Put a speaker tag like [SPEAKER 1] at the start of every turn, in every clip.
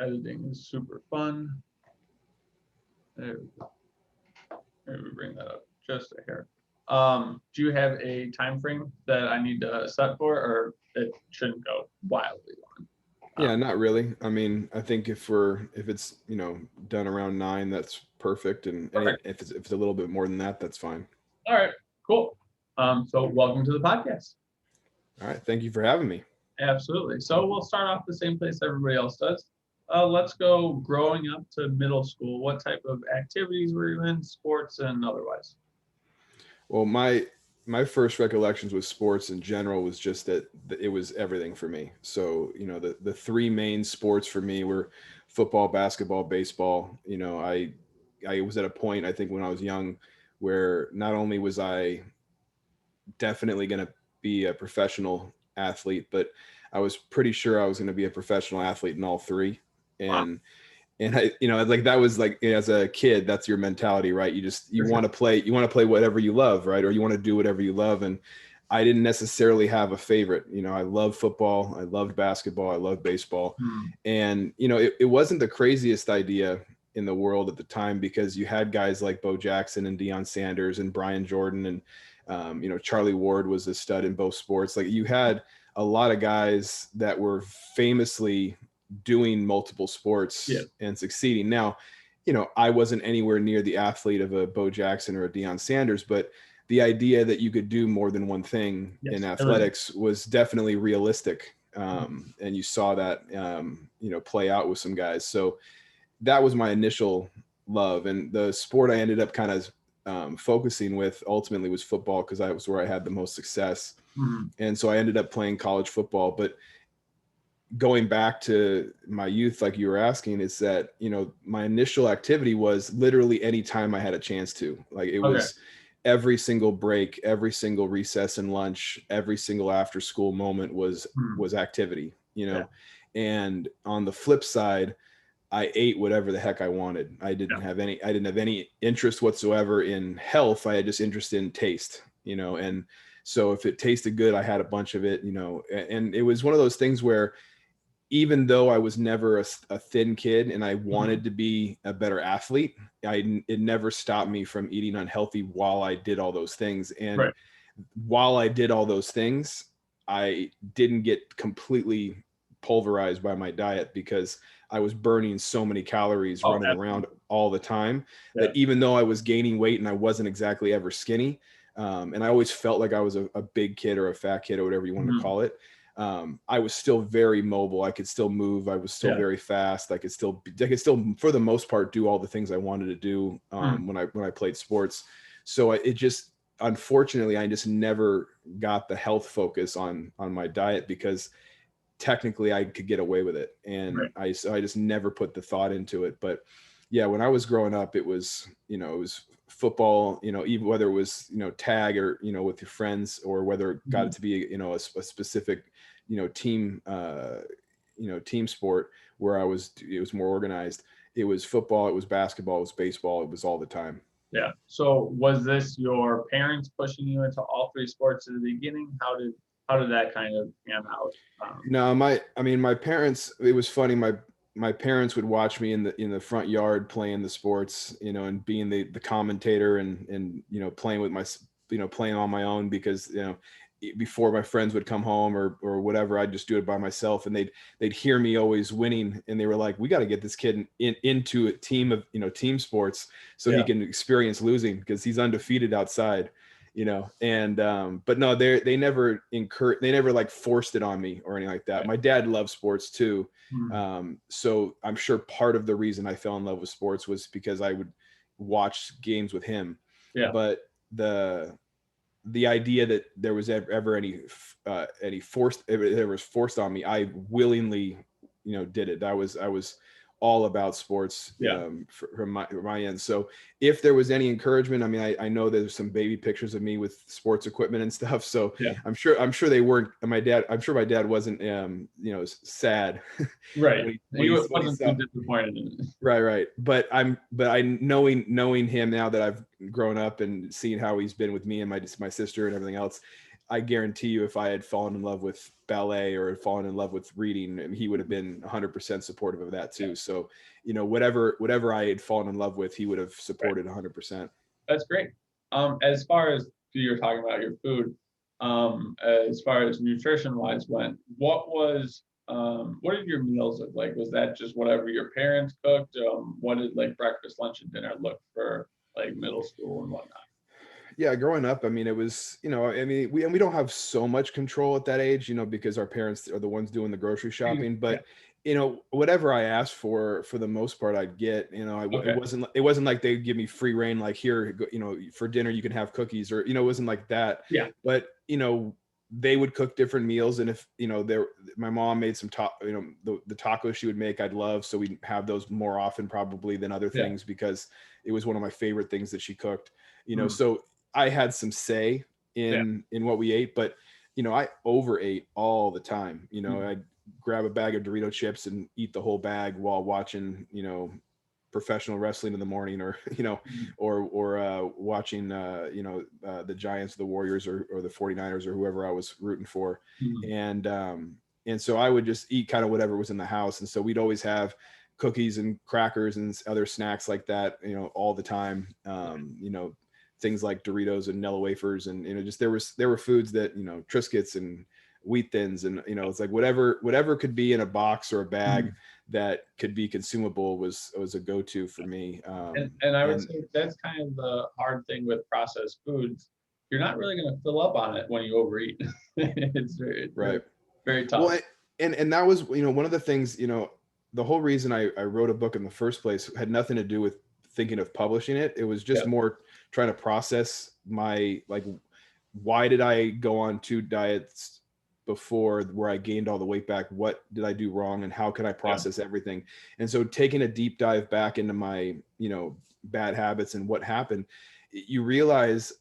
[SPEAKER 1] Editing is super fun. There we go. Maybe bring that up just a hair. Do you have a time frame that I need to set for, or it shouldn't go wildly long?
[SPEAKER 2] Yeah, not really. I mean, I think if it's, done around 9, that's perfect. And
[SPEAKER 1] Perfect.
[SPEAKER 2] if it's a little bit more than that, that's fine.
[SPEAKER 1] All right, cool. So welcome to the podcast.
[SPEAKER 2] All right. Thank you for having me.
[SPEAKER 1] Absolutely. So we'll start off the same place everybody else does. Let's go growing up to middle school. What type of activities were you in, sports and otherwise?
[SPEAKER 2] Well, my first recollections with sports in general was just that it was everything for me. So, the three main sports for me were football, basketball, baseball. I was at a point, I think, when I was young where not only was I definitely going to be a professional athlete, but I was pretty sure I was going to be a professional athlete in all three.
[SPEAKER 1] Wow.
[SPEAKER 2] And I, like that was like, as a kid, that's your mentality, right? You want to play whatever you love, right? Or you want to do whatever you love. And I didn't necessarily have a favorite. I loved football, I loved basketball, I loved baseball. And, it wasn't the craziest idea in the world at the time, because you had guys like Bo Jackson and Deion Sanders and Brian Jordan and, Charlie Ward was a stud in both sports. Like, you had a lot of guys that were famously doing multiple sports and succeeding. Now, I wasn't anywhere near the athlete of a Bo Jackson or a Deion Sanders, but the idea that you could do more than one thing in athletics was definitely realistic. And you saw that, play out with some guys. So that was my initial love. And the sport I ended up kind of focusing with ultimately was football, because that was where I had the most success. And so I ended up playing college football. But going back to my youth, like you were asking, is that, my initial activity was literally any time I had a chance to. Like, it was every single break, every single recess and lunch, every single after school moment was activity, And on the flip side, I ate whatever the heck I wanted. I didn't have any interest whatsoever in health. I had just interest in taste, and so if it tasted good, I had a bunch of it, and it was one of those things where, even though I was never a thin kid and I wanted to be a better athlete, it never stopped me from eating unhealthy while I did all those things. And while I did all those things, I didn't get completely pulverized by my diet, because I was burning so many calories running around all the time that even though I was gaining weight and I wasn't exactly ever skinny, and I always felt like I was a big kid or a fat kid or whatever you want to call it, I was still very mobile. I could still move. I was still very fast. I could still, for the most part, do all the things I wanted to do when I played sports. So it just, unfortunately, I just never got the health focus on my diet, because technically I could get away with it. And I just never put the thought into it. But yeah, when I was growing up, it was football, even whether it was, tag or, with your friends, or whether it got it to be, a specific, team, team sport where it was more organized. It was football, it was basketball, it was baseball, it was all the time.
[SPEAKER 1] Yeah. So was this your parents pushing you into all three sports at the beginning? How did that kind of pan out?
[SPEAKER 2] No, my parents, it was funny. My parents would watch me in the front yard playing the sports, and being the commentator and, playing with playing on my own, because, before my friends would come home or whatever, I'd just do it by myself, and they'd hear me always winning, and they were like, we got to get this kid into a team of, team sports, so he can experience losing, because he's undefeated outside, and but no, they never like forced it on me or anything like that. My dad loved sports too. So I'm sure part of the reason I fell in love with sports was because I would watch games with him. But the idea that there was ever any forced, there was forced on me, I willingly, did it. I was all about sports from my end. So if there was any encouragement, I mean, I know there's some baby pictures of me with sports equipment and stuff. So I'm sure they weren't. My dad wasn't, sad.
[SPEAKER 1] Right. He wasn't too disappointed in it.
[SPEAKER 2] Right. But I knowing him now that I've grown up and seeing how he's been with me and my sister and everything else, I guarantee you, if I had fallen in love with ballet or had fallen in love with reading, and he would have been 100% supportive of that too. So, whatever I had fallen in love with, he would have
[SPEAKER 1] Right.
[SPEAKER 2] supported 100%.
[SPEAKER 1] That's great. As far as you're talking about your food, as far as nutrition wise went, what did your meals look like? Was that just whatever your parents cooked? What did like breakfast, lunch, and dinner look for like middle school and whatnot?
[SPEAKER 2] Yeah, growing up, I mean, it was, we don't have so much control at that age, because our parents are the ones doing the grocery shopping.
[SPEAKER 1] Yeah.
[SPEAKER 2] But whatever I asked for the most part, I'd get.
[SPEAKER 1] Okay.
[SPEAKER 2] It wasn't like they'd give me free reign, like here, for dinner you can have cookies, or it wasn't like that.
[SPEAKER 1] Yeah.
[SPEAKER 2] But they would cook different meals, and if my mom made some the tacos she would make, I'd love, so we'd have those more often probably than other
[SPEAKER 1] Yeah.
[SPEAKER 2] things, because it was one of my favorite things that she cooked.
[SPEAKER 1] Mm.
[SPEAKER 2] So I had some say
[SPEAKER 1] Yeah.
[SPEAKER 2] in what we ate, but I overate all the time.
[SPEAKER 1] Mm.
[SPEAKER 2] I'd grab a bag of Dorito chips and eat the whole bag while watching, professional wrestling in the morning, or
[SPEAKER 1] Mm.
[SPEAKER 2] or watching the Giants, the Warriors, or the 49ers, or whoever I was rooting for.
[SPEAKER 1] Mm.
[SPEAKER 2] And so I would just eat kind of whatever was in the house. And so we'd always have cookies and crackers and other snacks like that, all the time. Things like Doritos and Nella wafers, and just there were foods that Triscuits and Wheat Thins, and it's like whatever could be in a box or a bag
[SPEAKER 1] Mm.
[SPEAKER 2] that could be consumable was a go-to for me.
[SPEAKER 1] And I would say that's kind of the hard thing with processed foods. You're not really going to fill up on it when you overeat. It's
[SPEAKER 2] Right.
[SPEAKER 1] very tough.
[SPEAKER 2] Well, and that was one of the things, the whole reason I wrote a book in the first place had nothing to do with thinking of publishing it. It was just
[SPEAKER 1] Yeah.
[SPEAKER 2] more trying to process my, like, why did I go on 2 diets before where I gained all the weight back? What did I do wrong, and how can I process everything? And so taking a deep dive back into my, bad habits and what happened, you realize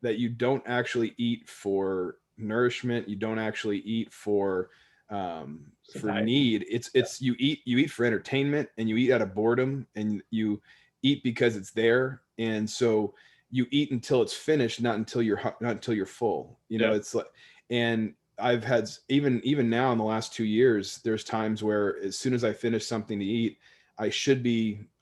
[SPEAKER 2] that you don't actually eat for nourishment. You don't actually eat for need. It's you eat for entertainment, and you eat out of boredom, and you eat because it's there. And so you eat until it's finished, not until you're full. It's like, and I've had, even now in the last 2 years, there's times where as soon as I finish something to eat, I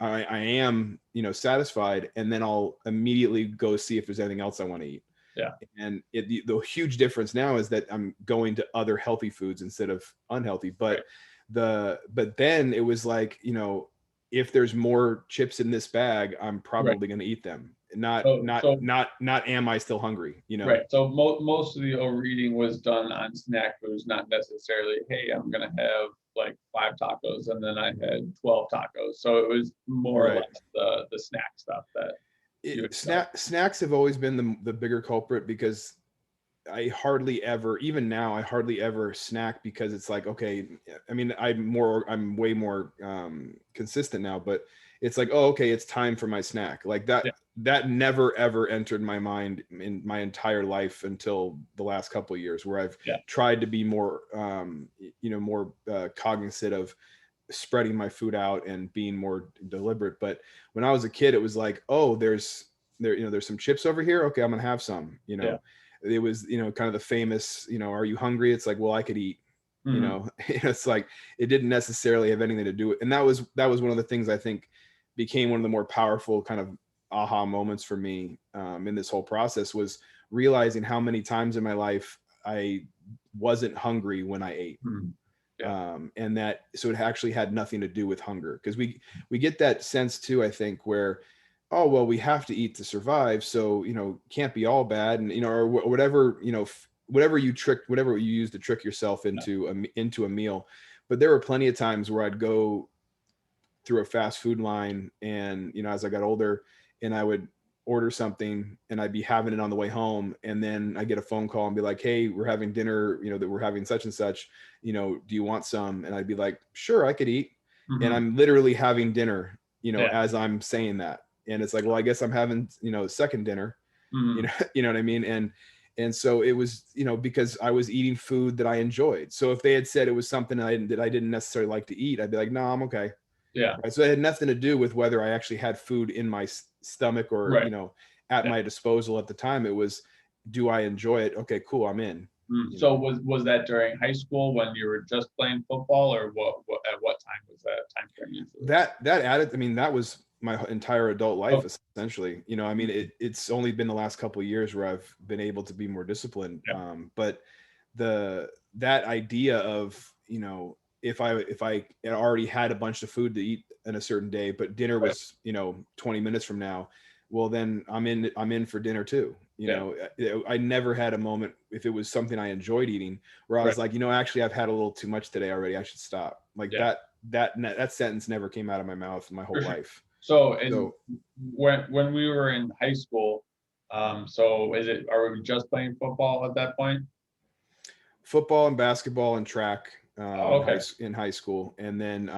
[SPEAKER 2] am, satisfied, and then I'll immediately go see if there's anything else I want to eat.
[SPEAKER 1] Yeah.
[SPEAKER 2] And the huge difference now is that I'm going to other healthy foods instead of unhealthy. But but then it was like, if there's more chips in this bag, I'm probably going to eat them. Not am I still hungry?
[SPEAKER 1] Right. So most of the overeating was done on snack foods, not necessarily, hey, I'm gonna have like 5 tacos and then I had 12 tacos. So it was more or less the snack stuff that
[SPEAKER 2] snacks have always been the bigger culprit, because I hardly ever, even now, I hardly ever snack, because it's like, okay, I mean, I'm way more consistent now, but it's like, oh, okay, it's time for my snack. Like that, that never ever entered my mind in my entire life until the last couple of years, where I've tried to be more, more cognizant of spreading my food out and being more deliberate. But when I was a kid, it was like, oh, there's some chips over here. Okay, I'm gonna have some. It was, kind of the famous, are you hungry? It's like, well, I could eat. It's like, it didn't necessarily have anything to do with, and that was one of the things I think became one of the more powerful kind of aha moments for me in this whole process, was realizing how many times in my life I wasn't hungry when I ate. And that, so it actually had nothing to do with hunger, because we get that sense too, I think, where, oh, well, we have to eat to survive, so can't be all bad, and or whatever, whatever you use to trick yourself into a meal. But there were plenty of times where I'd go through a fast food line, and as I got older, and I would order something, and I'd be having it on the way home, and then I get a phone call and be like, hey, we're having dinner, that we're having such and such, do you want some? And I'd be like, sure, I could eat. And I'm literally having dinner, as I'm saying that. And it's like, well, I guess I'm having, second dinner, you know what I mean? And so it was, because I was eating food that I enjoyed. So if they had said it was something that I didn't necessarily like to eat, I'd be like, no, I'm okay.
[SPEAKER 1] Yeah.
[SPEAKER 2] Right? So it had nothing to do with whether I actually had food in my stomach or, at my disposal at the time. It was do I enjoy it? Okay, cool, I'm in.
[SPEAKER 1] So was that during high school when you were just playing football, or what at what time was that time frame usually?
[SPEAKER 2] That added, I mean, that was my entire adult life,
[SPEAKER 1] Oh,
[SPEAKER 2] essentially. You know, I mean, it's only been the last couple of years where I've been able to be more disciplined.
[SPEAKER 1] yeah,
[SPEAKER 2] But that idea of, you know, if I had already had a bunch of food to eat in a certain day, but dinner
[SPEAKER 1] right,
[SPEAKER 2] was, 20 minutes from now, well, then I'm in for dinner too.
[SPEAKER 1] yeah,
[SPEAKER 2] I never had a moment, if it was something I enjoyed eating, where I
[SPEAKER 1] right,
[SPEAKER 2] was like, actually, I've had a little too much today already, I should stop. Like
[SPEAKER 1] yeah,
[SPEAKER 2] that sentence never came out of my mouth my
[SPEAKER 1] for
[SPEAKER 2] whole
[SPEAKER 1] sure.
[SPEAKER 2] life.
[SPEAKER 1] So, and
[SPEAKER 2] So
[SPEAKER 1] when we were in high school, so are we just playing football at that point?
[SPEAKER 2] football and basketball and track,
[SPEAKER 1] Oh, okay.
[SPEAKER 2] in high school, and then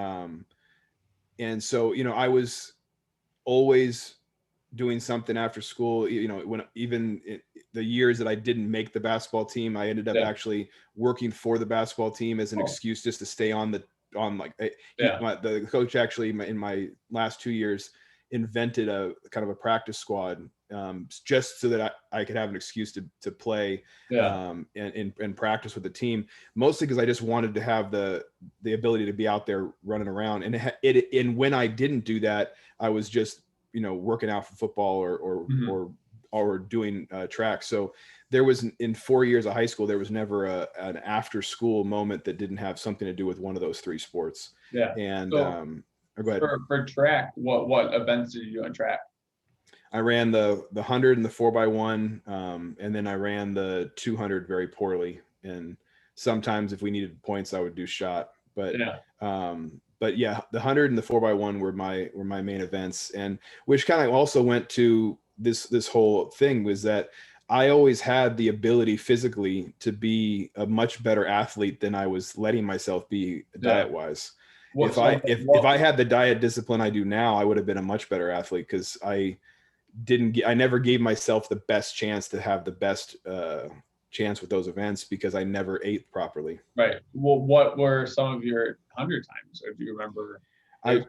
[SPEAKER 2] and so I was always doing something after school. When even the years that I didn't make the basketball team, I ended up
[SPEAKER 1] Yeah.
[SPEAKER 2] actually working for the basketball team as an
[SPEAKER 1] Oh,
[SPEAKER 2] excuse just to stay on like
[SPEAKER 1] yeah.
[SPEAKER 2] the coach actually in my last 2 years invented a kind of a practice squad, just so that I could have an excuse to play,
[SPEAKER 1] Yeah.
[SPEAKER 2] and practice with the team, mostly because I just wanted to have the ability to be out there running around. And when I didn't do that, I was just working out for football
[SPEAKER 1] Mhm.
[SPEAKER 2] or doing track. So there was, in 4 years of high school, there was never an after school moment that didn't have something to do with one of those three sports.
[SPEAKER 1] Yeah.
[SPEAKER 2] And
[SPEAKER 1] So
[SPEAKER 2] go ahead.
[SPEAKER 1] for track, what events did you do in track?
[SPEAKER 2] I ran the 100 and the 4x1, and then I ran the 200 very poorly. And sometimes if we needed points, I would do shot.
[SPEAKER 1] Yeah.
[SPEAKER 2] But yeah, the 100 and the 4x1 were my main events, and which kind of also went to this whole thing, was that I always had the ability physically to be a much better athlete than I was letting myself be
[SPEAKER 1] Yeah.
[SPEAKER 2] diet wise.
[SPEAKER 1] What
[SPEAKER 2] If I
[SPEAKER 1] so
[SPEAKER 2] if I had the diet discipline I do now, I would have been a much better athlete, because I never gave myself the best chance to have the best chance with those events, because I never ate properly.
[SPEAKER 1] right. Well, what were some of your 100 times? Or do you remember
[SPEAKER 2] I
[SPEAKER 1] those?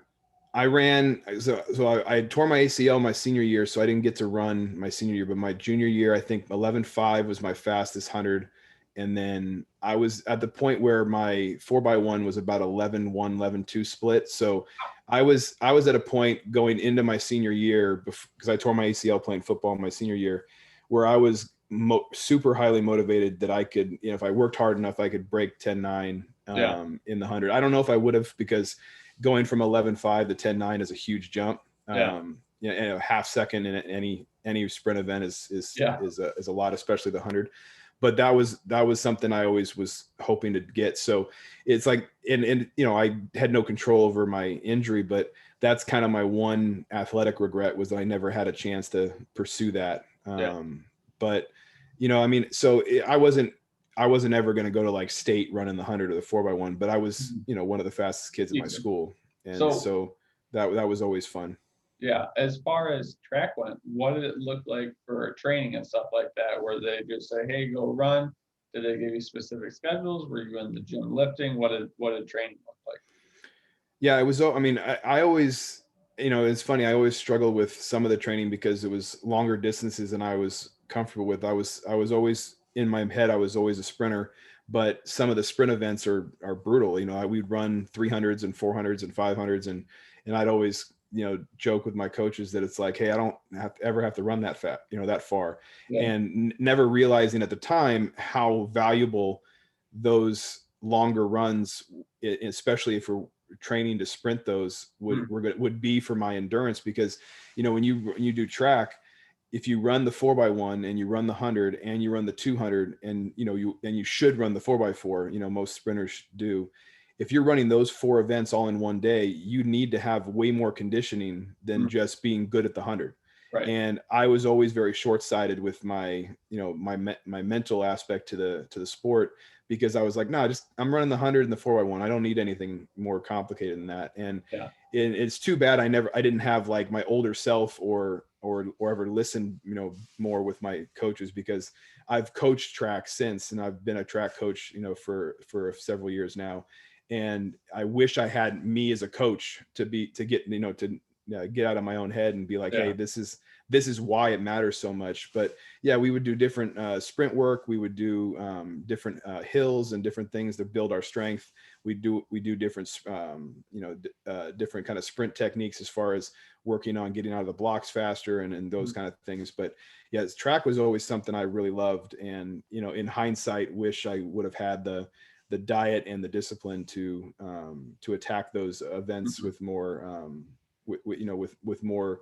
[SPEAKER 2] I ran, I tore my ACL my senior year, so I didn't get to run my senior year. But my junior year, I think 11.5 was my fastest 100, and then I was at the point where my 4x1 was about 11.1, 11.2 split. So I was at a point going into my senior year, because I tore my ACL playing football my senior year, where I was super highly motivated that I could, if I worked hard enough, I could break 10.9
[SPEAKER 1] Yeah.
[SPEAKER 2] in the 100. I don't know if I would have, because going from 11.5 to 10.9 is a huge jump.
[SPEAKER 1] Yeah.
[SPEAKER 2] And a half second in any sprint event is
[SPEAKER 1] Yeah.
[SPEAKER 2] a lot, especially the 100. But that was something I always was hoping to get. So it's like, and I had no control over my injury, but that's kind of my one athletic regret, was that I never had a chance to pursue that.
[SPEAKER 1] Yeah.
[SPEAKER 2] But I mean, so I wasn't ever going to go to like state running the 100 or the 4x1, but I was,
[SPEAKER 1] Mhm.
[SPEAKER 2] one of the fastest kids in my
[SPEAKER 1] Decent.
[SPEAKER 2] school. And
[SPEAKER 1] So
[SPEAKER 2] so that was always fun.
[SPEAKER 1] yeah, as far as track went, what did it look like for training and stuff like that? Where they just say, "Hey, go run"? Did they give you specific schedules? Were you in the gym lifting? What did training look like?
[SPEAKER 2] Yeah, it was, I mean, I always, it's funny. I always struggled with some of the training because it was longer distances than I was comfortable with. I was always in my head, I was always a sprinter, but some of the sprint events are brutal. We'd run 300s and 400s and 500s, and I'd always, joke with my coaches that it's like, hey, I don't ever have to run that far.
[SPEAKER 1] Yeah.
[SPEAKER 2] And never realizing at the time how valuable those longer runs, especially if we're training to sprint those,
[SPEAKER 1] Mm.
[SPEAKER 2] would be for my endurance. Because when you do track, if you run the 4x1 and you run the 100 and you run the 200, and you should run the 4x4, most sprinters do. If you're running those four events all in one day, you need to have way more conditioning than
[SPEAKER 1] Mm.
[SPEAKER 2] just being good at the 100.
[SPEAKER 1] Right.
[SPEAKER 2] And I was always very short-sighted with my my mental aspect to the sport, because I was like, no, I'm running the 100 and the 4x1. I don't need anything more complicated than that. And
[SPEAKER 1] Yeah.
[SPEAKER 2] it's too bad I didn't have like my older self, or ever listened more with my coaches, because I've coached track since, and I've been a track coach for several years now. And I wish I had me as a coach to get to get out of my own head and be like,
[SPEAKER 1] Yeah.
[SPEAKER 2] hey, this is why it matters so much. But yeah, we would do different sprint work. We would do different hills and different things to build our strength. We do different different kind of sprint techniques as far as working on getting out of the blocks faster and those kind of things. But yeah, track was always something I really loved, and in hindsight, wish I would have had the diet and the discipline to attack those events with more with more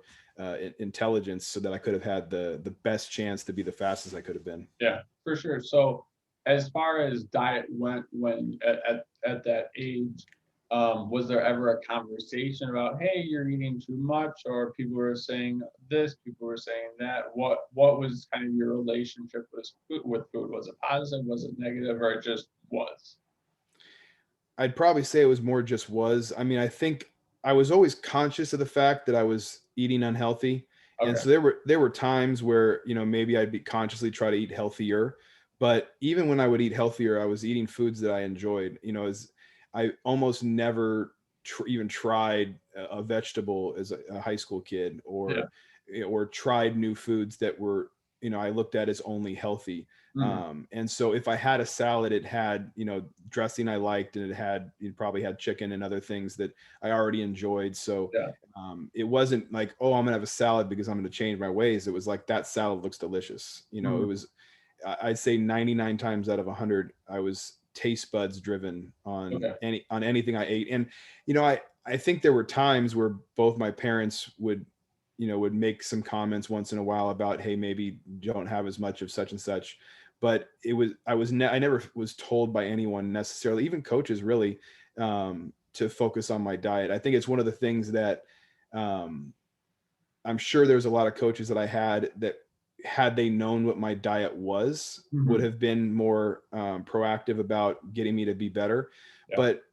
[SPEAKER 2] intelligence, so that I could have had the best chance to be the fastest I could have been.
[SPEAKER 1] Yeah, for sure. So as far as diet went, when at that age, was there ever a conversation about, hey, you're eating too much, or people were saying this, people were saying that? What was kind of your relationship with food? Was it positive? Was it negative? Or it just was?
[SPEAKER 2] I'd probably say it was more just was. I mean, I think I was always conscious of the fact that I was eating unhealthy. And
[SPEAKER 1] Okay.
[SPEAKER 2] so there were times where, maybe I'd be consciously try to eat healthier, but even when I would eat healthier, I was eating foods that I enjoyed. As I almost never even tried a vegetable as a high school kid,
[SPEAKER 1] Yeah.
[SPEAKER 2] or tried new foods that were, I looked at as only healthy.
[SPEAKER 1] Mhm.
[SPEAKER 2] And so if I had a salad, it had, dressing I liked, and it probably had chicken and other things that I already enjoyed. So
[SPEAKER 1] Yeah.
[SPEAKER 2] it wasn't like, oh, I'm gonna have a salad because I'm gonna change my ways. It was like, that salad looks delicious. It
[SPEAKER 1] Mhm.
[SPEAKER 2] was, I'd say 99 times out of 100, I was taste buds driven on
[SPEAKER 1] Okay.
[SPEAKER 2] anything I ate. And, I think there were times where both my parents would make some comments once in a while about, hey, maybe don't have as much of such and such. But I never was told by anyone necessarily, even coaches really, to focus on my diet. I think it's one of the things that um, I'm sure there's a lot of coaches that I had that, had they known what my diet was, would
[SPEAKER 1] Mhm.
[SPEAKER 2] have been more proactive about getting me to be better.
[SPEAKER 1] Yeah.
[SPEAKER 2] But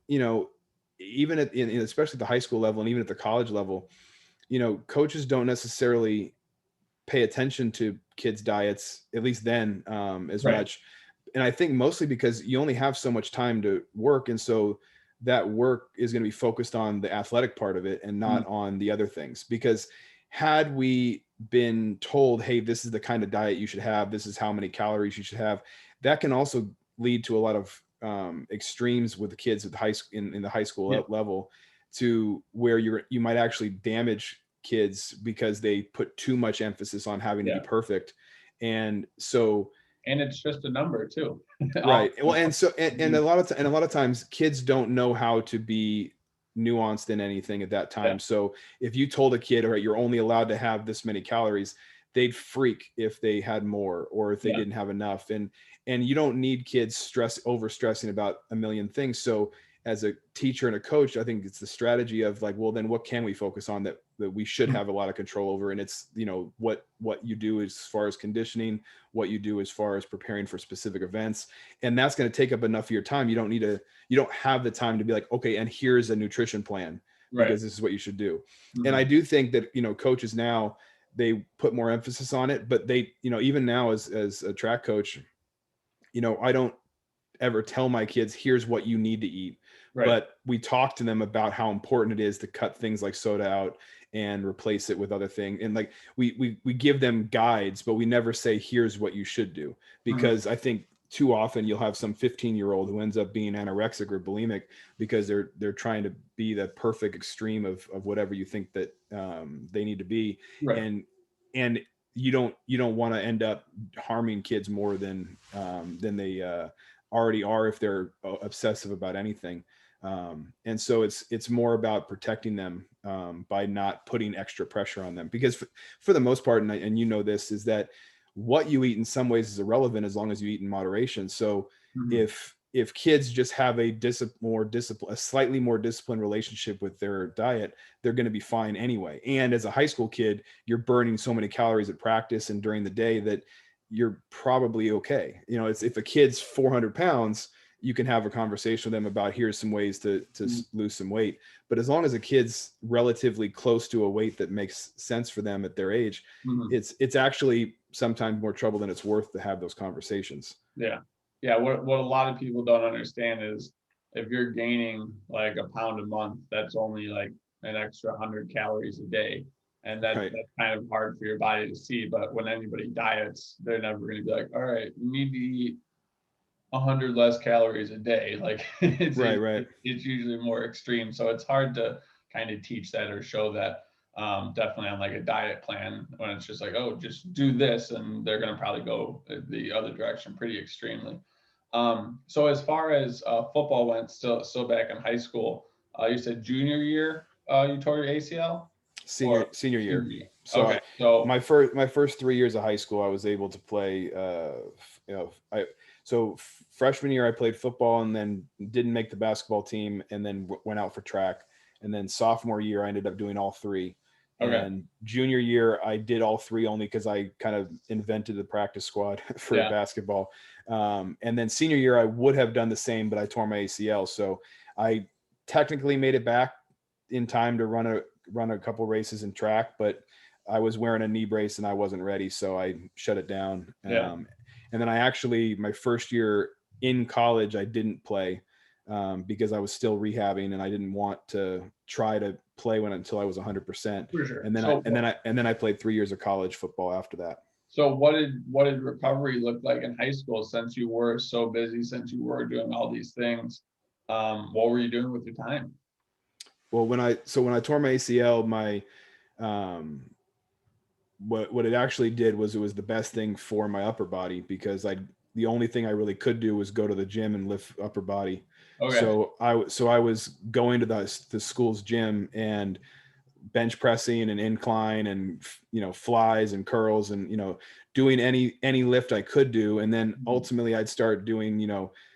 [SPEAKER 2] even especially at the high school level and even at the college level, coaches don't necessarily pay attention to kids' diets, at least then, as
[SPEAKER 1] Right.
[SPEAKER 2] much. And I think mostly because you only have so much time to work. And so that work is going to be focused on the athletic part of it and
[SPEAKER 1] Mhm.
[SPEAKER 2] not on the other things. Because had we been told, hey, this is the kind of diet you should have, this is how many calories you should have, that can also lead to a lot of extremes with the kids at the in the high school
[SPEAKER 1] Yeah.
[SPEAKER 2] level, to where you might actually damage kids because they put too much emphasis on having to be
[SPEAKER 1] Yeah.
[SPEAKER 2] perfect. And so,
[SPEAKER 1] And it's just a number too.
[SPEAKER 2] right. Well, and so, and
[SPEAKER 1] Mhm.
[SPEAKER 2] a lot of times kids don't know how to be nuanced in anything at that
[SPEAKER 1] Yeah.
[SPEAKER 2] time. So if you told a kid, all right, you're only allowed to have this many calories, they'd freak if they had more, or if they
[SPEAKER 1] Yeah.
[SPEAKER 2] didn't have enough. And you don't need kids over stressing about a million things. So as a teacher and a coach, I think it's the strategy of like, well, then what can we focus on that we should
[SPEAKER 1] Mhm.
[SPEAKER 2] have a lot of control over? And it's, what you do as far as conditioning, what you do as far as preparing for specific events. And that's going to take up enough of your time. You don't have the time to be like, okay, and here's a nutrition plan
[SPEAKER 1] Right.
[SPEAKER 2] because this is what you should do. And
[SPEAKER 1] Mhm.
[SPEAKER 2] I do think that, coaches now, they put more emphasis on it, but they, even now as a track coach, I don't ever tell my kids, here's what you need to eat.
[SPEAKER 1] Right.
[SPEAKER 2] But we talk to them about how important it is to cut things like soda out and replace it with other things. And like we give them guides, but we never say, here's what you should do.
[SPEAKER 1] Mhm.
[SPEAKER 2] Because I think too often you'll have some 15-year-old who ends up being anorexic or bulimic because they're trying to be the perfect extreme of whatever you think that they need to be.
[SPEAKER 1] Right.
[SPEAKER 2] And you don't want to end up harming kids more than they already are if they're obsessive about anything. And so it's more about protecting them by not putting extra pressure on them, because for the most part, and this, is that what you eat in some ways is irrelevant as long as you eat in moderation. So
[SPEAKER 1] Mhm.
[SPEAKER 2] if kids just have a slightly more disciplined relationship with their diet, they're going to be fine anyway. And as a high school kid, you're burning so many calories at practice and during the day that you're probably okay. It's, if a kid's 400 pounds, you can have a conversation with them about, here's some ways to
[SPEAKER 1] Mhm.
[SPEAKER 2] lose some weight. But as long as a kid's relatively close to a weight that makes sense for them at their age,
[SPEAKER 1] Mhm.
[SPEAKER 2] it's actually sometimes more trouble than it's worth to have those conversations.
[SPEAKER 1] Yeah. Yeah. What a lot of people don't understand is if you're gaining like a pound a month, that's only like an extra 100 calories a day. And
[SPEAKER 2] Right.
[SPEAKER 1] that's kind of hard for your body to see. But when anybody diets, they're never going to be like, all right, you need to eat 100 less calories a day. Like
[SPEAKER 2] Right.
[SPEAKER 1] it's usually more extreme. So it's hard to kind of teach that or show that. Definitely on like a diet plan when it's just like, oh, just do this, and they're going to probably go the other direction pretty extremely. So as far as football went, still back in high school, you said junior year you tore your ACL
[SPEAKER 2] Senior
[SPEAKER 1] or
[SPEAKER 2] senior
[SPEAKER 1] senior
[SPEAKER 2] year.
[SPEAKER 1] year?
[SPEAKER 2] So
[SPEAKER 1] Okay, so
[SPEAKER 2] my first 3 years of high school, I was able to play. Freshman year I played football and then didn't make the basketball team, and then went out for track. And then sophomore year I ended up doing all three.
[SPEAKER 1] okay,
[SPEAKER 2] And junior year I did all three only because I kind of invented the practice squad for
[SPEAKER 1] yeah,
[SPEAKER 2] basketball. And then senior year I would have done the same, but I tore my ACL. So I technically made it back in time to run a couple races in track, but I was wearing a knee brace and I wasn't ready, so I shut it down.
[SPEAKER 1] yeah,
[SPEAKER 2] And then I actually, my first year in college, I didn't play because I was still rehabbing and I didn't want to try to play until I was 100%.
[SPEAKER 1] for sure.
[SPEAKER 2] And then I played 3 years of college football after that.
[SPEAKER 1] So what did recovery look like in high school since you were so busy, since you were doing all these things? What were you doing with your time?
[SPEAKER 2] Well, when I tore my ACL, my um, what it actually did was it was the best thing for my upper body because the only thing I really could do was go to the gym and lift upper body.
[SPEAKER 1] Okay,
[SPEAKER 2] So I was going to the school's gym and bench pressing and incline and flies and curls and doing any lift I could do, and then ultimately I'd start doing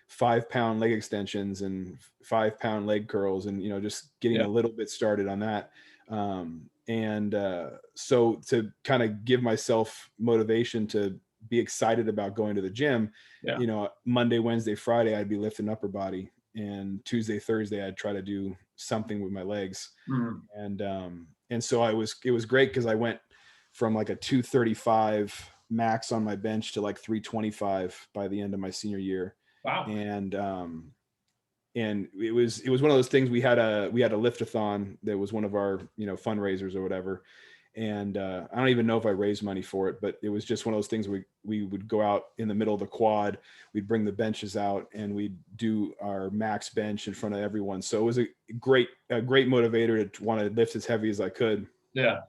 [SPEAKER 2] 5-pound leg extensions and 5-pound leg curls and just getting
[SPEAKER 1] yeah,
[SPEAKER 2] a little bit started on that. So to kind of give myself motivation to be excited about going to the gym,
[SPEAKER 1] yeah,
[SPEAKER 2] Monday, Wednesday, Friday I'd be lifting upper body, and Tuesday, Thursday I'd try to do something with my legs.
[SPEAKER 1] mhm,
[SPEAKER 2] And so it was great because I went from like a 235 max on my bench to like 325 by the end of my senior year.
[SPEAKER 1] wow,
[SPEAKER 2] And it was one of those things. We had a liftathon that was one of our fundraisers or whatever. And I don't even know if I raised money for it, but it was just one of those things we would go out in the middle of the quad, we'd bring the benches out and we'd do our max bench in front of everyone. So it was a great motivator to want to lift as heavy as I could.
[SPEAKER 1] yeah,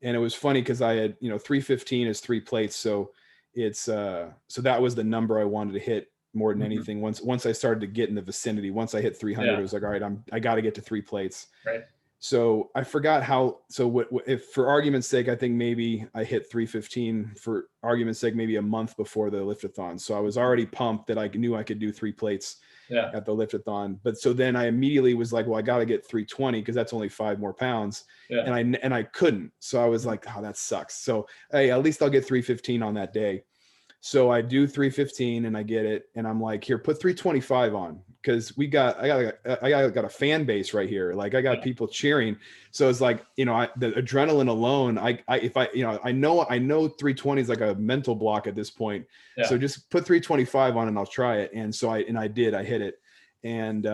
[SPEAKER 2] And it was funny because I had 315 is 3 plates, so it's so that was the number I wanted to hit more than
[SPEAKER 1] mhm,
[SPEAKER 2] anything. Once I started to get in the vicinity, once I hit 300, it
[SPEAKER 1] yeah,
[SPEAKER 2] was like, all right, I got to get to 3 plates.
[SPEAKER 1] right,
[SPEAKER 2] So I forgot how. So what if, for argument's sake, I think maybe I hit 315 for argument's sake, maybe a month before the liftathon. So I was already pumped that I knew I could do 3 plates
[SPEAKER 1] yeah,
[SPEAKER 2] at the liftathon. But so then I immediately was like, well, I got to get 320 because that's only 5 more pounds.
[SPEAKER 1] yeah,
[SPEAKER 2] And I couldn't. So I was like, oh, that sucks. So hey, at least I'll get 315 on that day. So I do 315 and I get it. And I'm like, here, put 325 on. Cause I got a fan base right here. Like I got
[SPEAKER 1] yeah,
[SPEAKER 2] people cheering. So it's like, the adrenaline alone, I know 320 is like a mental block at this point.
[SPEAKER 1] yeah,
[SPEAKER 2] So just put 325 on and I'll try it. And so I did, I hit it. And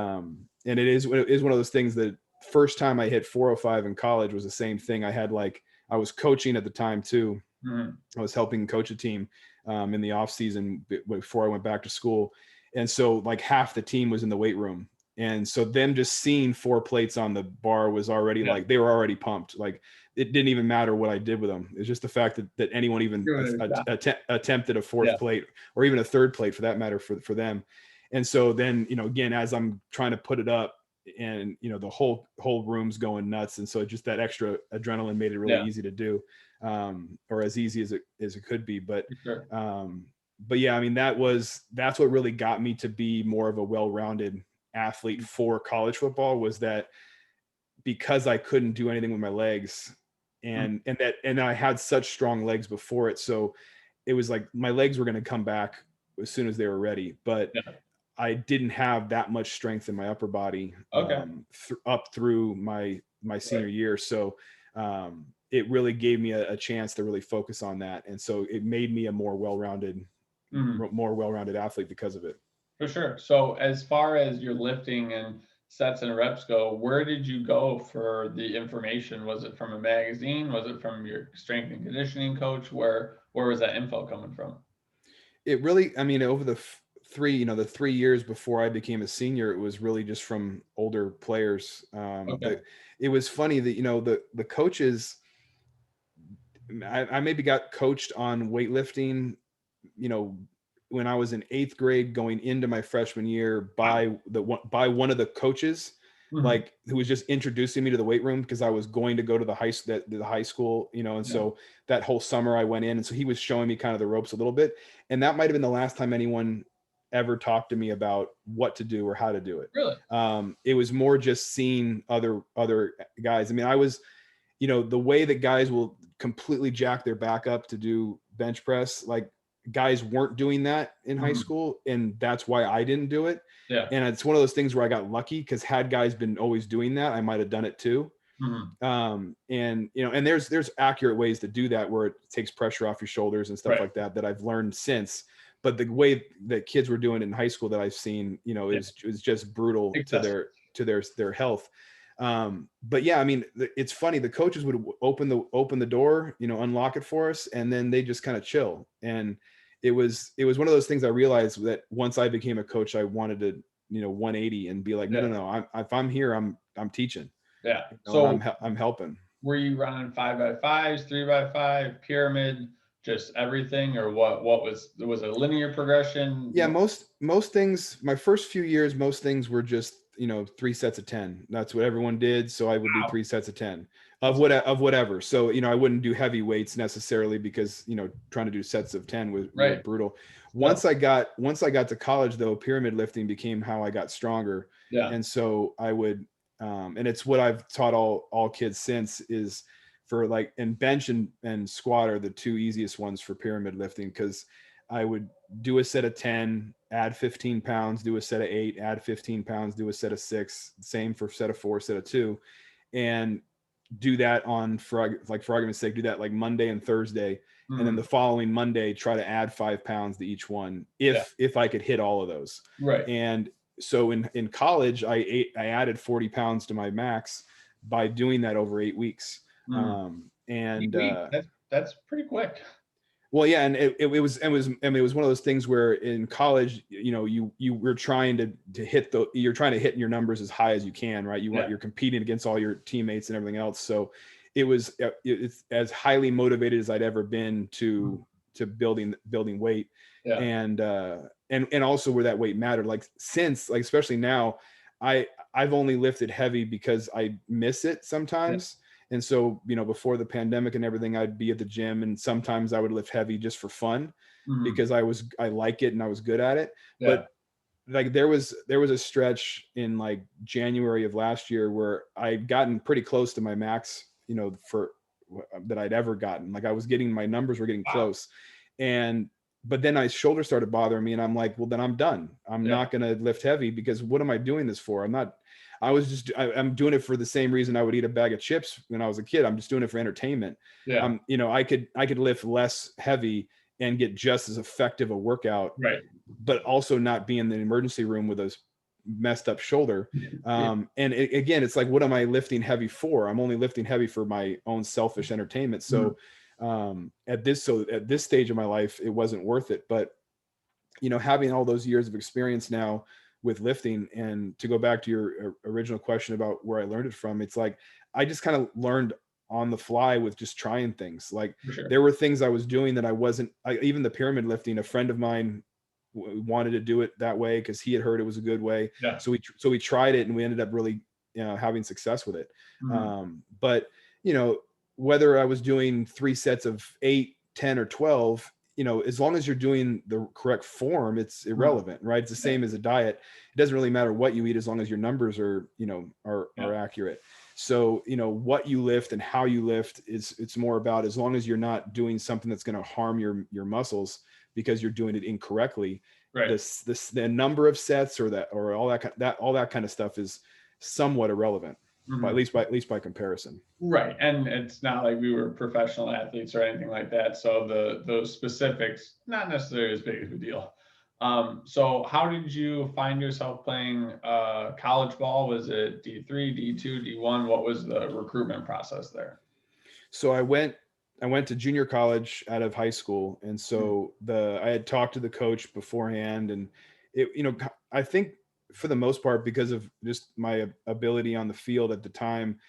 [SPEAKER 2] it is one of those things that first time I hit 405 in college was the same thing. I was coaching at the time too.
[SPEAKER 1] mhm,
[SPEAKER 2] I was helping coach a team in the off season before I went back to school. And so like half the team was in the weight room. And so them just seeing 4 plates on the bar was already
[SPEAKER 1] yeah,
[SPEAKER 2] like, they were already pumped. Like it didn't even matter what I did with them. It's just the fact that anyone even
[SPEAKER 1] doing it, yeah,
[SPEAKER 2] attempted a 4th
[SPEAKER 1] yeah,
[SPEAKER 2] plate or even a 3rd plate for that matter for them. And so then, again, as I'm trying to put it up and, the whole room's going nuts. And so just that extra adrenaline made it really
[SPEAKER 1] yeah,
[SPEAKER 2] easy to do, or as easy as it could be.
[SPEAKER 1] for sure,
[SPEAKER 2] But yeah, I mean, that's what really got me to be more of a well-rounded athlete for college football, was that because I couldn't do anything with my legs,
[SPEAKER 1] mhm,
[SPEAKER 2] and I had such strong legs before it. So it was like my legs were going to come back as soon as they were ready, but
[SPEAKER 1] yeah,
[SPEAKER 2] I didn't have that much strength in my upper body
[SPEAKER 1] okay,
[SPEAKER 2] up through my senior
[SPEAKER 1] right,
[SPEAKER 2] year. So it really gave me a chance to really focus on that, and so it made me a
[SPEAKER 1] mhm.
[SPEAKER 2] more well-rounded athlete because of it.
[SPEAKER 1] For sure. So as far as your lifting and sets and reps go, where did you go for the information? Was it from a magazine? Was it from your strength and conditioning coach? Where was that info coming from?
[SPEAKER 2] It really, I mean, over the the 3 years before I became a senior, it was really just from older players.
[SPEAKER 1] Okay.
[SPEAKER 2] It was funny that, the coaches, I maybe got coached on weightlifting, you know, when I was in 8th grade going into my freshman year by one of the coaches,
[SPEAKER 1] Mhm.
[SPEAKER 2] like, who was just introducing me to the weight room because I was going to go to the high school, and
[SPEAKER 1] Yeah.
[SPEAKER 2] so that whole summer I went in, and so he was showing me kind of the ropes a little bit, and that might have been the last time anyone ever talked to me about what to do or how to do it.
[SPEAKER 1] Really?
[SPEAKER 2] It was more just seeing other guys. I mean, I was, the way that guys will completely jack their back up to do bench press, like, guys weren't doing that in high
[SPEAKER 1] Mhm.
[SPEAKER 2] school, and that's why I didn't do it.
[SPEAKER 1] Yeah.
[SPEAKER 2] And it's one of those things where I got lucky, because had guys been always doing that, I might have done it too.
[SPEAKER 1] Mhm.
[SPEAKER 2] And there's accurate ways to do that where it takes pressure off your shoulders and stuff
[SPEAKER 1] Right.
[SPEAKER 2] like that I've learned since. But the way that kids were doing it in high school that I've seen,
[SPEAKER 1] Yeah.
[SPEAKER 2] is just brutal to
[SPEAKER 1] Excessive.
[SPEAKER 2] their health. But yeah, I mean, it's funny, the coaches would open the door, unlock it for us, and then they just kind of chill. And it was one of those things I realized that once I became a coach, I wanted to, 180 and be like, no,
[SPEAKER 1] Yeah.
[SPEAKER 2] no, no, if I'm here, I'm teaching,
[SPEAKER 1] Yeah.
[SPEAKER 2] and
[SPEAKER 1] So
[SPEAKER 2] I'm helping.
[SPEAKER 1] were you running 5x5s, 3x5, pyramid, just everything, or what was it a linear progression?
[SPEAKER 2] Yeah, most things, my first few years, most things were just, 3 sets of 10. That's what everyone did. So I would do
[SPEAKER 1] Wow.
[SPEAKER 2] 3 sets of 10
[SPEAKER 1] That's
[SPEAKER 2] of whatever. So, I wouldn't do heavy weights necessarily because, trying to do sets of 10 was really
[SPEAKER 1] right.
[SPEAKER 2] brutal.
[SPEAKER 1] Still.
[SPEAKER 2] Once I got to college, though, pyramid lifting became how I got stronger.
[SPEAKER 1] Yeah.
[SPEAKER 2] And so I would, and it's what I've taught all kids since, is for, like, and bench and squat are the two easiest ones for pyramid lifting, because I would do a set of 10, add 15 pounds, do a set of 8, add 15 pounds, do a set of 6, same for set of 4, set of 2, and do that for argument's sake, do that like Monday and Thursday. And then
[SPEAKER 1] Mhm.
[SPEAKER 2] the following Monday, try to add 5 pounds to each one,
[SPEAKER 1] Yeah.
[SPEAKER 2] if I could hit all of those.
[SPEAKER 1] Right.
[SPEAKER 2] And so in college, I added 40 pounds to my max by doing that over 8 weeks.
[SPEAKER 1] Mhm.
[SPEAKER 2] And
[SPEAKER 1] 8 weeks. That's pretty quick.
[SPEAKER 2] Well, yeah, and I mean, it was one of those things where in college, you were trying to hit you're trying to hit your numbers as high as you can, right?
[SPEAKER 1] Yeah.
[SPEAKER 2] You're competing against all your teammates and everything else. So it's as highly motivated as I'd ever been
[SPEAKER 1] Mhm.
[SPEAKER 2] to building weight,
[SPEAKER 1] Yeah.
[SPEAKER 2] and also where that weight mattered. Like, since, like, especially now, I've only lifted heavy because I miss it
[SPEAKER 1] Yeah.
[SPEAKER 2] sometimes. And so, before the pandemic and everything, I'd be at the gym, and sometimes I would lift heavy just for fun
[SPEAKER 1] Mhm.
[SPEAKER 2] because I like it and I was good at it.
[SPEAKER 1] Yeah.
[SPEAKER 2] But, like, there was a stretch in, like, January of last year where I'd gotten pretty close to my max, for that I'd ever gotten. Like, my numbers were getting
[SPEAKER 1] Wow.
[SPEAKER 2] close. And but then my shoulder started bothering me, and I'm like, well, then I'm done. I'm
[SPEAKER 1] Yeah.
[SPEAKER 2] not going to lift heavy, because what am I doing this for? I'm doing it for the same reason I would eat a bag of chips when I was a kid. I'm just doing it for entertainment.
[SPEAKER 1] Yeah.
[SPEAKER 2] I could lift less heavy and get just as effective a workout,
[SPEAKER 1] Right.
[SPEAKER 2] but also not be in the emergency room with a messed up shoulder.
[SPEAKER 1] Yeah.
[SPEAKER 2] And again, it's like, what am I lifting heavy for? I'm only lifting heavy for my own selfish entertainment.
[SPEAKER 1] Mhm.
[SPEAKER 2] So at this stage of my life, it wasn't worth it. But, having all those years of experience now with lifting, and to go back to your original question about where I learned it from, it's like, I just kind of learned on the fly with just trying things. Like,
[SPEAKER 1] For sure.
[SPEAKER 2] there were things I was doing that even the pyramid lifting, a friend of mine wanted to do it that way because he had heard it was a good way.
[SPEAKER 1] Yeah.
[SPEAKER 2] So we tried it, and we ended up really, having success with it.
[SPEAKER 1] Mhm.
[SPEAKER 2] But, whether I was doing 3 sets of 8, 10, or 12, as long as you're doing the correct form, it's
[SPEAKER 1] Mhm.
[SPEAKER 2] irrelevant, right? It's the
[SPEAKER 1] Yeah.
[SPEAKER 2] same as a diet. It doesn't really matter what you eat as long as your numbers are,
[SPEAKER 1] Yeah.
[SPEAKER 2] are accurate. So, what you lift and how you lift it's more about, as long as you're not doing something that's going to harm your muscles because you're doing it incorrectly,
[SPEAKER 1] Right.
[SPEAKER 2] the number of sets or all that kind of stuff is somewhat irrelevant, but
[SPEAKER 1] Mhm.
[SPEAKER 2] at least by comparison.
[SPEAKER 1] Right. And it's not like we were professional athletes or anything like that. So those specifics, not necessarily as big of a deal. So how did you find yourself playing college ball? Was it D3, D2, D1? What was the recruitment process there?
[SPEAKER 2] So I went to junior college out of high school, and
[SPEAKER 1] Mm.
[SPEAKER 2] so I had talked to the coach beforehand, and I think for the most part, because of just my ability on the field at the time,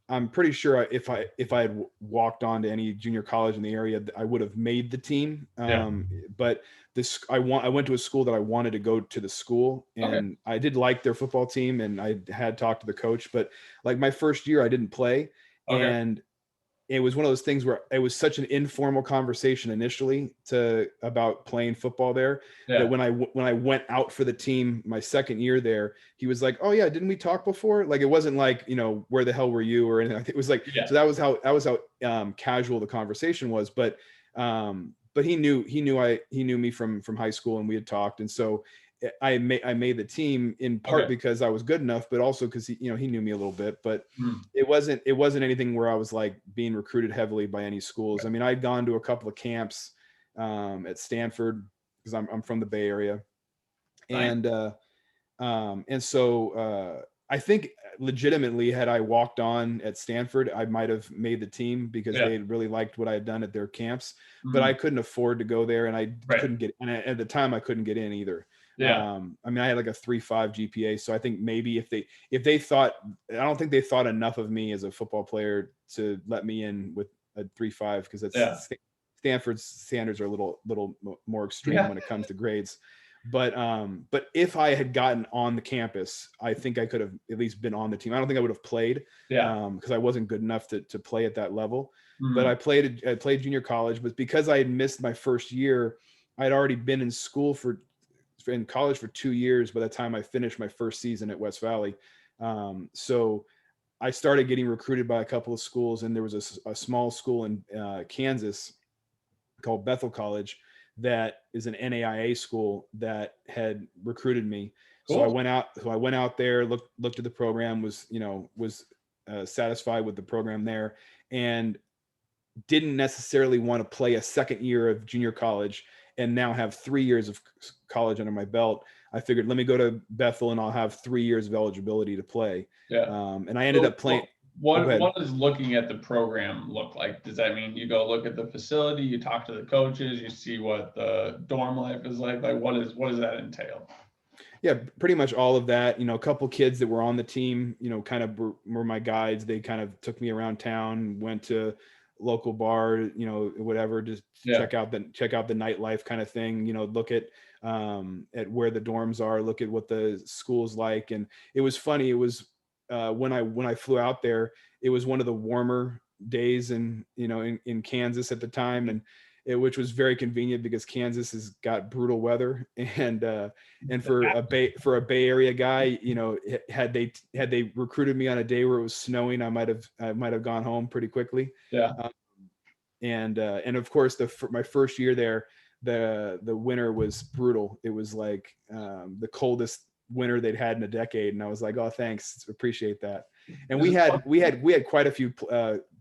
[SPEAKER 2] I'm pretty sure if I had walked on to any junior college in the area, I would have made the team.
[SPEAKER 1] Yeah.
[SPEAKER 2] But I went to a school that I wanted to go to the school,
[SPEAKER 1] Okay.
[SPEAKER 2] and I did like their football team, and I had talked to the coach. But like my first year, I didn't play,
[SPEAKER 1] Okay.
[SPEAKER 2] and it was one of those things where it was such an informal conversation initially about playing football there, that
[SPEAKER 1] Yeah.
[SPEAKER 2] when I went out for the team my second year there, he was like, "Oh yeah, didn't we talk before?" Like it wasn't like, where the hell were you or anything. It was like,
[SPEAKER 1] Yeah.
[SPEAKER 2] so that was how casual the conversation was. But he knew me from high school, and we had talked, and so I made the team in part
[SPEAKER 1] Okay.
[SPEAKER 2] because I was good enough, but also because he knew me a little bit. But
[SPEAKER 1] Mm.
[SPEAKER 2] it wasn't anything where I was like being recruited heavily by any schools. I mean, I'd gone to a couple of camps at Stanford, because I'm from the Bay Area,
[SPEAKER 1] Nice.
[SPEAKER 2] and so I think legitimately, had I walked on at Stanford, I might have made the team, because
[SPEAKER 1] Yeah.
[SPEAKER 2] they really liked what I had done at their camps. But I
[SPEAKER 1] Mhm.
[SPEAKER 2] couldn't afford to go there, and I
[SPEAKER 1] Right.
[SPEAKER 2] couldn't get. And at the time, I couldn't get in either.
[SPEAKER 1] Yeah.
[SPEAKER 2] I mean, I had like a 3.5 GPA, so I think maybe if they thought, I don't think they thought enough of me as a football player to let me in with a 3.5, because
[SPEAKER 1] Yeah.
[SPEAKER 2] Stanford's standards are a little more extreme
[SPEAKER 1] Yeah.
[SPEAKER 2] when it comes to grades. But if I had gotten on the campus, I think I could have at least been on the team. I don't think I would have played,
[SPEAKER 1] Yeah.
[SPEAKER 2] because I wasn't good enough to play at that level. But
[SPEAKER 1] Mhm.
[SPEAKER 2] I played junior college, but because I had missed my first year, I'd already been in college for 2 years by the time I finished my first season at West Valley. So I started getting recruited by a couple of schools, and there was a small school in Kansas called Bethel College, that is an NAIA school, that had recruited me. So I
[SPEAKER 1] Cool.
[SPEAKER 2] went out. So I went out there, looked at the program, was satisfied with the program there, and didn't necessarily want to play a second year of junior college and now have 3 years of college under my belt. I figured, let me go to Bethel, and I'll have 3 years of eligibility to play.
[SPEAKER 1] Yeah.
[SPEAKER 2] And I ended
[SPEAKER 1] So
[SPEAKER 2] up playing. Oh, go
[SPEAKER 1] what
[SPEAKER 2] ahead.
[SPEAKER 1] what does looking at the program look like? Does that mean you go look at the facility, you talk to the coaches, you see what the dorm life is like? Like what does that entail?
[SPEAKER 2] Yeah, pretty much all of that. A couple kids that were on the team, kind of were my guides. They kind of took me around town, went to local bar, whatever, just
[SPEAKER 1] Yeah.
[SPEAKER 2] check out the nightlife kind of thing. Look at where the dorms are, look at what the school's like. And it was funny. It was when I flew out there, it was one of the warmer days in Kansas at the time, and which was very convenient, because Kansas has got brutal weather. And for a Bay Area guy, had they recruited me on a day where it was snowing, I might have gone home pretty quickly.
[SPEAKER 1] Yeah.
[SPEAKER 2] Um, and of course, my first year there, the winter was brutal. It was like the coldest winter they'd had in a decade, and I was like, "Oh, thanks, appreciate that." And
[SPEAKER 1] Is
[SPEAKER 2] we
[SPEAKER 1] it
[SPEAKER 2] had we had we had quite a few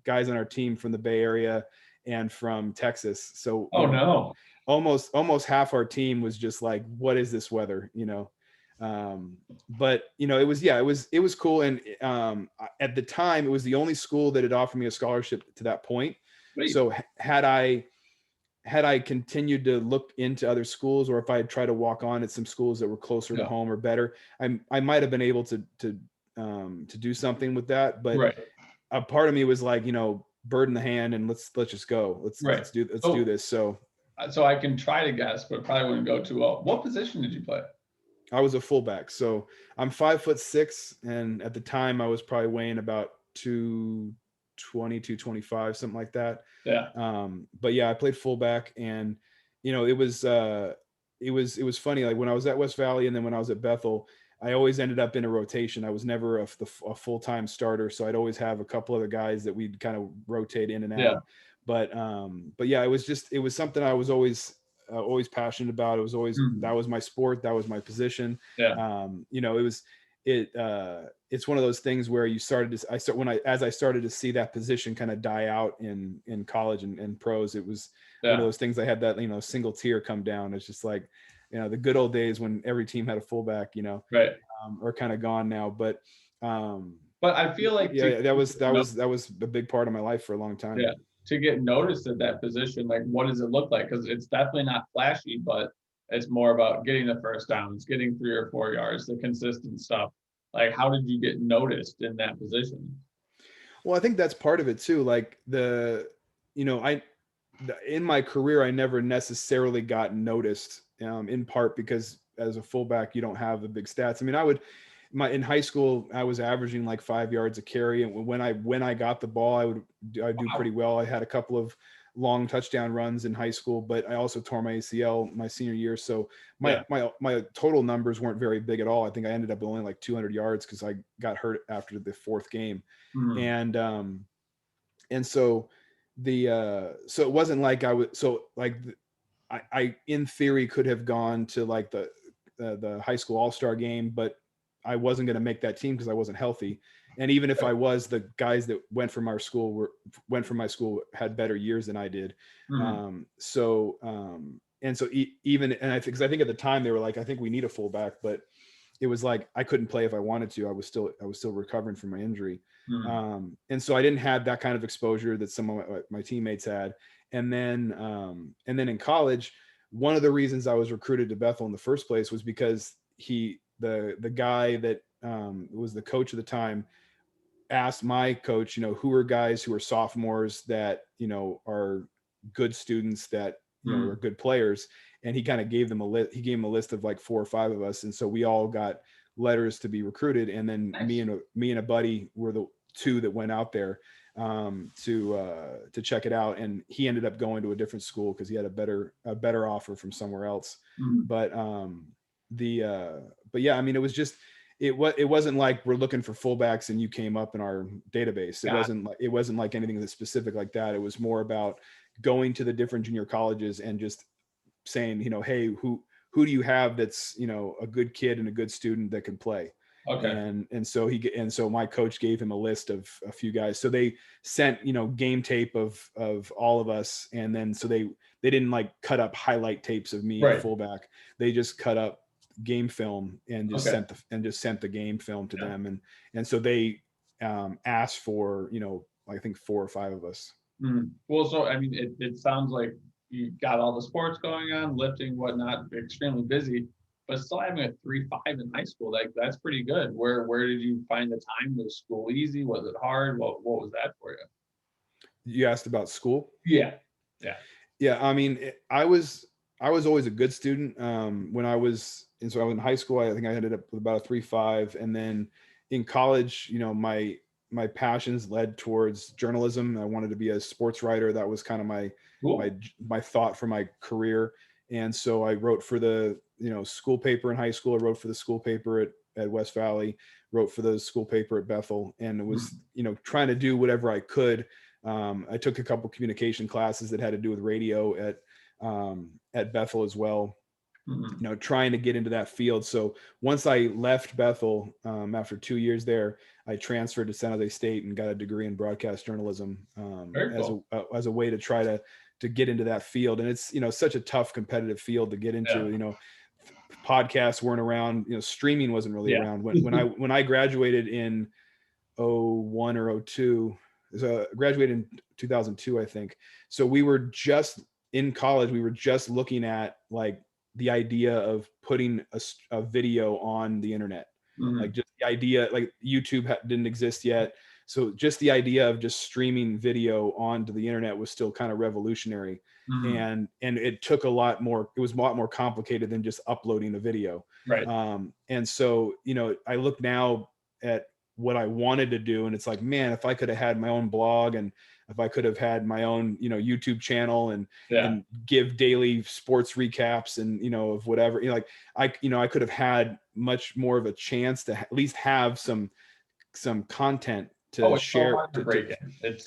[SPEAKER 2] guys on our team from the Bay Area and from Texas. So
[SPEAKER 1] oh no.
[SPEAKER 2] almost half our team was just like, "What is this weather?" But it was cool. And at the time, it was the only school that had offered me a scholarship to that point.
[SPEAKER 1] Sweet.
[SPEAKER 2] So had I continued to look into other schools, or if I had tried to walk on at some schools that were closer to
[SPEAKER 1] Yeah.
[SPEAKER 2] home or better, I might have been able to do something with that. But
[SPEAKER 1] Right.
[SPEAKER 2] a part of me was like, bird in the hand, and let's just go. Let's
[SPEAKER 1] Right.
[SPEAKER 2] let's do let's do
[SPEAKER 1] So
[SPEAKER 2] this. So
[SPEAKER 1] so I can try to guess, but probably wouldn't go too well. What position did you play?
[SPEAKER 2] I was a fullback. So I'm 5'6", and at the time I was probably weighing about 220, 225, something like that.
[SPEAKER 1] Yeah.
[SPEAKER 2] But yeah, I played fullback, and it was funny. Like when I was at West Valley, and then when I was at Bethel, I always ended up in a rotation. I was never a full-time starter, so I'd always have a couple other guys that we'd kind of rotate in and
[SPEAKER 1] Yeah.
[SPEAKER 2] out. But yeah, it was something I was always passionate about. That
[SPEAKER 1] Mhm.
[SPEAKER 2] was my sport, that was my position.
[SPEAKER 1] Yeah.
[SPEAKER 2] It's one of those things where as I started to see that position kind of die out in college and pros, it was one of
[SPEAKER 1] Yeah.
[SPEAKER 2] those things. I had that single tear come down. It's just like, the good old days when every team had a fullback,
[SPEAKER 1] Right.
[SPEAKER 2] are kind of gone now. But
[SPEAKER 1] But I feel like
[SPEAKER 2] yeah, that was a big part of my life for a long time.
[SPEAKER 1] yeah, to get noticed at that position, like what does it look like? Because it's definitely not flashy, but it's more about getting the first downs, getting 3 or 4 yards, the consistent stuff. Like, how did you get noticed in that position?
[SPEAKER 2] Well, I think that's part of it too. Like in my career, I never necessarily got noticed, in part because as a fullback, you don't have the big stats. I mean, in high school, I was averaging like 5 yards a carry. And when I got the ball, I'd do pretty well. I had a couple of long touchdown runs in high school, but I also tore my ACL my senior year. So my total numbers weren't very big at all. I think I ended up only like 200 yards because I got hurt after the fourth game.
[SPEAKER 1] Mm-hmm.
[SPEAKER 2] And so so it wasn't like I in theory could have gone to like the high school all-star game, but I wasn't going to make that team because I wasn't healthy. And even if I was, the guys that went from my school had better years than I did.
[SPEAKER 1] Mm-hmm.
[SPEAKER 2] I think at the time they were like, I think we need a fullback, but it was like I couldn't play if I wanted to. I was still recovering from my injury.
[SPEAKER 1] Mm-hmm.
[SPEAKER 2] And so I didn't have that kind of exposure that some of my teammates had. And then in college, one of the reasons I was recruited to Bethel in the first place was because the guy that was the coach at the time asked my coach, who are guys who are sophomores that, are good students that, are good players. And he kind of gave them a list. He gave him a list of like 4 or 5 of us. And so we all got letters to be recruited. And then
[SPEAKER 1] Nice.
[SPEAKER 2] me and a buddy were the 2 that went out there to check it out. And he ended up going to a different school because he had a better offer from somewhere else.
[SPEAKER 1] Mm-hmm.
[SPEAKER 2] But yeah, I mean, it was just, it wasn't like we're looking for fullbacks and you came up in our database. It wasn't like anything that's specific like that. It was more about going to the different junior colleges and just saying, hey, who do you have that's, a good kid and a good student that can play?
[SPEAKER 1] Okay.
[SPEAKER 2] And so my coach gave him a list of a few guys. So they sent, game tape of all of us. And then, so they didn't like cut up highlight tapes of me at fullback. They just cut up game film and just sent the game film to them. And so they asked for, I think 4 or 5 of us.
[SPEAKER 1] Mm-hmm. Well, so I mean, it sounds like you got all the sports going on, lifting, whatnot, extremely busy, but still having a 3.5 in high school, like that's pretty good. Where did you find the time? Was school easy? Was it hard? What was that for you?
[SPEAKER 2] You asked about school?
[SPEAKER 1] Yeah.
[SPEAKER 2] I mean, I was always a good student. When I was in high school, I think I ended up with about a 3.5, and then in college, my passions led towards journalism. I wanted to be a sports writer. That was kind of my thought for my career. And so I wrote for the, school paper in high school. I wrote for the school paper at West Valley, wrote for the school paper at Bethel, and it was, trying to do whatever I could. I took a couple communication classes that had to do with radio at Bethel as well.
[SPEAKER 1] Mm-hmm.
[SPEAKER 2] Trying to get into that field. So once I left Bethel, after 2 years there, I transferred to San Jose State and got a degree in broadcast journalism,
[SPEAKER 1] Very cool.
[SPEAKER 2] as a way to try to get into that field. And it's, such a tough competitive field to get into. Podcasts weren't around, streaming wasn't really around when I graduated in 01 or 02. So I graduated in 2002, I think. So we were just in college. We were just looking at like the idea of putting a video on the internet.
[SPEAKER 1] Mm-hmm.
[SPEAKER 2] Like just the idea, like YouTube didn't exist yet. So just the idea of just streaming video onto the internet was still kind of revolutionary.
[SPEAKER 1] Mm-hmm.
[SPEAKER 2] And it took it was a lot more complicated than just uploading a video.
[SPEAKER 1] Right.
[SPEAKER 2] And so, I look now at what I wanted to do, and it's like, man, if I could have had my own blog, and if I could have had my own, YouTube channel and give daily sports recaps and, of whatever, I could have had much more of a chance to at least have some content to share,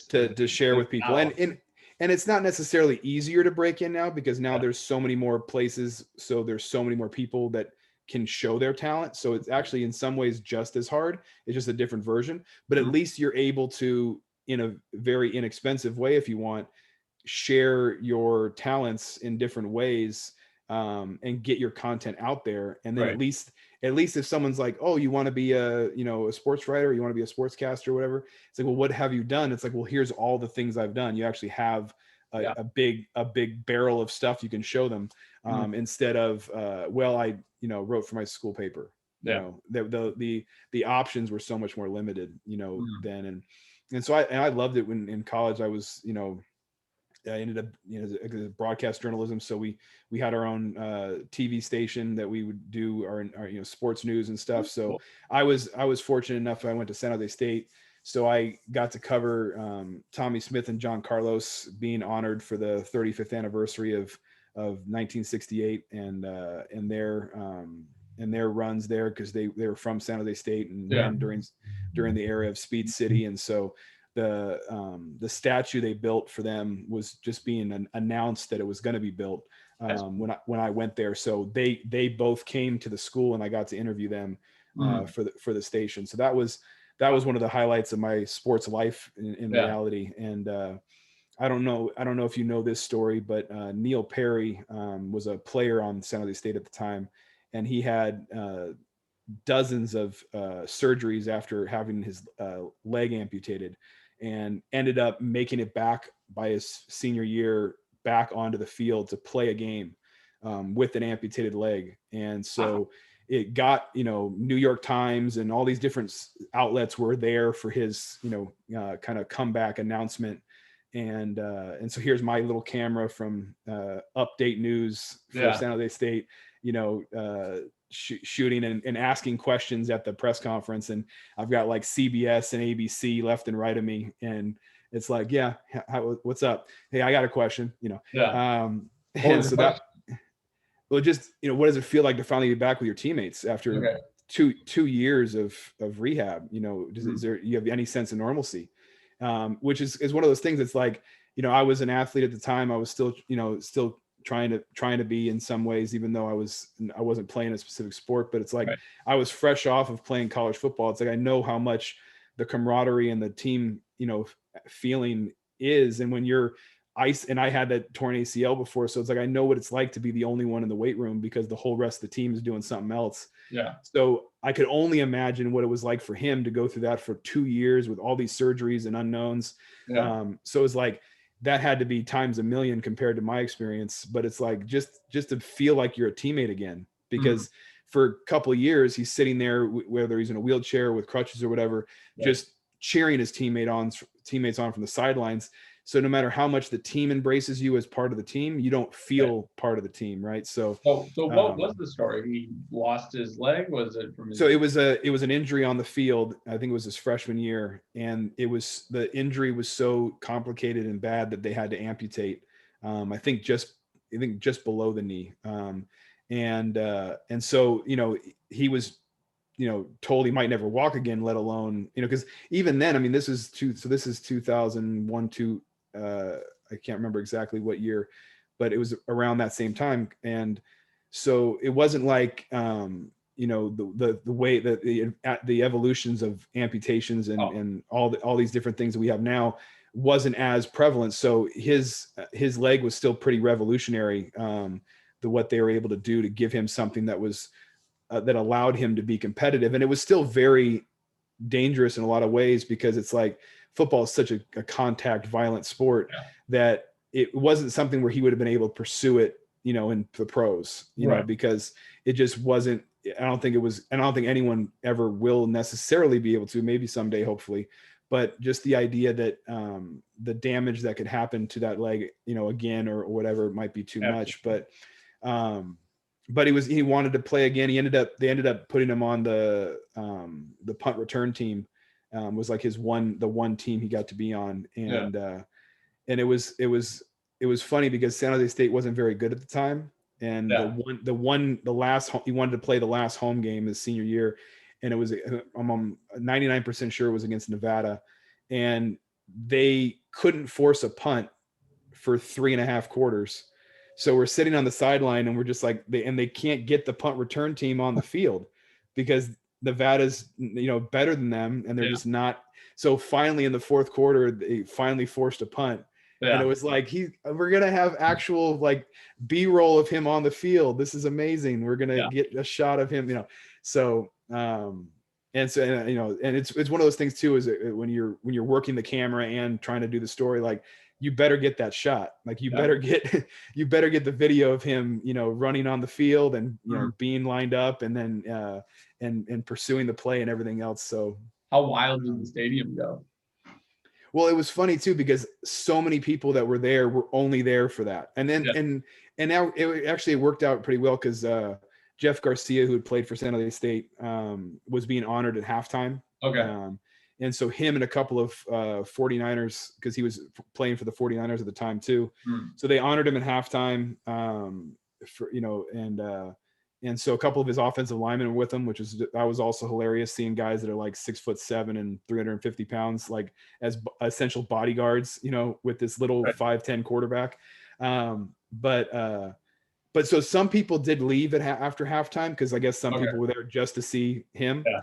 [SPEAKER 2] to share with people. And it's not necessarily easier to break in now, because now there's so many more places. So there's so many more people that can show their talent. So it's actually in some ways just as hard. It's just a different version, but at least you're able to, in a very inexpensive way, if you want, share your talents in different ways, and get your content out there. And then
[SPEAKER 1] Right.
[SPEAKER 2] at least if someone's like, oh, you want to be a sports writer, you want to be a sportscaster or whatever, it's like, well, what have you done? It's like, well, here's all the things I've done. You actually have
[SPEAKER 1] Yeah.
[SPEAKER 2] a big barrel of stuff you can show them, instead of well, I wrote for my school paper.
[SPEAKER 1] Yeah.
[SPEAKER 2] The options were so much more limited, then. And so I loved it when in college I was, I ended up, broadcast journalism. So we had our own TV station that we would do our sports news and stuff. So
[SPEAKER 1] Cool.
[SPEAKER 2] I was fortunate enough. I went to San Jose State, so I got to cover Tommy Smith and John Carlos being honored for the 35th anniversary of 1968 and their runs there, because they were from San Jose State and ran during the era of Speed City. And so the statue they built for them was just being announced that it was going to be built when I went there. So they both came to the school and I got to interview them for the station. So that was one of the highlights of my sports life in reality. And I don't know if you know this story, but Neil Perry was a player on San Jose State at the time, and he had dozens of surgeries after having his leg amputated, and ended up making it back by his senior year back onto the field to play a game with an amputated leg. And so it got, New York Times and all these different outlets were there for his, kind of comeback announcement. And so here's my little camera from Update News for San Jose State, shooting and asking questions at the press conference. And I've got like CBS and ABC left and right of me. And it's like, what's up? Hey, I got a question, and so that, well, just, what does it feel like to finally be back with your teammates after 2 years of rehab? Is there, you have any sense of normalcy? Which is one of those things. It's like, I was an athlete at the time. I was still trying to be in some ways, even though I wasn't playing a specific sport. But it's like, I was fresh off of playing college football. It's like, I know how much the camaraderie and the team, feeling is. And when you're and I had that torn ACL before. So it's like, I know what it's like to be the only one in the weight room because the whole rest of the team is doing something else.
[SPEAKER 1] Yeah.
[SPEAKER 2] So I could only imagine what it was like for him to go through that for 2 years with all these surgeries and unknowns.
[SPEAKER 1] Yeah.
[SPEAKER 2] So it's like, that had to be times a million compared to my experience. But it's like, just to feel like you're a teammate again, because for a couple of years, he's sitting there, whether he's in a wheelchair with crutches or whatever, just cheering his teammates on from the sidelines. So no matter how much the team embraces you as part of the team, you don't feel part of the team, right? So
[SPEAKER 1] what was the story? He lost his leg? Was it from his...
[SPEAKER 2] So it was an injury on the field. I think it was his freshman year, and the injury was so complicated and bad that they had to amputate. I think just below the knee. And so he was told he might never walk again, let alone because even then, I mean, this is 2001 to I can't remember exactly what year, but it was around that same time. And so it wasn't like the way that the evolutions of amputations and all these different things that we have now wasn't as prevalent. So his leg was still pretty revolutionary, what they were able to do to give him something that was that allowed him to be competitive. And it was still very dangerous in a lot of ways, because it's like football is such a contact violent sport that it wasn't something where he would have been able to pursue it, in the pros, because it just wasn't. I don't think anyone ever will necessarily be able to, maybe someday, hopefully, but just the idea that the damage that could happen to that leg, again, or whatever, might be too much. But he wanted to play again. They ended up putting him on the punt return team. Was like the one team he got to be on. And it was funny because San Jose State wasn't very good at the time. And he wanted to play the last home game his senior year. And it was, I'm 99% sure it was against Nevada, and they couldn't force a punt for 3.5 quarters. So we're sitting on the sideline and we're just like, they can't get the punt return team on the field because Nevada's, better than them. And they're just not. So finally in the fourth quarter, they finally forced a punt, And it was like, we're gonna have actual like B-roll of him on the field. This is amazing. We're gonna get a shot of him, So and so and it's one of those things too, is when you're working the camera and trying to do the story, like you better get that shot. Like you better get the video of him, running on the field and being lined up, and then and pursuing the play and everything else. So
[SPEAKER 1] how wild did the stadium go?
[SPEAKER 2] Well, it was funny too, because so many people that were there were only there for that. And then, and now it worked out pretty well, because Jeff Garcia, who had played for San Jose State, was being honored at halftime.
[SPEAKER 1] Okay.
[SPEAKER 2] And so him and a couple of 49ers, because he was playing for the 49ers at the time too. So they honored him at halftime, and so a couple of his offensive linemen were with him, that was also hilarious, seeing guys that are like 6'7" and 350 pounds, like as essential bodyguards, with this little 5'10" quarterback. But so some people did leave after halftime, because I guess some people were there just to see him.
[SPEAKER 1] Yeah.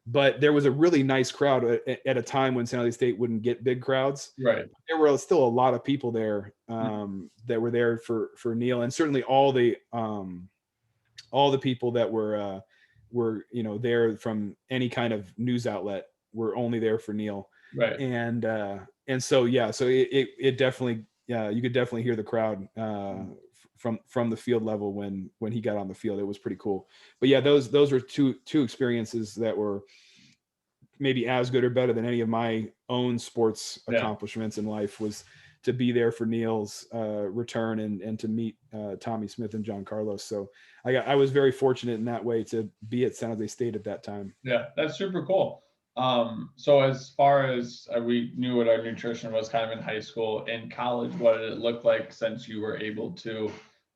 [SPEAKER 2] But there was a really nice crowd at a time when San Jose State wouldn't get big crowds.
[SPEAKER 1] Right.
[SPEAKER 2] There were still a lot of people there that were there for Neil, and certainly all the people that were there from any kind of news outlet were only there for Neil.
[SPEAKER 1] Right.
[SPEAKER 2] And so so it definitely, you could definitely hear the crowd from the field level when he got on the field. It was pretty cool. But yeah, those were two experiences that were maybe as good or better than any of my own sports accomplishments in life, was to be there for Neil's return and to meet Tommy Smith and John Carlos. So I was very fortunate in that way to be at San Jose State at that time.
[SPEAKER 1] Yeah, that's super cool. So as far as we knew what our nutrition was kind of in high school, in college, what did it look like since you were able to,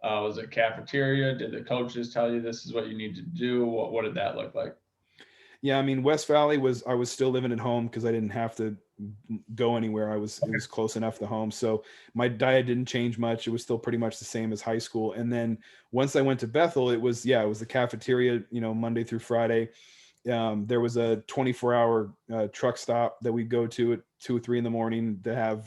[SPEAKER 1] was it cafeteria? Did the coaches tell you this is what you need to do? What did that look like?
[SPEAKER 2] Yeah, I mean, West Valley I was still living at home because I didn't have to go anywhere. It was close enough to home. So my diet didn't change much. It was still pretty much the same as high school. And then once I went to Bethel, it was the cafeteria, Monday through Friday. There was a 24-hour truck stop that we'd go to at 2 or 3 in the morning to have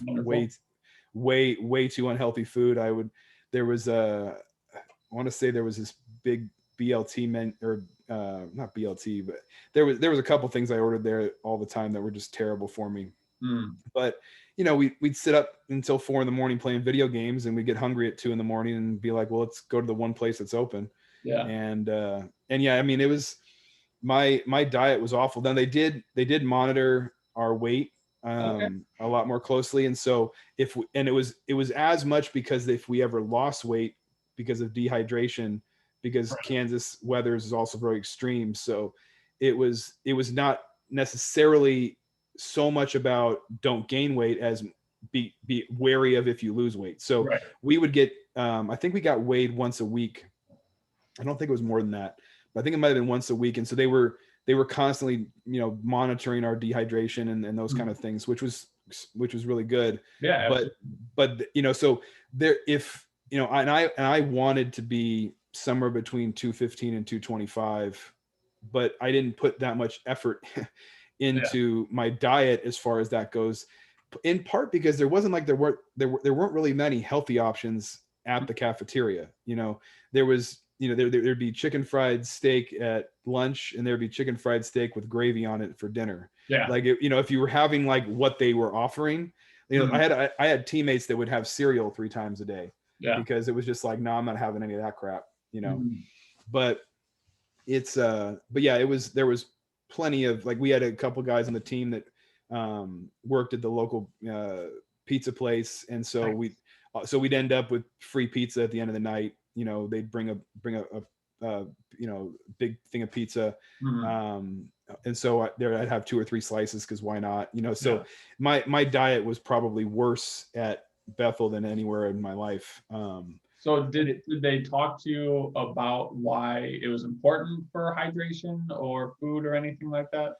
[SPEAKER 2] way too unhealthy food. I want to say there was this big BLT not BLT, but there was a couple things I ordered there all the time that were just terrible for me. But we'd sit up until 4 in the morning playing video games, and we'd get hungry at 2 in the morning and be like, well, let's go to the one place that's open.
[SPEAKER 1] Yeah.
[SPEAKER 2] And I mean, it was my diet was awful. Then they did monitor our weight a lot more closely, and so it was as much because if we ever lost weight because of dehydration, because Kansas weather is also very extreme. So it was not necessarily so much about don't gain weight as be wary of if you lose weight. So we would get, I think we got weighed once a week. I don't think it was more than that, but I think it might've been once a week. And so they were constantly, monitoring our dehydration and those kind of things, which was really good.
[SPEAKER 1] Yeah.
[SPEAKER 2] But so there, and I wanted to be somewhere between 215 and 225, but I didn't put that much effort into my diet as far as that goes, in part because there weren't really many healthy options at the cafeteria. There was, there'd be chicken fried steak at lunch, and there'd be chicken fried steak with gravy on it for dinner.
[SPEAKER 1] Yeah.
[SPEAKER 2] Like, if you were having like what they were offering, I had teammates that would have cereal 3 times a day.
[SPEAKER 1] Yeah.
[SPEAKER 2] Because it was just like, no, I'm not having any of that crap, but there was plenty of, like, we had a couple guys on the team that worked at the local pizza place. And so we'd end up with free pizza at the end of the night. They'd bring a big thing of pizza. And so I'd have 2 or 3 slices, because why not? So my diet was probably worse at Bethel than anywhere in my life.
[SPEAKER 1] So did they talk to you about why it was important for hydration or food or anything like that?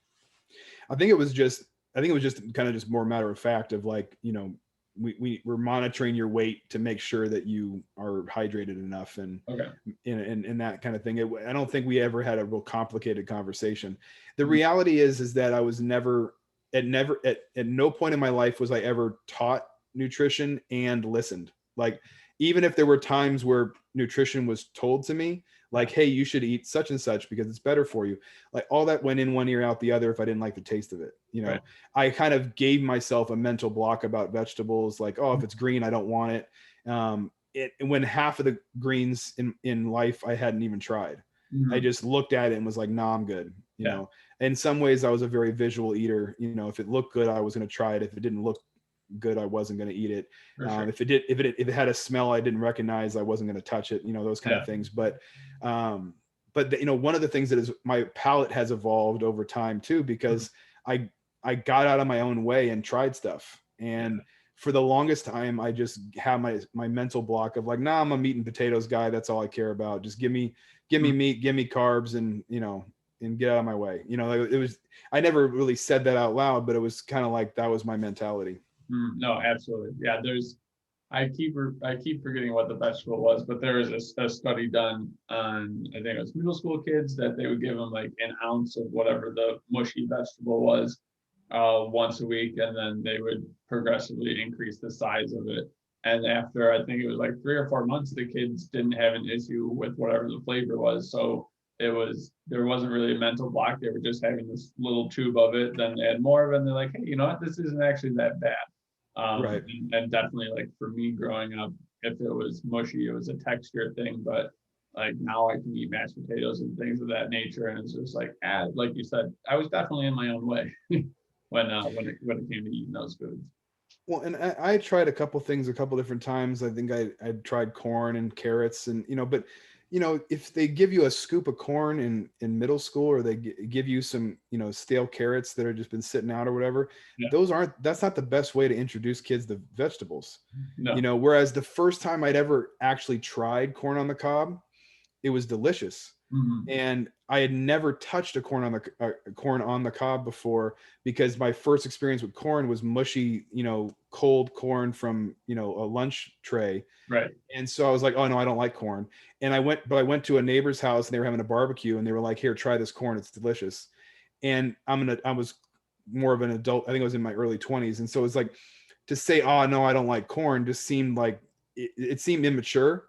[SPEAKER 2] I think it was just kind of just more matter of fact of like, we're monitoring your weight to make sure that you are hydrated enough, and that kind of thing. I don't think we ever had a real complicated conversation. The reality is that I was never at no point in my life was I ever taught nutrition and listened. Like, even if there were times where nutrition was told to me, like, hey, you should eat such and such because it's better for you. Like, all that went in one ear out the other if I didn't like the taste of it. You know,
[SPEAKER 1] Right.
[SPEAKER 2] I kind of gave myself a mental block about vegetables. Like, oh, if it's green, I don't want it. When half of the greens in life I hadn't even tried. I
[SPEAKER 1] Mhm.
[SPEAKER 2] just looked at it and was like, nah, I'm good. You
[SPEAKER 1] Yeah.
[SPEAKER 2] know, in some ways I was a very visual eater. You know, if it looked good, I was going to try it. If it didn't look good, I wasn't going to eat it.
[SPEAKER 1] For sure.
[SPEAKER 2] If it had a smell I didn't recognize, I wasn't going to touch it. You know, those kind
[SPEAKER 1] Yeah.
[SPEAKER 2] of things. But you know, one of the things that is, my palate has evolved over time too, because I got out of my own way and tried stuff. And for the longest time, I just had my mental block of like, nah, I'm a meat and potatoes guy. That's all I care about. Just give me meat, give me carbs, and, you know, and get out of my way. You know, it was, I never really said that out loud, but it was kind of like, that was my mentality.
[SPEAKER 1] No, absolutely. Yeah, I keep forgetting what the vegetable was, but there was a study done on, I think it was middle school kids, that they would give them like an ounce of whatever the mushy vegetable was once a week, and then they would progressively increase the size of it. And after, I think it was like 3 or 4 months, the kids didn't have an issue with whatever the flavor was. So there wasn't really a mental block. They were just having this little tube of it. Then they had more of it, and they're like, hey, you know what? This isn't actually that bad.
[SPEAKER 2] Right.
[SPEAKER 1] And definitely, like for me growing up, if it was mushy, it was a texture thing. But like now I can eat mashed potatoes and things of that nature, and it's just like, like you said, I was definitely in my own way when it came to eating those foods.
[SPEAKER 2] Well, and I tried a couple things a couple different times. I think I tried corn and carrots, and, you know, but, you know, if they give you a scoop of corn in middle school, or they give you some, you know, stale carrots that have just been sitting out or whatever,
[SPEAKER 1] Yeah.
[SPEAKER 2] that's not the best way to introduce kids to vegetables. You
[SPEAKER 1] No.
[SPEAKER 2] know, whereas the first time I'd ever actually tried corn on the cob, it was delicious.
[SPEAKER 1] Mhm.
[SPEAKER 2] And I had never touched a corn on the cob before, because my first experience with corn was mushy, you know, cold corn from, you know, a lunch tray.
[SPEAKER 1] Right.
[SPEAKER 2] And so I was like, oh no, I don't like corn. And I went to a neighbor's house, and they were having a barbecue, and they were like, here, try this corn, it's delicious. And I was more of an adult. I think I was in my early 20s. And so it was like, to say, oh no, I don't like corn, just seemed like it seemed immature.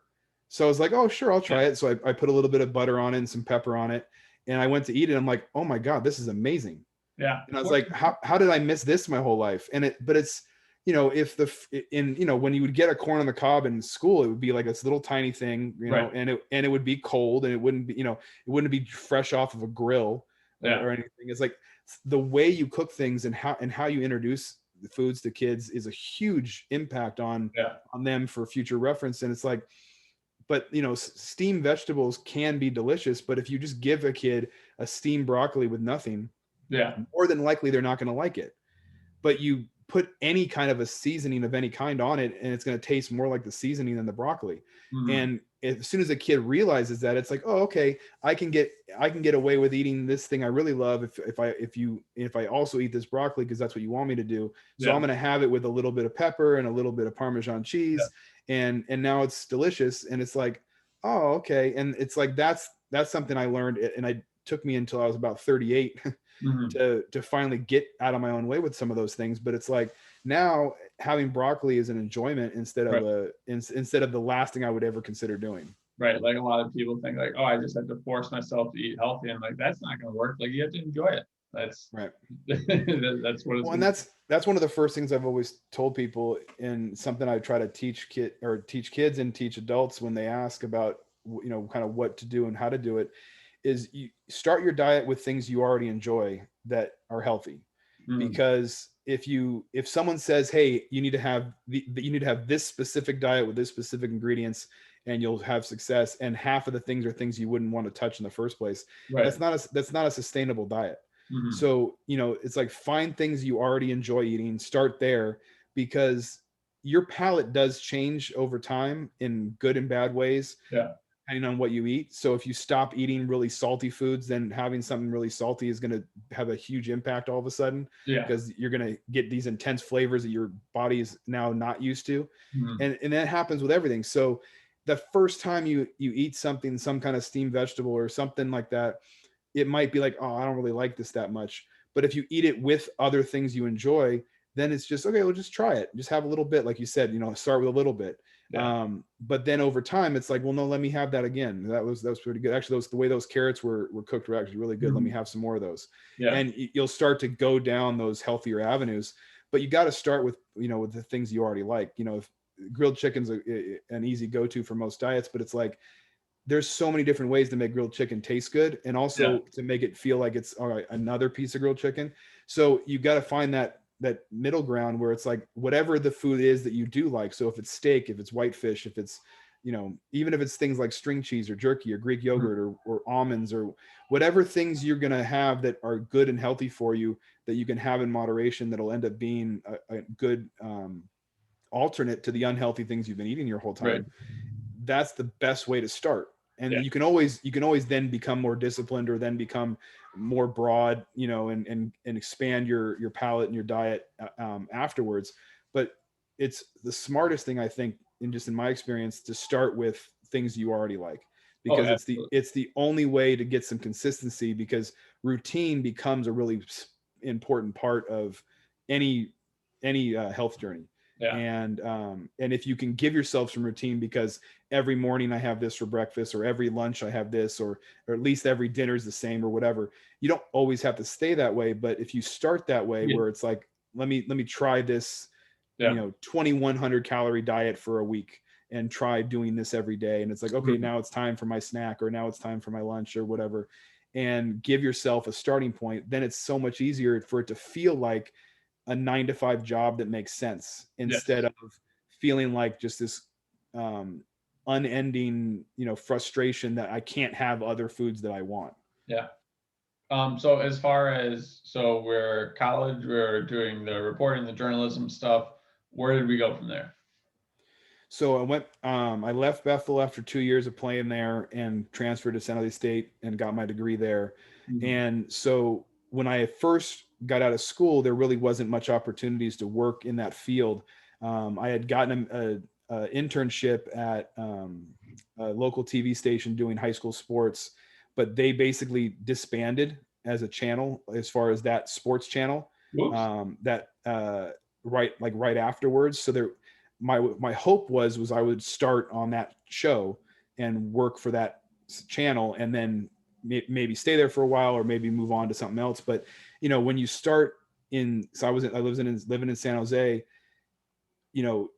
[SPEAKER 2] So I was like, oh sure, I'll try
[SPEAKER 1] Yeah.
[SPEAKER 2] it. So I put a little bit of butter on it and some pepper on it, and I went to eat it. I'm like, oh my God, this is amazing.
[SPEAKER 1] Yeah.
[SPEAKER 2] And I was like, how did I miss this my whole life? But it's, you know, you know, when you would get a corn on the cob in school, it would be like this little tiny thing, you know,
[SPEAKER 1] Right.
[SPEAKER 2] and it would be cold, and it wouldn't be, you know, it wouldn't be fresh off of a grill
[SPEAKER 1] Yeah.
[SPEAKER 2] or anything. It's like the way you cook things and how you introduce the foods to kids is a huge impact on
[SPEAKER 1] Yeah.
[SPEAKER 2] them for future reference. And it's like, but, you know, steamed vegetables can be delicious, but if you just give a kid a steamed broccoli with nothing,
[SPEAKER 1] Yeah.
[SPEAKER 2] more than likely they're not going to like it. But you put any kind of a seasoning of any kind on it, and it's going to taste more like the seasoning than the broccoli.
[SPEAKER 1] Mhm.
[SPEAKER 2] And as soon as a kid realizes that, it's like, oh, okay, I can get away with eating this thing I really love if I also eat this broccoli, because that's what you want me to do. So I'm
[SPEAKER 1] Yeah.
[SPEAKER 2] going to have it with a little bit of pepper and a little bit of Parmesan
[SPEAKER 1] Yeah.
[SPEAKER 2] cheese, and now it's delicious. And it's like, oh, okay. And it's like, that's something I learned, and I took me until I was about 38
[SPEAKER 1] Mhm.
[SPEAKER 2] to finally get out of my own way with some of those things. But it's like, now having broccoli is an enjoyment instead of
[SPEAKER 1] Right.
[SPEAKER 2] instead of the last thing I would ever consider doing.
[SPEAKER 1] Right. Like a lot of people think like, oh, I just have to force myself to eat healthy. And like, that's not going to work. Like you have to enjoy it. That's,
[SPEAKER 2] Right.
[SPEAKER 1] that's what it's
[SPEAKER 2] Well, and
[SPEAKER 1] going to
[SPEAKER 2] that's one of the first things I've always told people, and something I try to teach kids and teach adults when they ask about, you know, kind of what to do and how to do it, is you start your diet with things you already enjoy that are healthy.
[SPEAKER 1] be.
[SPEAKER 2] Because if someone says, hey, you need to have you need to have this specific diet with this specific ingredients, and you'll have success, and half of the things are things you wouldn't want to touch in the first place,
[SPEAKER 1] Right.
[SPEAKER 2] that's not a sustainable diet.
[SPEAKER 1] Mhm.
[SPEAKER 2] So, you know, it's like, find things you already enjoy eating, start there, because your palate does change over time in good and bad ways,
[SPEAKER 1] Yeah.
[SPEAKER 2] depending on what you eat. So if you stop eating really salty foods, then having something really salty is going to have a huge impact all of a sudden,
[SPEAKER 1] Yeah.
[SPEAKER 2] because you're going to get these intense flavors that your body is now not used to.
[SPEAKER 1] Mhm.
[SPEAKER 2] And that happens with everything. So the first time you eat something, some kind of steamed vegetable or something like that, it might be like, oh, I don't really like this that much. But if you eat it with other things you enjoy, then it's just, okay, we'll just try it. Just have a little bit, like you said, start with a little bit.
[SPEAKER 1] Yeah.
[SPEAKER 2] But then over time, it's like, well, no, let me have that again. That was pretty good. Actually, the way those carrots were cooked were actually really good. Let me
[SPEAKER 1] Mhm.
[SPEAKER 2] have some more of those.
[SPEAKER 1] Yeah.
[SPEAKER 2] And you'll start to go down those healthier avenues. But you got to start with, with the things you already like. If grilled chicken's an easy go-to for most diets, but it's like, there's so many different ways to make grilled chicken taste good, and
[SPEAKER 1] Yeah.
[SPEAKER 2] also to make it feel like it's all right, another piece of grilled chicken. So you got to find that middle ground where it's like whatever the food is that you do like. So if it's steak, if it's whitefish, if it's, even if it's things like string cheese or jerky or Greek
[SPEAKER 1] Mhm.
[SPEAKER 2] yogurt or almonds or whatever things you're going to have that are good and healthy for you, that you can have in moderation, that'll end up being a good alternate to the unhealthy things you've been eating your whole
[SPEAKER 1] Right.
[SPEAKER 2] time. That's the best way to start.
[SPEAKER 1] Yeah.
[SPEAKER 2] And you can always then become more disciplined, or then become more broad, and expand your palate and your diet afterwards. But it's the smartest thing, I think, in my experience, to start with things you already like,
[SPEAKER 1] Oh,
[SPEAKER 2] because
[SPEAKER 1] absolutely.
[SPEAKER 2] it's the only way to get some consistency, because routine becomes a really important part of any health journey.
[SPEAKER 1] Yeah.
[SPEAKER 2] And if you can give yourself some routine, because every morning I have this for breakfast, or every lunch I have this, or at least every dinner is the same, or whatever. You don't always have to stay that way, but if you start that way,
[SPEAKER 1] Yeah.
[SPEAKER 2] where it's like, let me try this,
[SPEAKER 1] Yeah.
[SPEAKER 2] 2100 calorie diet for a week, and try doing this every day, and it's like, okay,
[SPEAKER 1] Mhm.
[SPEAKER 2] now it's time for my snack, or now it's time for my lunch, or whatever, and give yourself a starting point. Then it's so much easier for it to feel like a 9 to 5 job that makes sense, instead
[SPEAKER 1] Yes.
[SPEAKER 2] of feeling like just this um, unending, frustration that I can't have other foods that I want.
[SPEAKER 1] Yeah. So as far as, so we're college, we're doing the reporting, the journalism stuff. Where did we go from there?
[SPEAKER 2] So I left Bethel after 2 years of playing there, and transferred to San Jose State and got my degree there.
[SPEAKER 1] Mhm.
[SPEAKER 2] And so when I first got out of school, there really wasn't much opportunities to work in that field. I had gotten a internship at a local TV station doing high school sports, but they basically disbanded as a channel, as far as that sports channel,
[SPEAKER 1] Whoops.
[SPEAKER 2] that right afterwards. So there, my hope was I would start on that show and work for that channel, and then maybe stay there for a while, or maybe move on to something else. But when you start in, so I was living in San Jose, you know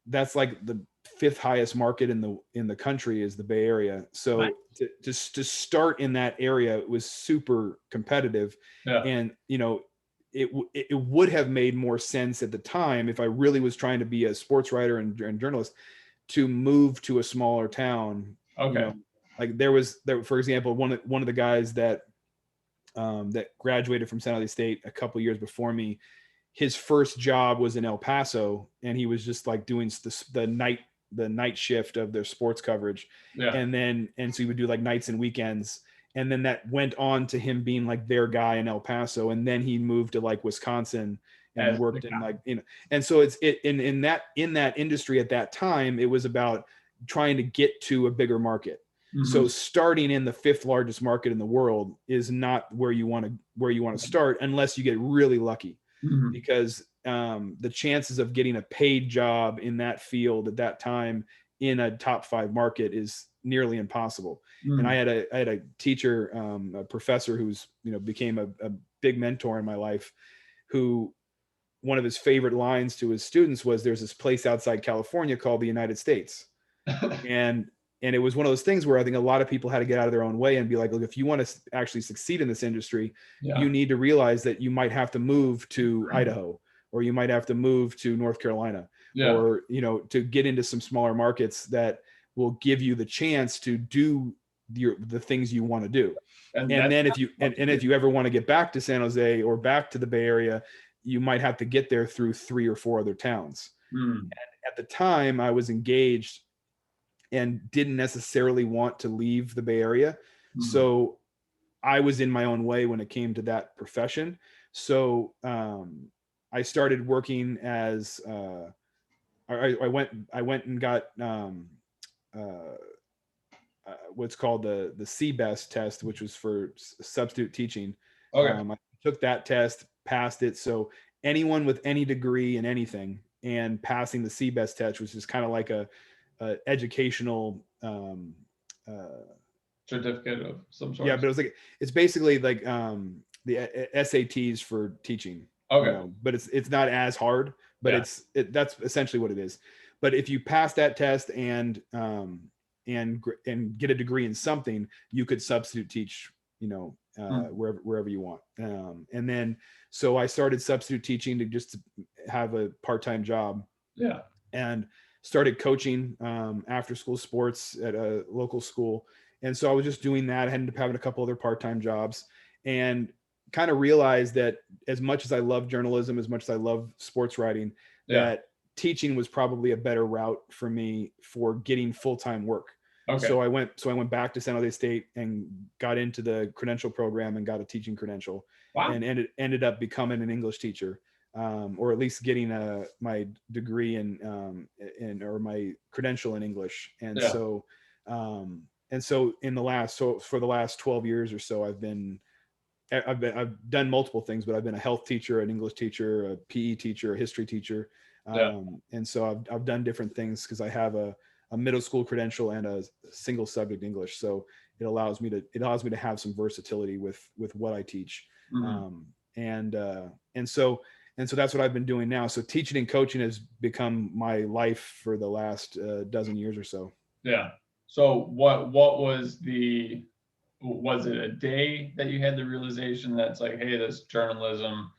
[SPEAKER 2] that's like the fifth highest market in the country, is the Bay Area.
[SPEAKER 1] Nice.
[SPEAKER 2] So to start in that area, it was super competitive.
[SPEAKER 1] Yeah.
[SPEAKER 2] And it would have made more sense at the time, if I really was trying to be a sports writer and journalist, to move to a smaller town. you
[SPEAKER 1] Okay.
[SPEAKER 2] know like there, for example, one of the guys that graduated from San Jose State a couple years before me, his first job was in El Paso, and he was just like doing the night shift of their sports coverage.
[SPEAKER 1] Yeah.
[SPEAKER 2] And so he would do like nights and weekends, and then that went on to him being like their guy in El Paso, and then he moved to like Wisconsin and
[SPEAKER 1] As the
[SPEAKER 2] worked in
[SPEAKER 1] guy.
[SPEAKER 2] like, and so it's in that industry at that time, it was about trying to get to a bigger market. So
[SPEAKER 1] Mhm.
[SPEAKER 2] starting in the fifth largest market in the world is not where you want to start, unless you get really lucky,
[SPEAKER 1] Mhm.
[SPEAKER 2] because the chances of getting a paid job in that field at that time in a top 5 market is nearly impossible. And I
[SPEAKER 1] Mhm.
[SPEAKER 2] had a teacher, a professor, who's became a big mentor in my life, who, one of his favorite lines to his students was, "There's this place outside California called the United States." And it was one of those things where I think a lot of people had to get out of their own way and be like, look, if you want to actually succeed in this industry, you
[SPEAKER 1] Yeah.
[SPEAKER 2] need to realize that you might have to move to Idaho, or you might have to move to North Carolina,
[SPEAKER 1] Yeah.
[SPEAKER 2] or to get into some smaller markets that will give you the chance to do the things you want to do.
[SPEAKER 1] And
[SPEAKER 2] And
[SPEAKER 1] that's
[SPEAKER 2] then if you ever want to get back to San Jose or back to the Bay Area, you might have to get there through 3 or 4 other towns.
[SPEAKER 1] mm,
[SPEAKER 2] At the time, I was engaged and didn't necessarily want to leave the Bay Area.
[SPEAKER 1] mm.
[SPEAKER 2] So I was in my own way when it came to that profession. So I started working as I went and got uh, what's called the CBEST test, which was for substitute teaching.
[SPEAKER 1] Okay.
[SPEAKER 2] I took that test, passed it. So anyone with any degree in anything and passing the CBEST test, which is kind of like a educational
[SPEAKER 1] Certificate of some sort.
[SPEAKER 2] yeah, but it was like it's basically like the SATs for teaching,
[SPEAKER 1] Okay.
[SPEAKER 2] but it's not as hard, but that's essentially what it is. But if you pass that test and get a degree in something, you could substitute teach, wherever you want. And then so I started substitute teaching to just have a part-time job.
[SPEAKER 1] Yeah.
[SPEAKER 2] And started coaching after school sports at a local school. And so I was just doing that. I ended up having a couple other part-time jobs and kind of realized that as much as I love journalism, as much as I love sports writing, that teaching was probably a better route for me for getting full-time work. Okay. So I went back to San Jose State and got into the credential program and got a teaching credential. Wow. And ended up becoming an English teacher. Or at least getting my degree in or my credential in English. And so for the last 12 years or so, I've done multiple things, but I've been a health teacher, an English teacher, a PE teacher, a history teacher. And so I've done different things because I have a middle school credential and a single subject English. So it allows me to have some versatility with what I teach. Mm-hmm. And so that's what I've been doing now. So teaching and coaching has become my life for the last dozen years or so.
[SPEAKER 1] Yeah. So what was it a day that you had the realization that's like, hey, this journalism,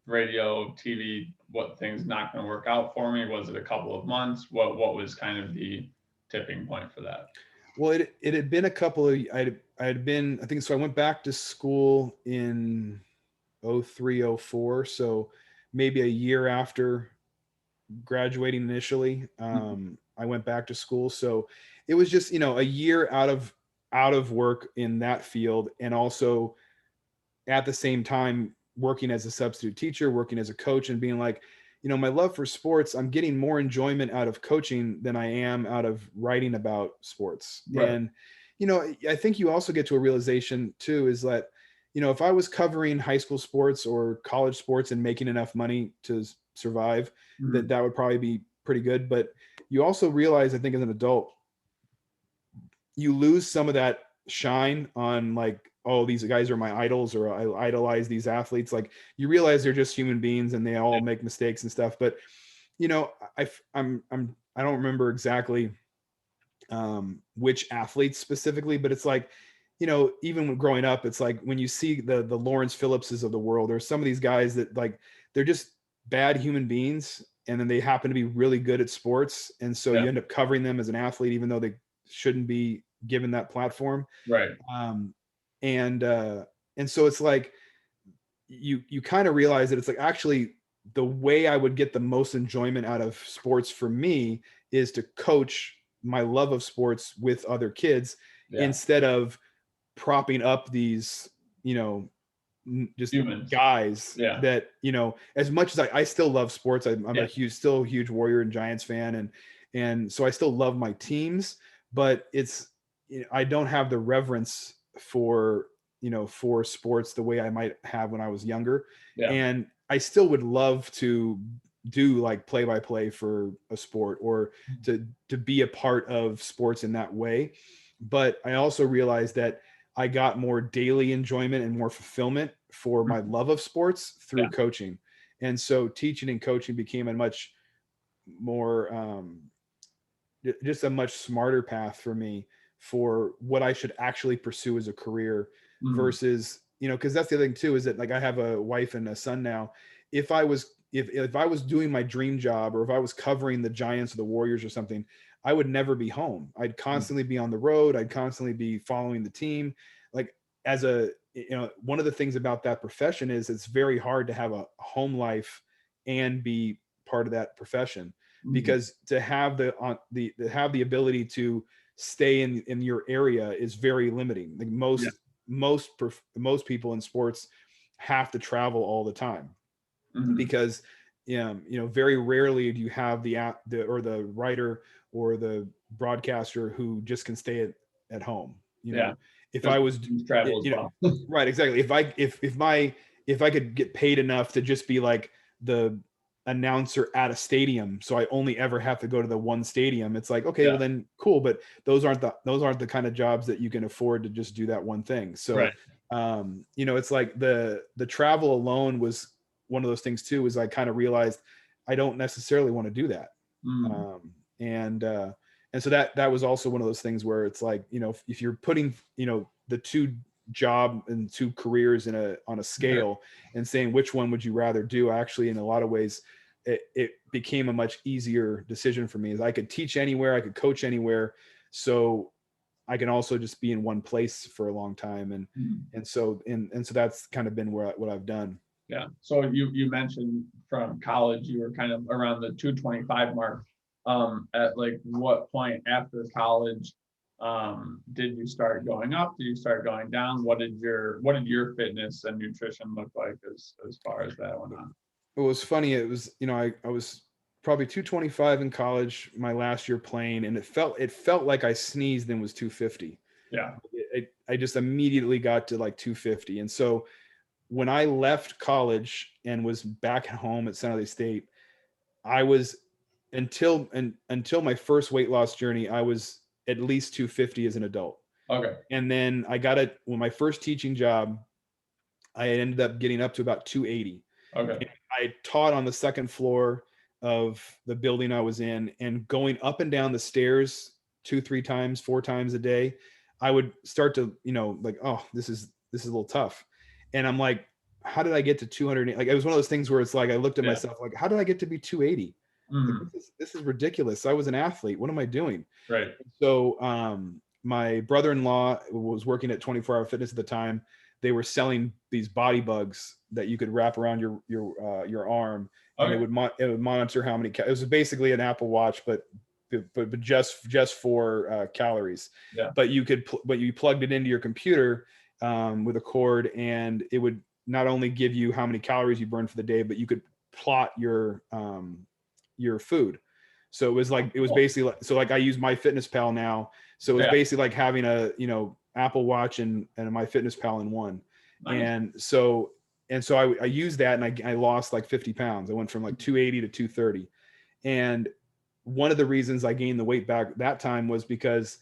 [SPEAKER 1] radio, TV, what thing's not going to work out for me? Was it a couple of months? What was kind of the tipping point for that?
[SPEAKER 2] Well, it had been a couple of, I think, so I went back to school in 03, 04. So maybe a year after graduating initially, I went back to school. So it was just, a year out of work in that field. And also at the same time, working as a substitute teacher, working as a coach, and being like, my love for sports, I'm getting more enjoyment out of coaching than I am out of writing about sports. Right. And, I think you also get to a realization too, is that, if I was covering high school sports or college sports and making enough money to survive, that would probably be pretty good. But you also realize, I think, as an adult, you lose some of that shine on like, oh, these guys are my idols, or I idolize these athletes. Like, you realize they're just human beings and they all make mistakes and stuff. But, I don't remember exactly which athletes specifically, but it's like, even when growing up, it's like when you see the Lawrence Phillipses of the world, or some of these guys that like, they're just bad human beings, and then they happen to be really good at sports. And so you end up covering them as an athlete, even though they shouldn't be given that platform.
[SPEAKER 1] Right.
[SPEAKER 2] And so it's like, you kind of realize that it's like, actually, the way I would get the most enjoyment out of sports for me is to coach my love of sports with other kids, instead of propping up these, just humans, guys that, as much as I still love sports, I'm a huge Warrior and Giants fan. And so I still love my teams, but it's, I don't have the reverence for sports the way I might have when I was younger. And I still would love to do like play-by-play for a sport, or to be a part of sports in that way. But I also realized that I got more daily enjoyment and more fulfillment for my love of sports through coaching. And so teaching and coaching became a much more, just a much smarter path for me for what I should actually pursue as a career, versus, because that's the other thing too, is that like, I have a wife and a son now. If I was doing my dream job, or if I was covering the Giants or the Warriors or something, I would never be home. I'd constantly be on the road. I'd constantly be following the team. Like, one of the things about that profession is it's very hard to have a home life and be part of that profession, because to have the ability to stay in your area is very limiting. Like most people in sports have to travel all the time, because very rarely do you have the writer or the broadcaster who just can stay at home. If I was travel as well. Right, exactly. If I could get paid enough to just be like the announcer at a stadium, so I only ever have to go to the one stadium. It's like, okay,
[SPEAKER 1] Yeah.
[SPEAKER 2] well then cool, but those aren't the kind of jobs that you can afford to just do that one thing. So
[SPEAKER 1] Right.
[SPEAKER 2] you know, it's like the travel alone was one of those things too, is I kind of realized I don't necessarily want to do that.
[SPEAKER 1] Mm.
[SPEAKER 2] um and so that was also one of those things where it's like, you know, if you're putting, you know, the two job and two careers on a scale and saying which one would you rather do, actually in a lot of ways it became a much easier decision for me, as I could teach anywhere, I could coach anywhere, so I can also just be in one place for a long time.
[SPEAKER 1] Mm.
[SPEAKER 2] And so that's kind of been what I've done.
[SPEAKER 1] Yeah. So you mentioned from college you were kind of around the 225 mark. At like what point after college did you start going up? Did you start going down? What did your fitness and nutrition look like as far as that went on?
[SPEAKER 2] It was funny. It was, you know, I was probably 225 in college, my last year playing, and it felt like I sneezed and was 250.
[SPEAKER 1] Yeah.
[SPEAKER 2] I just immediately got to like 250. And so when I left college and was back at home at San Jose State, I was until my first weight loss journey, I was at least 250 as an adult.
[SPEAKER 1] Okay.
[SPEAKER 2] And then I got it when my first teaching job, I ended up getting up to about 280.
[SPEAKER 1] Okay.
[SPEAKER 2] I taught on the second floor of the building I was in, and going up and down the stairs 2, 3 times, 4 times a day, I would start to, you know, like, oh, this is a little tough. And I'm like, how did I get to 200? Like, it was one of those things where it's like, I looked at myself like, how did I get to be 280? Like,
[SPEAKER 1] Mm.
[SPEAKER 2] this is ridiculous. I was an athlete. What am I doing?
[SPEAKER 1] Right.
[SPEAKER 2] So my brother-in-law was working at 24 Hour Fitness at the time. They were selling these body bugs that you could wrap around your arm, and
[SPEAKER 1] Okay.
[SPEAKER 2] it would monitor how many. It was basically an Apple Watch, but just for calories.
[SPEAKER 1] Yeah.
[SPEAKER 2] But you plugged it into your computer with a cord, and it would not only give you how many calories you burned for the day, but you could plot your food. So it was basically like, so like I use MyFitnessPal now. So it was basically like having a, you know, Apple Watch and a MyFitnessPal in one.
[SPEAKER 1] Nice.
[SPEAKER 2] And so I used that, and I lost like 50 pounds. I went from like 280 to 230. And one of the reasons I gained the weight back that time was because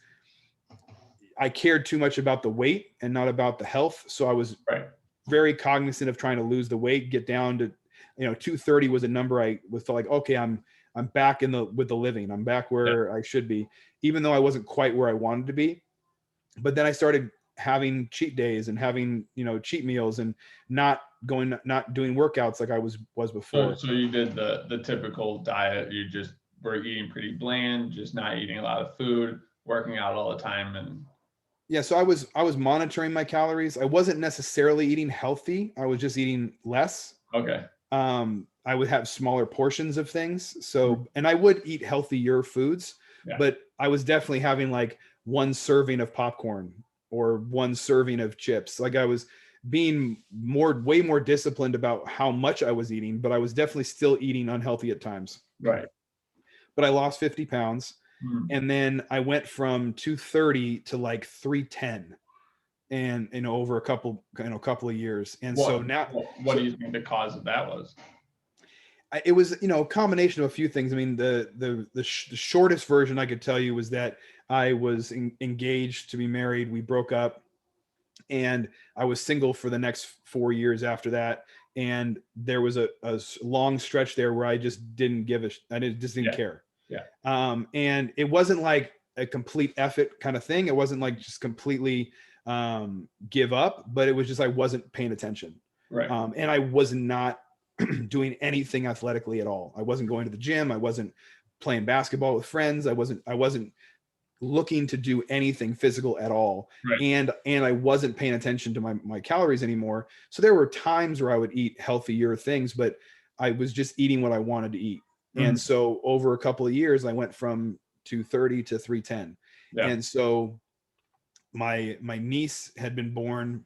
[SPEAKER 2] I cared too much about the weight and not about the health. So I was very cognizant of trying to lose the weight, get down to, you know, 230 was a number I was like, okay, I'm back with the living. I'm back where I should be, even though I wasn't quite where I wanted to be. But then I started having cheat days and having, you know, cheat meals, and not doing workouts like I was before.
[SPEAKER 1] So you did the typical diet. You just were eating pretty bland, just not eating a lot of food, working out all the time, and
[SPEAKER 2] yeah. So I was monitoring my calories. I wasn't necessarily eating healthy. I was just eating less.
[SPEAKER 1] okay.
[SPEAKER 2] I would have smaller portions of things. So, and I would eat healthier foods, but I was definitely having like one serving of popcorn or one serving of chips. Like, I was being way more disciplined about how much I was eating, but I was definitely still eating unhealthy at times.
[SPEAKER 1] Right.
[SPEAKER 2] But I lost 50 pounds. And then I went from 230 to like 310, and, you know, over a couple of years. And so now,
[SPEAKER 1] what do you think the cause of that was?
[SPEAKER 2] It was, you know, a combination of a few things. I mean, the shortest version I could tell you was that I was engaged to be married. We broke up, and I was single for the next 4 years after that. And there was a long stretch there where I just didn't didn't care.
[SPEAKER 1] Yeah.
[SPEAKER 2] And it wasn't like a complete effort kind of thing. It wasn't like just completely give up, but it was just, I wasn't paying attention.
[SPEAKER 1] Right.
[SPEAKER 2] And I was not doing anything athletically at all. I wasn't going to the gym. I wasn't playing basketball with friends. I wasn't looking to do anything physical at all.
[SPEAKER 1] Right.
[SPEAKER 2] And I wasn't paying attention to my calories anymore. So there were times where I would eat healthier things, but I was just eating what I wanted to eat. And so over a couple of years, I went from 230 to 310. And so my niece had been born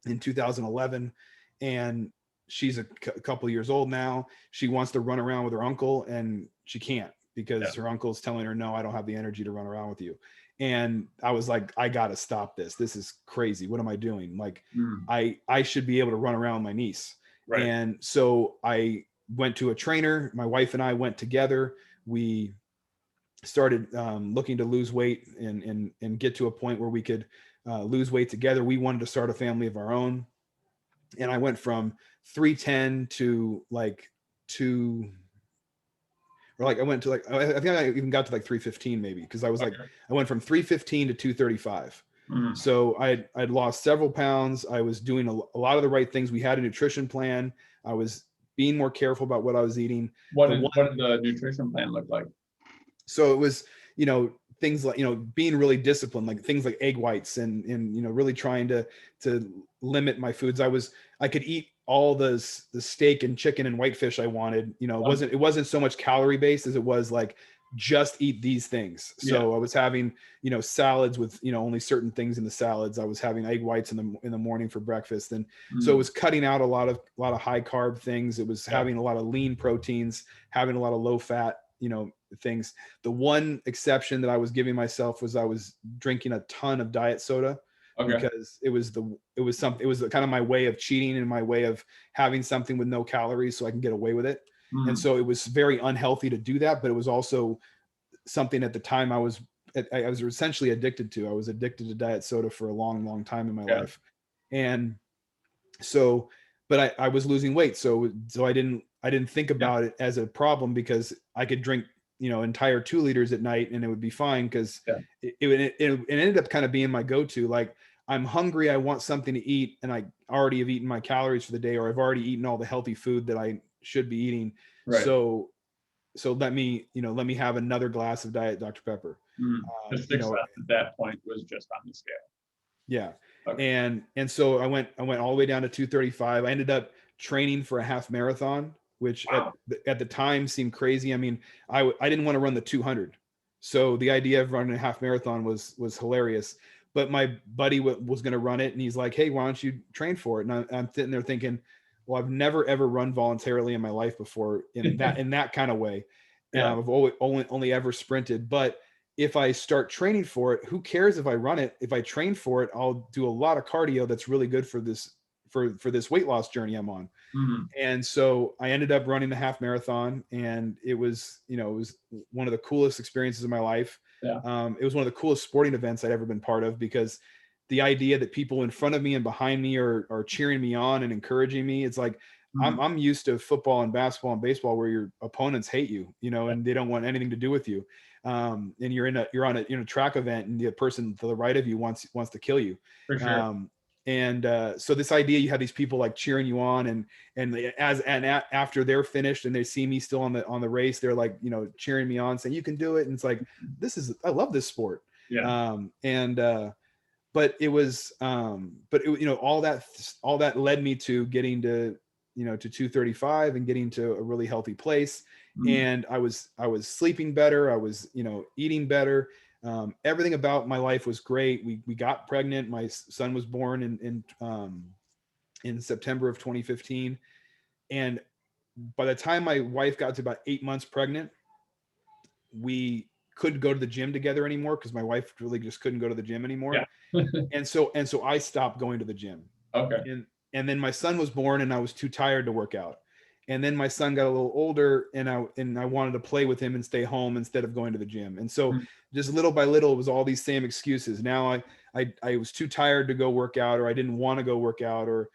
[SPEAKER 2] in 2011, and she's a couple of years old now. She wants to run around with her uncle, and she can't, because her uncle's telling her, no, I don't have the energy to run around with you. And I was like, I got to stop this. This is crazy. What am I doing? Like, I should be able to run around with my niece. Right. And so I went to a trainer. My wife and I went together. We started looking to lose weight and get to a point where we could lose weight together. We wanted to start a family of our own. And I went from 310 to like two, or like I went to like, I think I even got to like 315 maybe, because I was like, I went from 315 to 235. So I'd lost several pounds. I was doing a lot of the right things. We had a nutrition plan. I was being more careful about what I was eating.
[SPEAKER 1] What did the nutrition plan look like?
[SPEAKER 2] So it was, things like, being really disciplined, like things like egg whites and, really trying to limit my foods. I could eat all the steak and chicken and whitefish I wanted. It wasn't so much calorie based as it was like, just eat these things. So I was having, salads with, only certain things in the salads. I was having egg whites in the morning for breakfast. And so it was cutting out a lot of high carb things. It was having a lot of lean proteins, having a lot of low fat, things. The one exception that I was giving myself was I was drinking a ton of diet soda. Because it was kind of my way of cheating and my way of having something with no calories so I can get away with it. And so it was very unhealthy to do that, but it was also something at the time I was essentially addicted to. I was addicted to diet soda for a long, long time in my life. And so, but I was losing weight. So I didn't think about it as a problem, because I could drink, entire 2 liters at night and it would be fine. Cause it ended up kind of being my go-to. Like, I'm hungry, I want something to eat, and I already have eaten my calories for the day, or I've already eaten all the healthy food that I should be eating. Right. So let me have another glass of Diet Dr. Pepper.
[SPEAKER 1] The success at that point was just on the scale.
[SPEAKER 2] Yeah. Okay. And so I went all the way down to 235. I ended up training for a half marathon, which at the time seemed crazy. I mean, I didn't want to run the 200. So the idea of running a half marathon was hilarious. But my buddy was going to run it, and he's like, "Hey, why don't you train for it?" And I'm sitting there thinking, well, I've never ever run voluntarily in my life before in that kind of way. I've only ever sprinted. But if I start training for it, who cares if I run it? If I train for it, I'll do a lot of cardio that's really good for this weight loss journey I'm on. And so I ended up running the half marathon, and it was one of the coolest experiences of my life. It was one of the coolest sporting events I'd ever been part of, because the idea that people in front of me and behind me are cheering me on and encouraging me. It's like, I'm used to football and basketball and baseball where your opponents hate you, and they don't want anything to do with you. And you're on a track event, and the person to the right of you wants to kill you. For sure. So this idea, you have these people like cheering you on, and after they're finished and they see me still on the race, they're like, cheering me on, saying, "You can do it." And it's like, I love this sport. But it was, all that led me to getting to 235 and getting to a really healthy place. And I was sleeping better. I was, eating better. Everything about my life was great. We got pregnant. My son was born in September of 2015. And by the time my wife got to about 8 months pregnant, we couldn't go to the gym together anymore, because my wife really just couldn't go to the gym anymore. And so I stopped going to the gym. Okay. And then my son was born, and I was too tired to work out. And then my son got a little older, and I wanted to play with him and stay home instead of going to the gym. And so just little by little, it was all these same excuses. Now I was too tired to go work out, or I didn't want to go work out, or,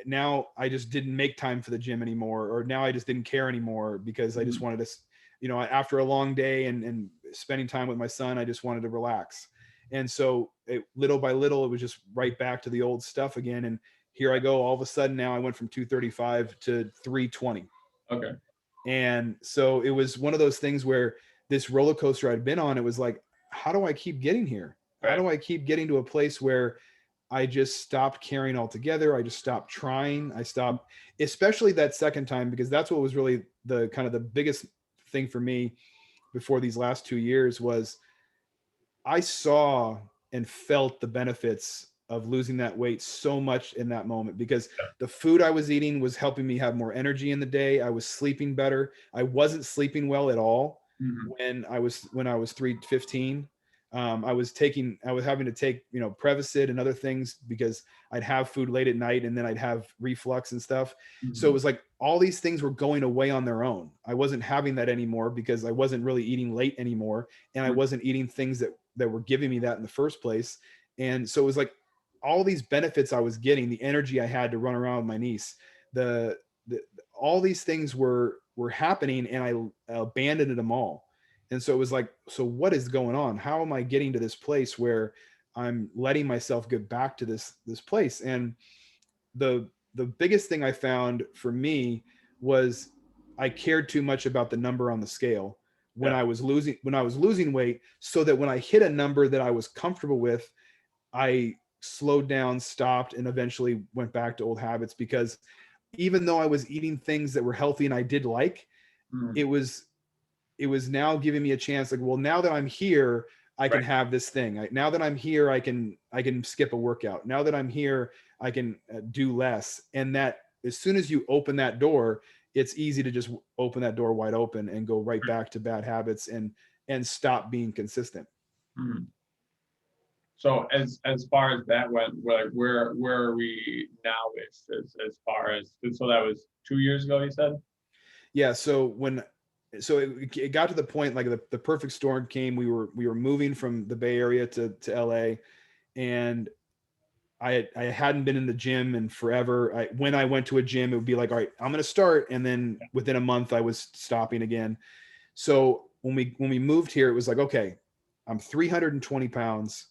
[SPEAKER 2] now I just didn't make time for the gym anymore, or now I just didn't care anymore, because I just wanted to, after a long day and spending time with my son, I just wanted to relax. And so little by little, it was just right back to the old stuff again. And here I go. All of a sudden now I went from 235 to 320. Okay. And so it was one of those things where this roller coaster I'd been on, it was like, how do I keep getting here? Right. How do I keep getting to a place where I just stopped caring altogether? I just stopped trying. I stopped, especially that second time, because that's what was really the kind of the biggest thing for me before these last 2 years was I saw and felt the benefits of losing that weight so much in that moment, because the food I was eating was helping me have more energy in the day. I was sleeping better. I wasn't sleeping well at all when I was 315. I was having to take, Prevacid and other things because I'd have food late at night and then I'd have reflux and stuff. So it was like all these things were going away on their own. I wasn't having that anymore because I wasn't really eating late anymore. And I wasn't eating things that were giving me that in the first place. And so it was like all these benefits I was getting, the energy I had to run around with my niece, the all these things were happening, and I abandoned them all. And so it was like, so what is going on? How am I getting to this place where I'm letting myself get back to this place? And the biggest thing I found for me was I cared too much about the number on the scale when I was losing weight, so that when I hit a number that I was comfortable with, I slowed down, stopped, and eventually went back to old habits. Because even though I was eating things that were healthy and I did like, it was now giving me a chance, like, well, now that I'm here, I can have this thing. Now that I'm here, I can skip a workout. Now that I'm here, I can do less. And that as soon as you open that door, it's easy to just open that door wide open and go right back to bad habits and stop being consistent.
[SPEAKER 1] So as far as that went, where are we now as far as, so that was 2 years ago, you said?
[SPEAKER 2] Yeah. So it got to the point, like the perfect storm came. We were moving from the Bay Area to LA, and I hadn't been in the gym in forever. When I went to a gym, it would be like, all right, I'm going to start. And then within a month I was stopping again. So when we moved here, it was like, okay, I'm 320 pounds.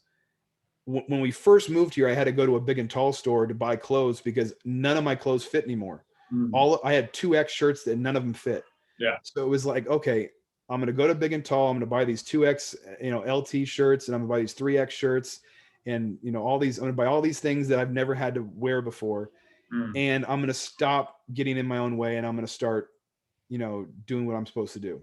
[SPEAKER 2] When we first moved here, I had to go to a big and tall store to buy clothes because none of my clothes fit anymore. I had 2X shirts that none of them fit.
[SPEAKER 1] Yeah.
[SPEAKER 2] So it was like, okay, I'm going to go to big and tall. I'm going to buy these 2X, LT shirts, and I'm going to buy these 3X shirts, and I'm going to buy all these things that I've never had to wear before. And I'm going to stop getting in my own way, and I'm going to start, doing what I'm supposed to do.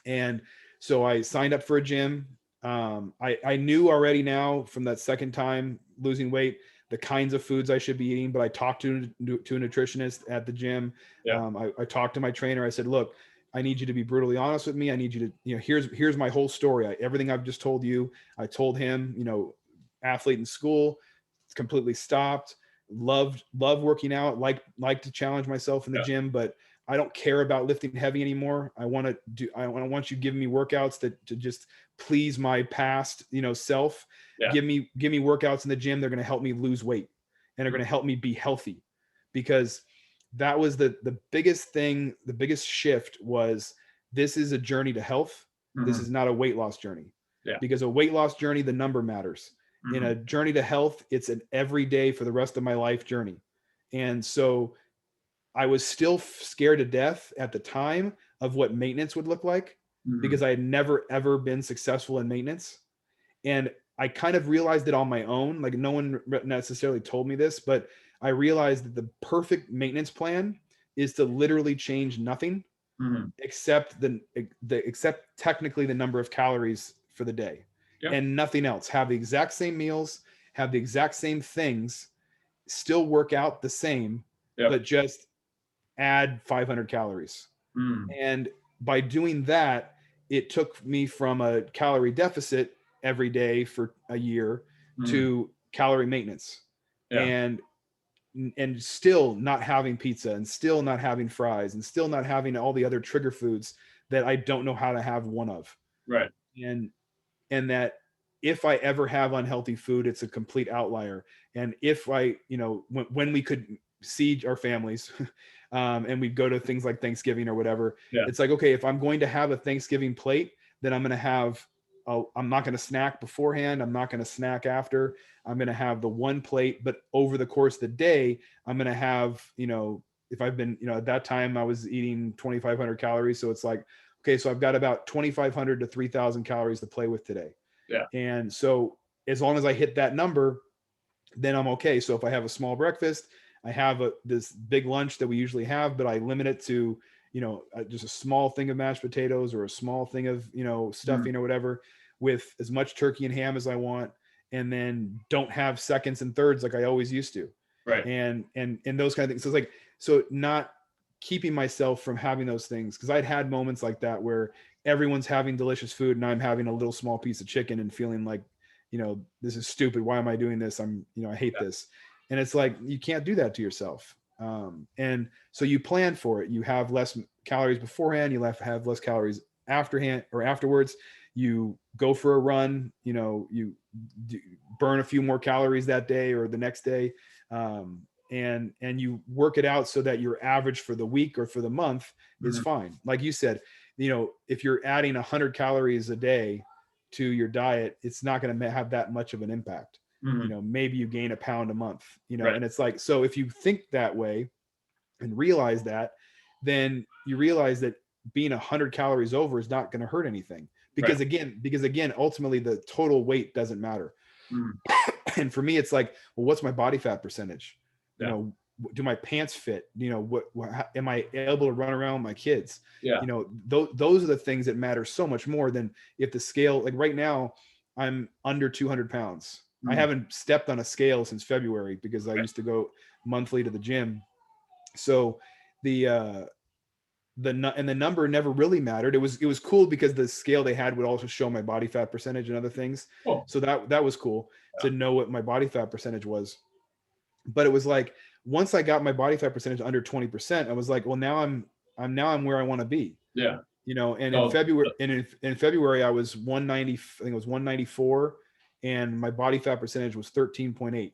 [SPEAKER 2] And so I signed up for a gym. I knew already now from that second time losing weight, the kinds of foods I should be eating, but I talked to a nutritionist at the gym.
[SPEAKER 1] Yeah.
[SPEAKER 2] I talked to my trainer. I said, look, I need you to be brutally honest with me. I need you to, here's my whole story. Everything I've just told you, I told him, athlete in school, completely stopped, loved working out, like to challenge myself in the gym, but I don't care about lifting heavy anymore. I want you giving me workouts to just please my past, self.
[SPEAKER 1] Yeah.
[SPEAKER 2] Give me workouts in the gym. They're going to help me lose weight, and they're going to help me be healthy, because that was the biggest thing. The biggest shift was, this is a journey to health. This is not a weight loss journey.
[SPEAKER 1] Yeah.
[SPEAKER 2] Because a weight loss journey, the number matters. In a journey to health, it's an everyday for the rest of my life journey. And so I was still scared to death at the time of what maintenance would look like, because I had never, ever been successful in maintenance. And I kind of realized it on my own. Like, no one necessarily told me this, but I realized that the perfect maintenance plan is to literally change nothing except except technically the number of calories for the day, and nothing else. Have the exact same meals, have the exact same things, still work out the same, but just add 500 calories. And by doing that, it took me from a calorie deficit every day for a year to calorie maintenance. And still not having pizza, and still not having fries, and still not having all the other trigger foods that I don't know how to have one of.
[SPEAKER 1] Right.
[SPEAKER 2] And that if I ever have unhealthy food, it's a complete outlier. And if I, when we could see our families, and we'd go to things like Thanksgiving or whatever, it's like, okay, if I'm going to have a Thanksgiving plate, then I'm going to have, I'm not going to snack beforehand. I'm not going to snack after. I'm going to have the one plate, but over the course of the day, I'm going to have, if I've been, at that time I was eating 2,500 calories. So it's like, okay, so I've got about 2,500 to 3,000 calories to play with today.
[SPEAKER 1] Yeah.
[SPEAKER 2] And so as long as I hit that number, then I'm okay. So if I have a small breakfast, I have this big lunch that we usually have, but I limit it to, just a small thing of mashed potatoes, or a small thing of, stuffing or whatever, with as much turkey and ham as I want. And then don't have seconds and thirds like I always used to.
[SPEAKER 1] Right.
[SPEAKER 2] And those kind of things. So it's like, so not keeping myself from having those things. Cause I'd had moments like that where everyone's having delicious food and I'm having a little small piece of chicken and feeling like, you know, this is stupid. Why am I doing this? I hate this. And it's like, you can't do that to yourself. And so you plan for it. You have less calories beforehand. You have less calories afterhand or afterwards. You go for a run, you burn a few more calories that day or the next day. And you work it out so that your average for the week or for the month is fine. Like you said, if you're adding 100 calories a day to your diet, it's not going to have that much of an impact. Maybe you gain a pound a month,
[SPEAKER 1] Right.
[SPEAKER 2] and it's like, so if you think that way and realize that, then you realize that being 100 calories over is not going to hurt anything because again, ultimately the total weight doesn't matter. And for me, it's like, well, what's my body fat percentage? Do my pants fit? What am I able to run around with my kids? Those are the things that matter so much more than if the scale, like right now, I'm under 200 pounds. I haven't stepped on a scale since February because I used to go monthly to the gym. So the number never really mattered. It was cool because the scale they had would also show my body fat percentage and other things.
[SPEAKER 1] Cool.
[SPEAKER 2] So that was cool to know what my body fat percentage was. But it was like, once I got my body fat percentage under 20%, I was like, well, now I'm where I want to be.
[SPEAKER 1] Yeah.
[SPEAKER 2] And in February, in February, I was 190, I think it was 194, and my body fat percentage was 13.8.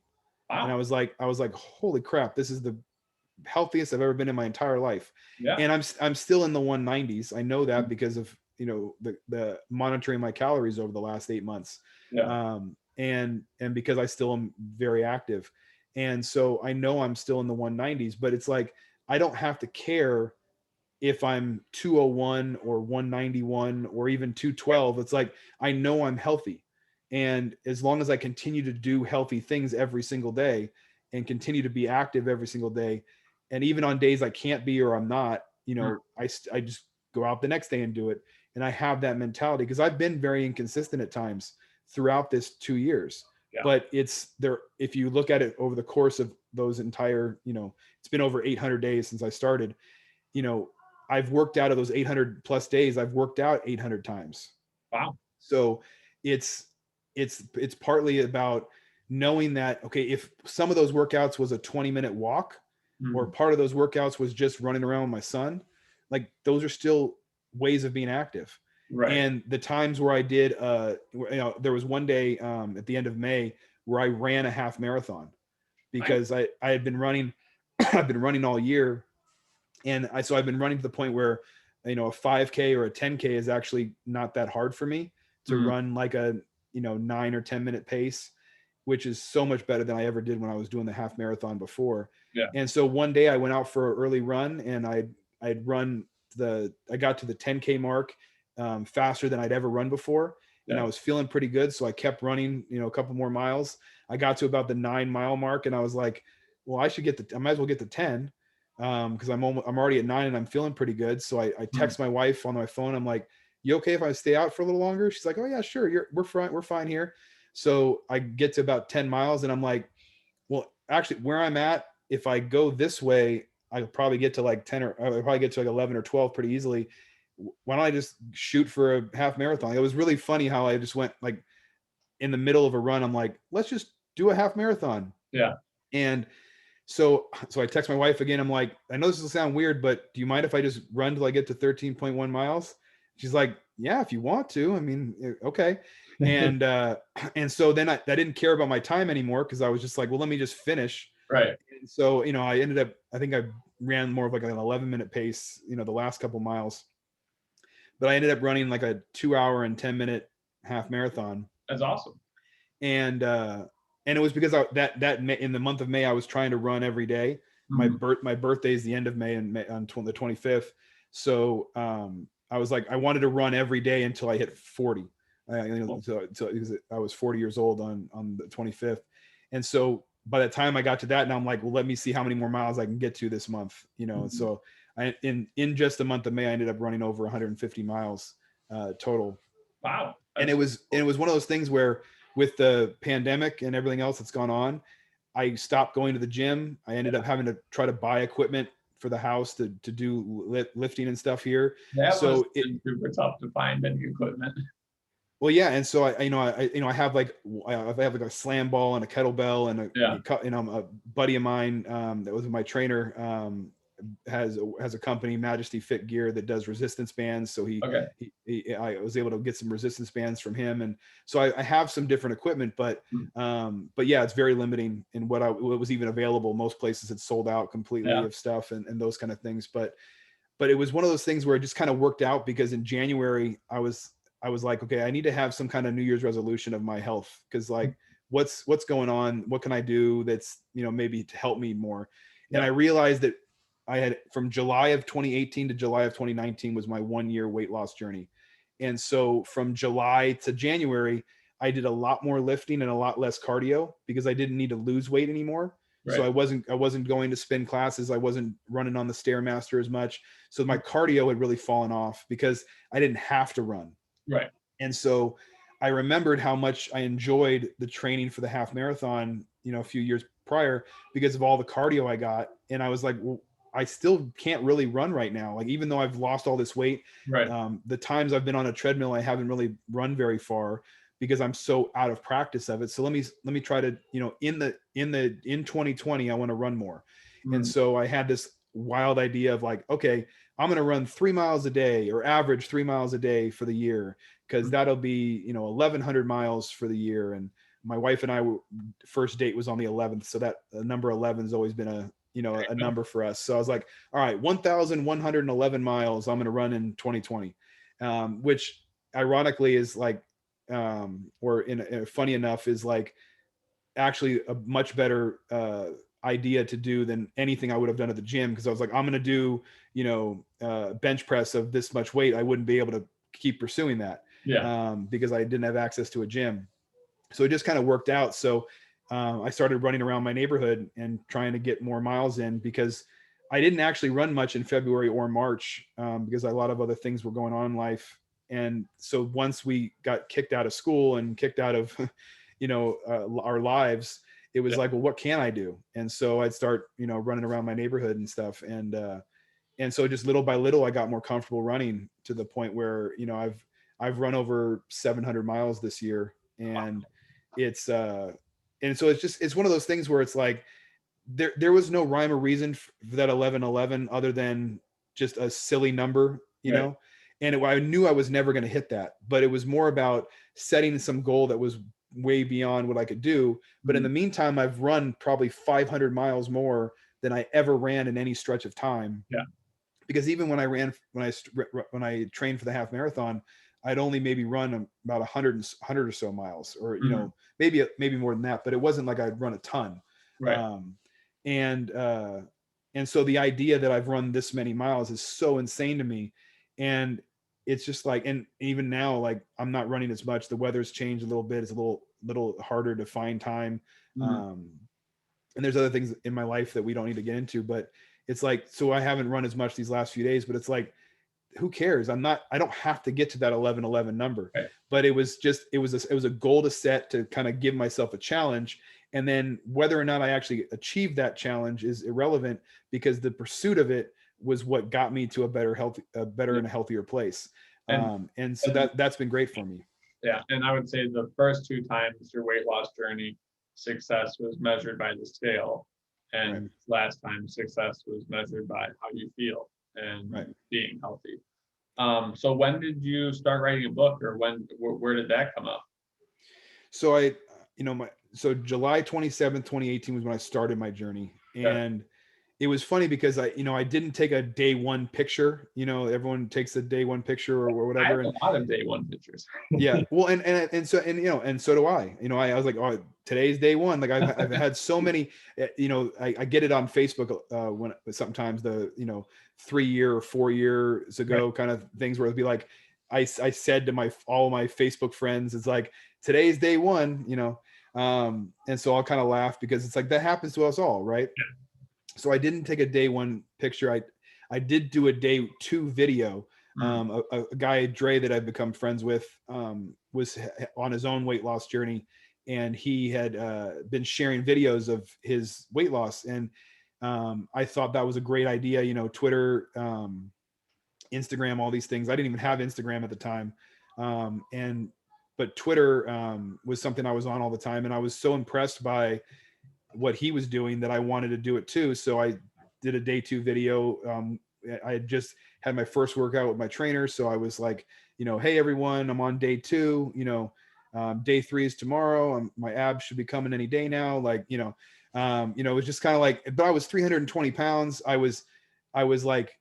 [SPEAKER 1] Wow.
[SPEAKER 2] And I was like, holy crap, this is the healthiest I've ever been in my entire life.
[SPEAKER 1] Yeah.
[SPEAKER 2] And I'm still in the 190s. I know that because of, the monitoring my calories over the last 8 months.
[SPEAKER 1] Yeah.
[SPEAKER 2] And because I still am very active. And so I know I'm still in the 190s, but it's like, I don't have to care if I'm 201 or 191 or even 212. It's like, I know I'm healthy. And as long as I continue to do healthy things every single day and continue to be active every single day, and even on days I can't be or I'm not, I just go out the next day and do it. And I have that mentality because I've been very inconsistent at times throughout this 2 years. Yeah. But it's there. If you look at it over the course of those entire, it's been over 800 days since I started, I've worked out of those 800 plus days, I've worked out 800 times.
[SPEAKER 1] Wow.
[SPEAKER 2] So it's partly about knowing that, okay, if some of those workouts was a 20-minute walk or part of those workouts was just running around with my son, like those are still ways of being active. Right. And the times where I did, there was one day at the end of May where I ran a half marathon because I had been running, I've been running all year. And so I've been running to the point where, a 5K or a 10K is actually not that hard for me to run like a, 9 or 10 minute pace, which is so much better than I ever did when I was doing the half marathon before. Yeah. And so one day I went out for an early run and I'd run I got to the 10K mark faster than I'd ever run before. And I was feeling pretty good. So I kept running, a couple more miles. I got to about the 9-mile mark and I was like, well, I might as well get the 10. Because I'm already at 9 and I'm feeling pretty good. So I text my wife on my phone. I'm like, you okay if I stay out for a little longer? She's like, oh yeah, sure. We're fine here. So I get to about 10 miles and I'm like, well, actually where I'm at, if I go this way, I'll probably get to like 10 or I'll probably get to like 11 or 12 pretty easily. Why don't I just shoot for a half marathon? It was really funny how I just went like in the middle of a run. I'm like, let's just do a half marathon. Yeah. And so I text my wife again. I'm like, I know this will sound weird, but do you mind if I just run till I get to 13.1 miles? She's like, yeah, if you want to. I mean, okay. And so then I didn't care about my time anymore because I was just like, well, let me just finish. Right. And so, I think I ran more of like an 11-minute pace, the last couple miles. But I ended up running like a 2 hour and 10-minute half marathon.
[SPEAKER 1] That's awesome.
[SPEAKER 2] And it was because in the month of May, I was trying to run every day. My birthday is the end of May on the 25th. So I was like, I wanted to run every day until I hit 40. So I was 40 years old on the 25th. And so by the time I got to that, now I'm like, well, let me see how many more miles I can get to this month, And so in just the month of May, I ended up running over 150 miles total. Wow. And it was one of those things where with the pandemic and everything else that's gone on, I stopped going to the gym. I ended up having to try to buy equipment for the house to do lifting and stuff here.
[SPEAKER 1] That
[SPEAKER 2] So
[SPEAKER 1] must have been super tough to find any equipment.
[SPEAKER 2] well, yeah, and so I have like I have like a slam ball and a kettlebell and
[SPEAKER 1] Yeah.
[SPEAKER 2] a buddy of mine that was my trainer has a company, Majesty Fit Gear, that does resistance bands. So
[SPEAKER 1] Okay.
[SPEAKER 2] I was able to get some resistance bands from him, and so I have some different equipment, but yeah, it's very limiting in what was even available. Most places had sold out completely
[SPEAKER 1] Yeah.
[SPEAKER 2] of stuff and those kind of things, but it was one of those things where it just kind of worked out, because in January I was like, okay, I need to have some kind of New Year's resolution of my health, because like what's going on, what can I do that's maybe to help me more.
[SPEAKER 1] Yeah.
[SPEAKER 2] And I realized that I had, from July of 2018 to July of 2019 was my 1 year weight loss journey. And so from July to January, I did a lot more lifting and a lot less cardio, because I didn't need to lose weight anymore.
[SPEAKER 1] Right.
[SPEAKER 2] So I wasn't going to spin classes. I wasn't running on the Stairmaster as much. So my cardio had really fallen off because I didn't have to run.
[SPEAKER 1] Right.
[SPEAKER 2] And so I remembered how much I enjoyed the training for the half marathon, a few years prior, because of all the cardio I got. And I was like, well, I still can't really run right now. Like, even though I've lost all this weight,
[SPEAKER 1] Right.
[SPEAKER 2] The times I've been on a treadmill, I haven't really run very far because I'm so out of practice of it. So let me try to, in 2020, I want to run more. And so I had this wild idea of like, okay, I'm going to run 3 miles a day, or average 3 miles a day for the year, because that'll be 1,100 miles for the year. And my wife and I first date was on the 11th, so that number 11 has always been a number for us. So I was like, all right, 1,111 miles I'm going to run in 2020, which ironically is like, funny enough, is like actually a much better idea to do than anything I would have done at the gym, because I was like, I'm going to do bench press of this much weight. I wouldn't be able to keep pursuing that, because I didn't have access to a gym. So it just kind of worked out. So I started running around my neighborhood and trying to get more miles in, because I didn't actually run much in February or March, because a lot of other things were going on in life. And so once we got kicked out of school and kicked out of our lives, it was like, well, what can I do? And so I'd start running around my neighborhood and stuff, and so just little by little I got more comfortable running, to the point where I've run over 700 miles this year. And it's and so it's one of those things where it's like there was no rhyme or reason for that 1111, other than just a silly number, know. And I knew I was never going to hit that, but it was more about setting some goal that was way beyond what I could do. But in the meantime, I've run probably 500 miles more than I ever ran in any stretch of time.
[SPEAKER 1] Yeah.
[SPEAKER 2] Because even when I trained for the half marathon, I'd only maybe run about 100 or so miles, or maybe more than that. But it wasn't like I'd run a ton.
[SPEAKER 1] Right.
[SPEAKER 2] And so the idea that I've run this many miles is so insane to me. And it's just like, and even now, like, I'm not running as much. The weather's changed a little bit. It's a little harder to find time. And there's other things in my life that we don't need to get into, but it's like, so I haven't run as much these last few days, but it's like, who cares? I don't have to get to that 1111 number, but it was a goal to set, to kind of give myself a challenge. And then whether or not I actually achieved that challenge is irrelevant, because the pursuit of it was what got me to a better and a healthier place. And so that's been great for me.
[SPEAKER 1] Yeah. And I would say the first 2 times your weight loss journey, success was measured by the scale. And last time success was measured by how you feel and being healthy. So when did you start writing a book, or where did that come up?
[SPEAKER 2] So so July 27th, 2018 was when I started my journey. And it was funny because I didn't take a day one picture. Everyone takes a day one picture or whatever.
[SPEAKER 1] I have a lot of day one pictures.
[SPEAKER 2] Yeah. Well, and so do I. I was like, oh, today's day one. Like I've had so many. I get it on Facebook when sometimes the 3 year or 4 years ago kind of things, where it'd be like, I said to all my Facebook friends, it's like, today's day one. And so I'll kind of laugh, because it's like, that happens to us all, right? Yeah. So I didn't take a day one picture. I did do a day two video. A guy, Dre, that I've become friends with, was on his own weight loss journey, and he had been sharing videos of his weight loss. And I thought that was a great idea. You know, Twitter, Instagram, all these things. I didn't even have Instagram at the time. But Twitter was something I was on all the time. And I was so impressed by what he was doing that I wanted to do it too. So I did a day 2 video. I had just had my first workout with my trainer. So I was like, you know, hey everyone, I'm on day 2, you know, day 3 is tomorrow. My abs should be coming any day now. Like, you know, it was just kind of like, but I was 320 pounds. I was like,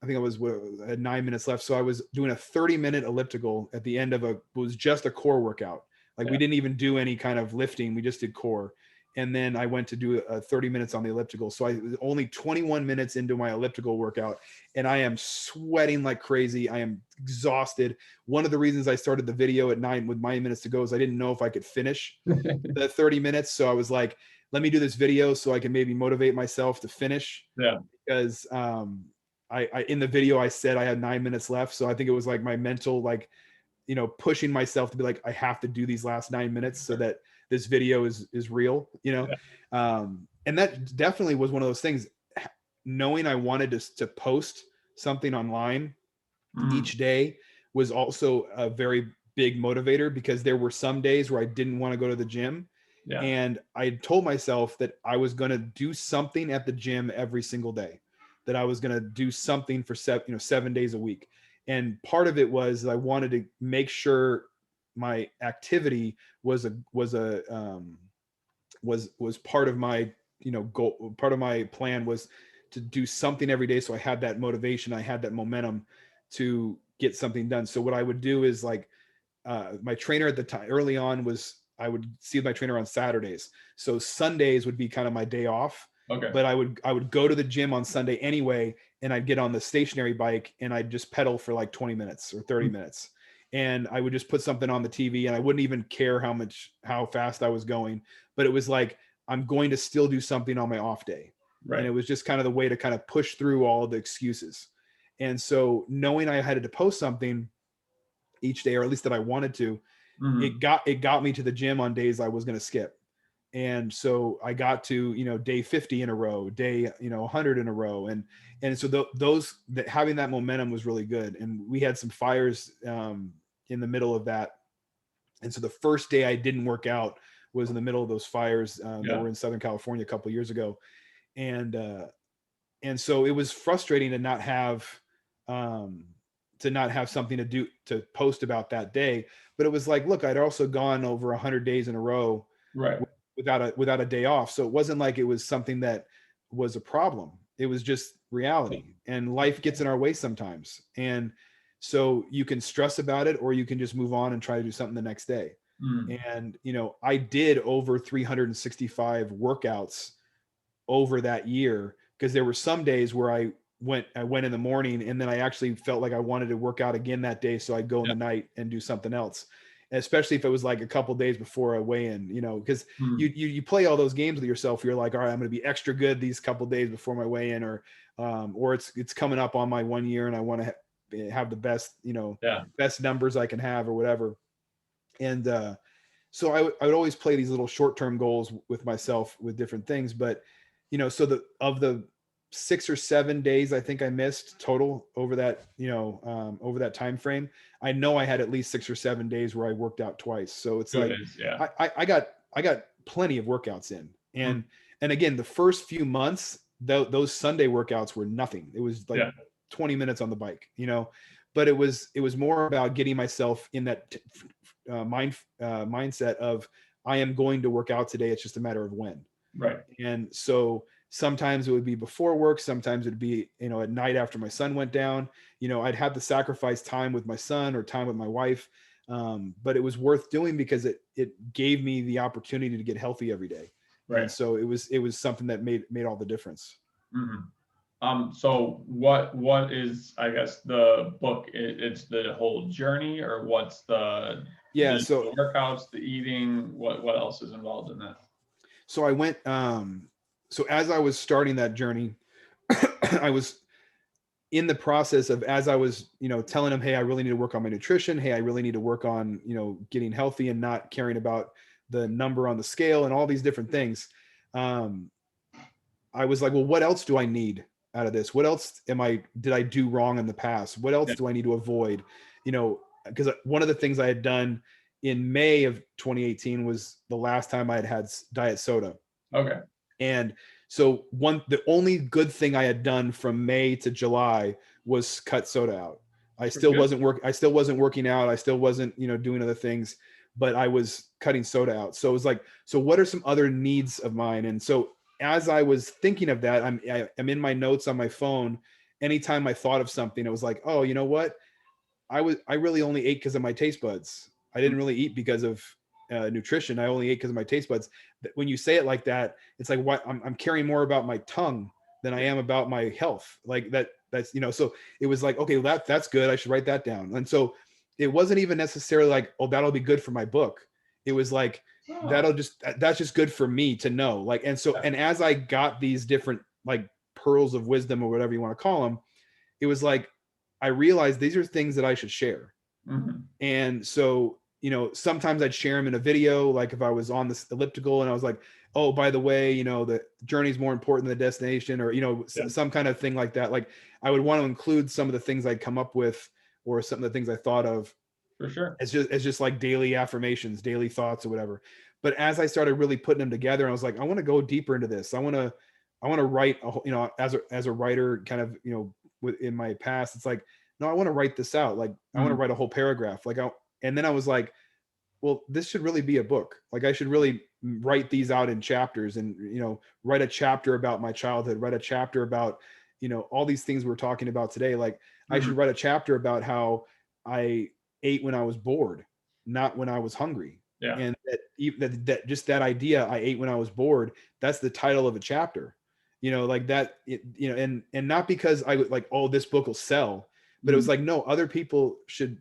[SPEAKER 2] I think I had 9 minutes left. So I was doing a 30-minute elliptical at the end of it was just a core workout. Like we didn't even do any kind of lifting. We just did core. And then I went to do 30 minutes on the elliptical. So I was only 21 minutes into my elliptical workout and I am sweating like crazy. I am exhausted. One of the reasons I started the video at 9 with 9 minutes to go is I didn't know if I could finish the 30 minutes. So I was like, let me do this video so I can maybe motivate myself to finish.
[SPEAKER 1] Yeah.
[SPEAKER 2] Because I in the video I said I had 9 minutes left. So I think it was like my mental, like, you know, pushing myself to be like, I have to do these last 9 minutes so that this video is real, you know? Yeah. And that definitely was one of those things, knowing I wanted to post something online each day was also a very big motivator, because there were some days where I didn't want to go to the gym. Yeah. And I told myself that I was going to do something at the gym every single day, that I was going to do something for 7 days a week. And part of it was I wanted to make sure my activity was part of my, you know, goal. Part of my plan was to do something every day. So I had that motivation. I had that momentum to get something done. So what I would do is like, my trainer at the time early on I would see my trainer on Saturdays. So Sundays would be kind of my day off. Okay. But I would go to the gym on Sunday anyway, and I'd get on the stationary bike and I'd just pedal for like 20 minutes or 30 minutes. And I would just put something on the TV and I wouldn't even care how fast I was going, but it was like, I'm going to still do something on my off day. Right. And it was just kind of the way to kind of push through all the excuses. And so knowing I had to post something each day, or at least that I wanted to, it got me to the gym on days I was going to skip. And so I got to, you know, day 50 in a row, day, you know, 100 in a row. And so having that momentum was really good. And we had some fires in the middle of that. And so the first day I didn't work out was in the middle of those fires that were in Southern California a couple of years ago. And so it was frustrating to not have something to post about that day. But it was like, look, I'd also gone over 100 days in a row, right, without a day off. So it wasn't like it was something that was a problem. It was just reality, and life gets in our way sometimes. And so you can stress about it, or you can just move on and try to do something the next day. And, you know, I did over 365 workouts over that year, because there were some days where I went in the morning and then I actually felt like I wanted to work out again that day. So I'd go in the night and do something else. And especially if it was like a couple days before I weigh in, you know, because you play all those games with yourself. You're like, all right, I'm going to be extra good these couple days before my weigh in, or it's coming up on my 1 year and I want to have the best, you know, best numbers I can have or whatever. And so I would always play these little short-term goals with myself with different things. But, you know, so of the 6 or 7 days I think I missed total over that, you know, over that time frame, I know I had at least 6 or 7 days where I worked out twice. So it's like, I got plenty of workouts in. And again, the first few months, those Sunday workouts were nothing. It was like 20 minutes on the bike, you know, but it was more about getting myself in that mindset of, I am going to work out today. It's just a matter of when. Right. And so sometimes it would be before work. Sometimes it'd be, you know, at night after my son went down. You know, I'd have to sacrifice time with my son or time with my wife. But it was worth doing because it gave me the opportunity to get healthy every day. Right. And so it was something that made all the difference.
[SPEAKER 1] So what is, I guess, the book? It's the whole journey, or what's the workouts, the eating, what else is involved in that?
[SPEAKER 2] So I went, so as I was starting that journey, I was in the process of, as I was, you know, telling him, hey, I really need to work on my nutrition. Hey, I really need to work on, you know, getting healthy and not caring about the number on the scale and all these different things. I was like, well, what else do I need out of this? What else did I do wrong in the past? What else
[SPEAKER 1] Yeah.
[SPEAKER 2] do I need to avoid? You know, because one of the things I had done in May of 2018 was the last time I had had diet soda.
[SPEAKER 1] Okay.
[SPEAKER 2] And so the only good thing I had done from May to July was cut soda out. I still
[SPEAKER 1] Good.
[SPEAKER 2] wasn't working out. I still wasn't, you know, doing other things, but I was cutting soda out. So it was like, so what are some other needs of mine? And so as I was thinking of that, I'm in my notes on my phone. Anytime I thought of something, it was like, oh, you know what? I really only ate because of my taste buds. I didn't really eat because of nutrition. I only ate because of my taste buds. When you say it like that, it's like what I'm caring more about my tongue than I am about my health. Like that's, you know, so it was like, okay, that's good. I should write that down. And so it wasn't even necessarily like, oh, that'll be good for my book. It was like,
[SPEAKER 1] Oh,
[SPEAKER 2] that's just good for me to know. Like, and so,
[SPEAKER 1] yeah.
[SPEAKER 2] and as I got these different like pearls of wisdom or whatever you want to call them, it was like, I realized these are things that I should share.
[SPEAKER 1] Mhm.
[SPEAKER 2] And so, you know, sometimes I'd share them in a video, like if I was on this elliptical and I was like, oh, by the way, you know, the journey is more important than the destination, or, you know,
[SPEAKER 1] Yeah.
[SPEAKER 2] some kind of thing like that. Like I would want to include some of the things I'd come up with or some of the things I thought of
[SPEAKER 1] For sure.
[SPEAKER 2] as just like daily affirmations, daily thoughts or whatever. But as I started really putting them together, I was like, I want to go deeper into this. I want to write, you know, as a writer kind of, you know, in my past, it's like, no, I want to write this out. Like I want to
[SPEAKER 1] Mhm.
[SPEAKER 2] write a whole paragraph. And then I was like, well, this should really be a book. Like I should really write these out in chapters and, you know, write a chapter about my childhood, write a chapter about, you know, all these things we're talking about today. Like I should
[SPEAKER 1] Mhm.
[SPEAKER 2] write a chapter about how I ate when I was bored, not when I was hungry.
[SPEAKER 1] Yeah.
[SPEAKER 2] And that just that idea, I ate when I was bored, that's the title of a chapter, you know, like that, you know, and not because I would like, oh, this book will sell, but it was
[SPEAKER 1] Mhm.
[SPEAKER 2] like, no, other people should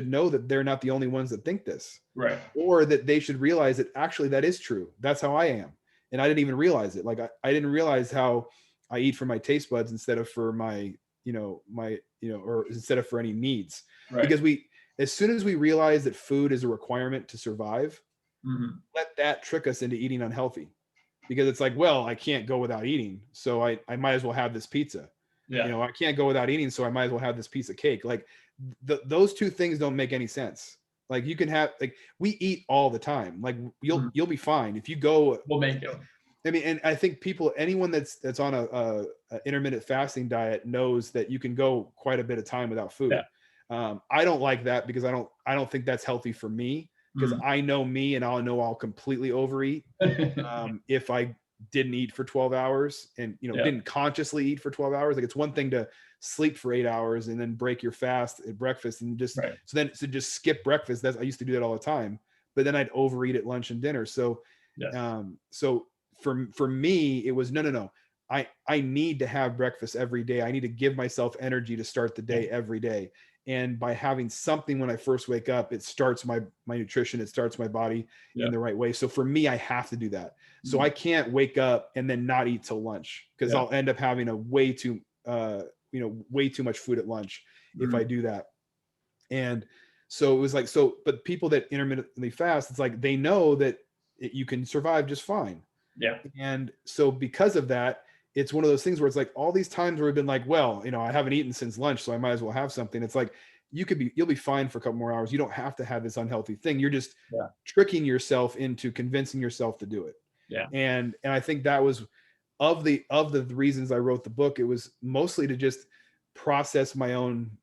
[SPEAKER 2] know that they're not the only ones that think this,
[SPEAKER 1] Right.
[SPEAKER 2] or that they should realize that actually that is true. That's how I am. And I didn't even realize it. Like I didn't realize how I eat for my taste buds instead of for my, or instead of for any needs.
[SPEAKER 1] Right.
[SPEAKER 2] Because as soon as we realize that food is a requirement to survive,
[SPEAKER 1] Mhm.
[SPEAKER 2] let that trick us into eating unhealthy. Because it's like, well, I can't go without eating. So I might as well have this pizza. You
[SPEAKER 1] Yeah.
[SPEAKER 2] know, I can't go without eating, so I might as well have this piece of cake. Like those two things don't make any sense. Like you can have, like, we eat all the time. Like
[SPEAKER 1] Mhm.
[SPEAKER 2] you'll be fine if you go.
[SPEAKER 1] We'll make it.
[SPEAKER 2] I mean, and I think anyone that's on a intermittent fasting diet knows that you can go quite a bit of time without
[SPEAKER 1] Yeah.
[SPEAKER 2] food. I don't like that because I don't think that's healthy for me, because
[SPEAKER 1] Mhm.
[SPEAKER 2] I know me and I'll completely overeat if I didn't eat for 12 hours and, you know,
[SPEAKER 1] Yeah.
[SPEAKER 2] didn't consciously eat for 12 hours. Like it's one thing to sleep for 8 hours and then break your fast at breakfast and
[SPEAKER 1] Right.
[SPEAKER 2] so just skip breakfast. I used to do that all the time, but then I'd overeat at lunch and dinner. So,
[SPEAKER 1] Yes.
[SPEAKER 2] so for me, it was no. I need to have breakfast every day. I need to give myself energy to start the
[SPEAKER 1] Yeah.
[SPEAKER 2] day every day. And by having something when I first wake up, it starts my nutrition, it starts my body
[SPEAKER 1] Yeah.
[SPEAKER 2] in the right way. So for me, I have to do that. So
[SPEAKER 1] Mhm.
[SPEAKER 2] I can't wake up and then not eat till lunch, because
[SPEAKER 1] Yeah.
[SPEAKER 2] I'll end up having a way too much food at lunch if I
[SPEAKER 1] Mhm.
[SPEAKER 2] do that. And so it was like, so, but people that intermittently fast, it's like they know that you can survive just fine.
[SPEAKER 1] Yeah.
[SPEAKER 2] And so because of that, it's one of those things where it's like all these times where we've been like, well, you know, I haven't eaten since lunch, so I might as well have something. It's like you'll be fine for a couple more hours. You don't have to have this unhealthy thing. You're just
[SPEAKER 1] Yeah.
[SPEAKER 2] tricking yourself into convincing yourself to do it.
[SPEAKER 1] Yeah.
[SPEAKER 2] And I think that was of the reasons I wrote the book. It was mostly to just process my own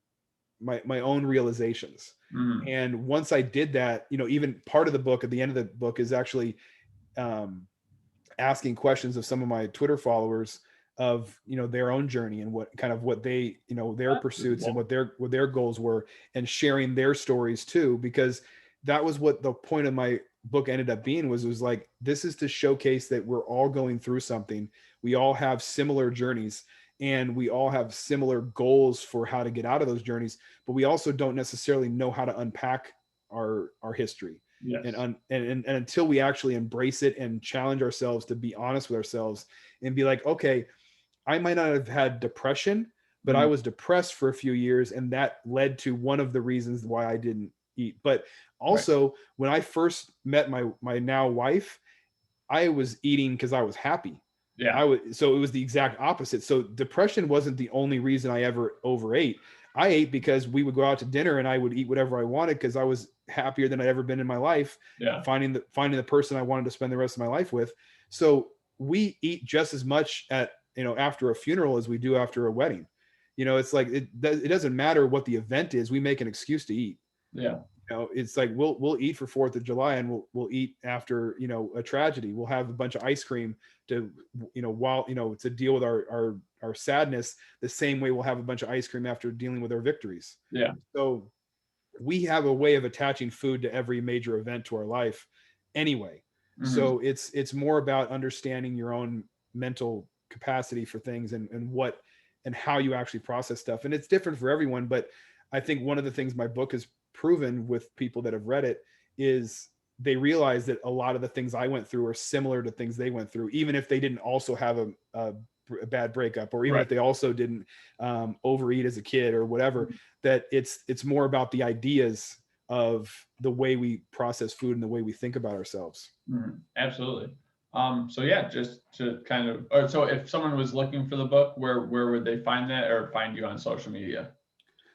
[SPEAKER 2] realizations.
[SPEAKER 1] Mhm.
[SPEAKER 2] And once I did that, you know, even part of the book at the end of the book is actually um, asking questions of some of my Twitter followers of, you know, their own journey and what they, you know, their
[SPEAKER 1] That's pretty
[SPEAKER 2] pursuits and
[SPEAKER 1] cool.
[SPEAKER 2] what their goals were, and sharing their stories too, because that was what the point of my book ended up being. Was it was like, this is to showcase that we're all going through something. We all have similar journeys and we all have similar goals for how to get out of those journeys, but we also don't necessarily know how to unpack our history. And,
[SPEAKER 1] Yes.
[SPEAKER 2] and until we actually embrace it and challenge ourselves to be honest with ourselves and be like, okay, I might not have had depression, but I
[SPEAKER 1] Mhm.
[SPEAKER 2] was depressed for a few years, and that led to one of the reasons why I didn't eat. But
[SPEAKER 1] Right.
[SPEAKER 2] also, when I first met my now wife, I was eating because I was happy.
[SPEAKER 1] Yeah.
[SPEAKER 2] So it was the exact opposite. So depression wasn't the only reason I ever overate. I ate because we would go out to dinner and I would eat whatever I wanted because I was happier than I'd ever been in my life,
[SPEAKER 1] Yeah.
[SPEAKER 2] finding the person I wanted to spend the rest of my life with. So we eat just as much at, after a funeral as we do after a wedding. It's like it doesn't matter what the event is. We make an excuse to eat.
[SPEAKER 1] Yeah.
[SPEAKER 2] It's like we'll eat for 4th of July and we'll eat after a tragedy. We'll have a bunch of ice cream to while to deal with our sadness, the same way we'll have a bunch of ice cream after dealing with our victories.
[SPEAKER 1] Yeah.
[SPEAKER 2] So we have a way of attaching food to every major event to our life anyway. So it's more about understanding your own mental capacity for things and how you actually process stuff. And it's different for everyone, but I think one of the things my book has proven with people that have read it is they realize that a lot of the things I went through are similar to things they went through, even if they didn't also have a bad breakup, or even if they also didn't overeat as a kid or whatever. That it's more about the ideas of the way we process food and the way we think about ourselves.
[SPEAKER 1] Absolutely. So yeah, just to kind of, or so if someone was looking for the book, where would they find that, or find you on social media?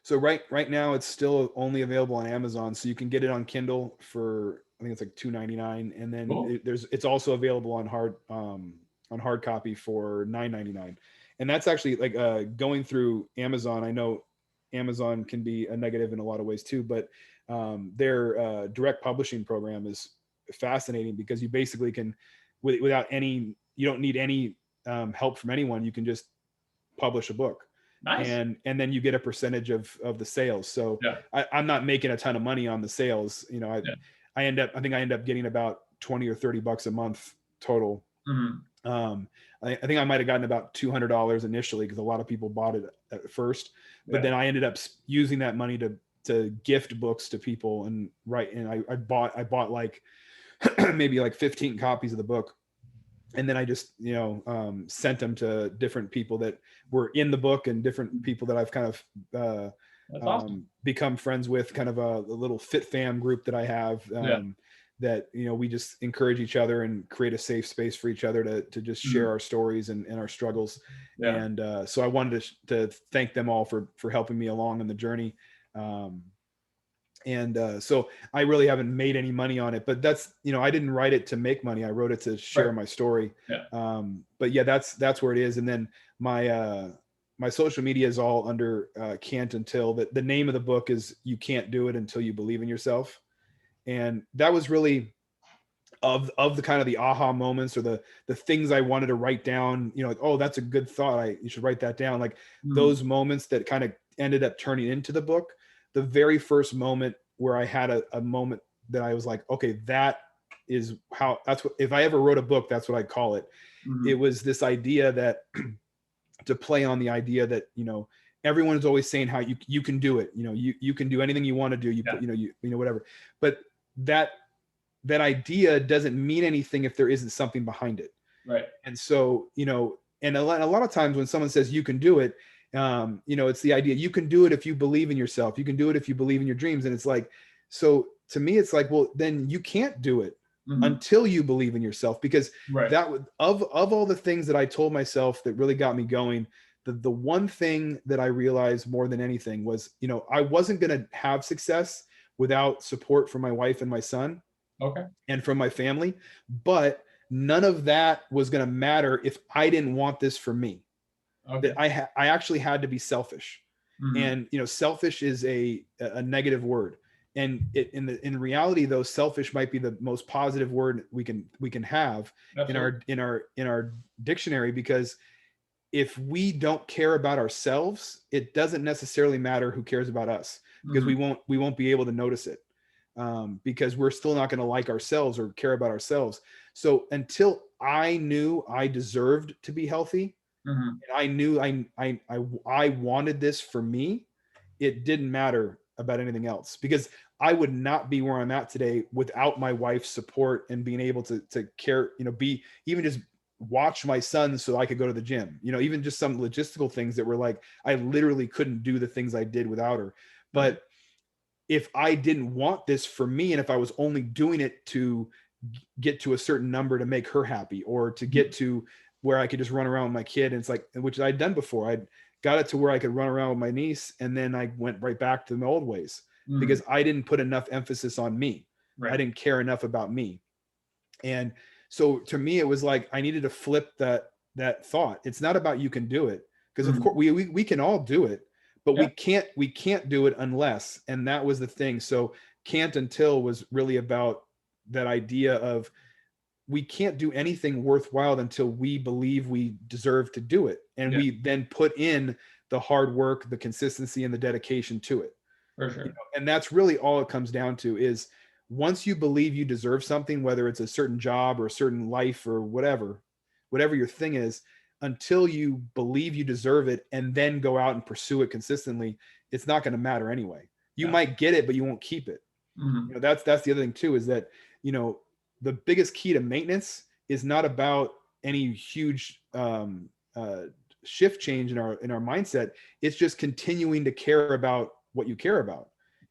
[SPEAKER 2] So right now it's still only available on Amazon, so you can get it on Kindle for, I think it's like $2.99, and then
[SPEAKER 1] Cool.
[SPEAKER 2] it's also available on hard copy for $9.99. And that's actually like going through Amazon. I know Amazon can be a negative in a lot of ways too, but their direct publishing program is fascinating because you basically can, without any, you don't need any help from anyone. You can just publish a book.
[SPEAKER 1] Nice.
[SPEAKER 2] And then you get a percentage of the sales. So
[SPEAKER 1] Yeah.
[SPEAKER 2] I'm not making a ton of money on the sales. I think I end up getting about 20 or $30 a month total. I think I might have gotten about $200 initially because a lot of people bought it at first, but then I ended up using that money to gift books to people and I bought like maybe like 15 copies of the book. And then I just, sent them to different people that were in the book and different people that I've kind of
[SPEAKER 1] That's awesome.
[SPEAKER 2] become friends with, kind of a little fit fam group that I have, that, we just encourage each other and create a safe space for each other to just share our stories and our struggles.
[SPEAKER 1] Yeah.
[SPEAKER 2] And so I wanted to thank them all for helping me along on the journey. So I really haven't made any money on it, but that's, I didn't write it to make money. I wrote it to share my story.
[SPEAKER 1] Yeah.
[SPEAKER 2] But yeah, that's where it is. And then my social media is all under Can't Until. The name of the book is You Can't Do It Until You Believe in Yourself. And that was really of the kind of the aha moments or the things I wanted to write down, like, oh, that's a good thought. You should write that down. Like those moments that kind of ended up turning into the book. The very first moment where I had a moment that I was like, okay, that is how, if I ever wrote a book, that's what I'd call it. It was this idea that to play on the idea that, everyone's always saying how you can do it. You can do anything you want to do. Whatever. But that idea doesn't mean anything if there isn't something behind it.
[SPEAKER 1] Right.
[SPEAKER 2] And so, and a lot of times when someone says you can do it, it's the idea you can do it if you believe in yourself. You can do it if you believe in your dreams. And it's like, so to me, it's like, well, then you can't do it until you believe in yourself, because that of all the things that I told myself that really got me going, the one thing that I realized more than anything was, I wasn't going to have success without support from my wife and my son.
[SPEAKER 1] Okay.
[SPEAKER 2] And from my family, but none of that was going to matter if I didn't want this for me. Okay. That I actually had to be selfish. And selfish is a negative word, and in reality though, selfish might be the most positive word we can have in our dictionary, because if we don't care about ourselves, it doesn't necessarily matter who cares about us, because we won't be able to notice it, because we're still not going to like ourselves or care about ourselves. So until I knew I deserved to be healthy, and I knew I wanted this for me, it didn't matter about anything else, because I would not be where I'm at today without my wife's support and being able to care, be even just watch my son so I could go to the gym, even just some logistical things that were like, I literally couldn't do the things I did without her. But if I didn't want this for me, and if I was only doing it to get to a certain number to make her happy, or to get to where I could just run around with my kid. And it's like, which I'd done before. I'd got it to where I could run around with my niece, and then I went right back to my old ways because I didn't put enough emphasis on me. I didn't care enough about me. And so to me, it was like, I needed to flip that thought. It's not about you can do it, because of course we can all do it, but we can't do it unless, and that was the thing. So can't until was really about that idea of, we can't do anything worthwhile until we believe we deserve to do it. And we then put in the hard work, the consistency, and the dedication to it.
[SPEAKER 1] For sure.
[SPEAKER 2] And that's really all it comes down to, is once you believe you deserve something, whether it's a certain job or a certain life or whatever your thing is, until you believe you deserve it and then go out and pursue it consistently, it's not going to matter anyway. You might get it, but you won't keep it. That's the other thing too, is that, the biggest key to maintenance is not about any huge shift change in our mindset. It's just continuing to care about what you care about.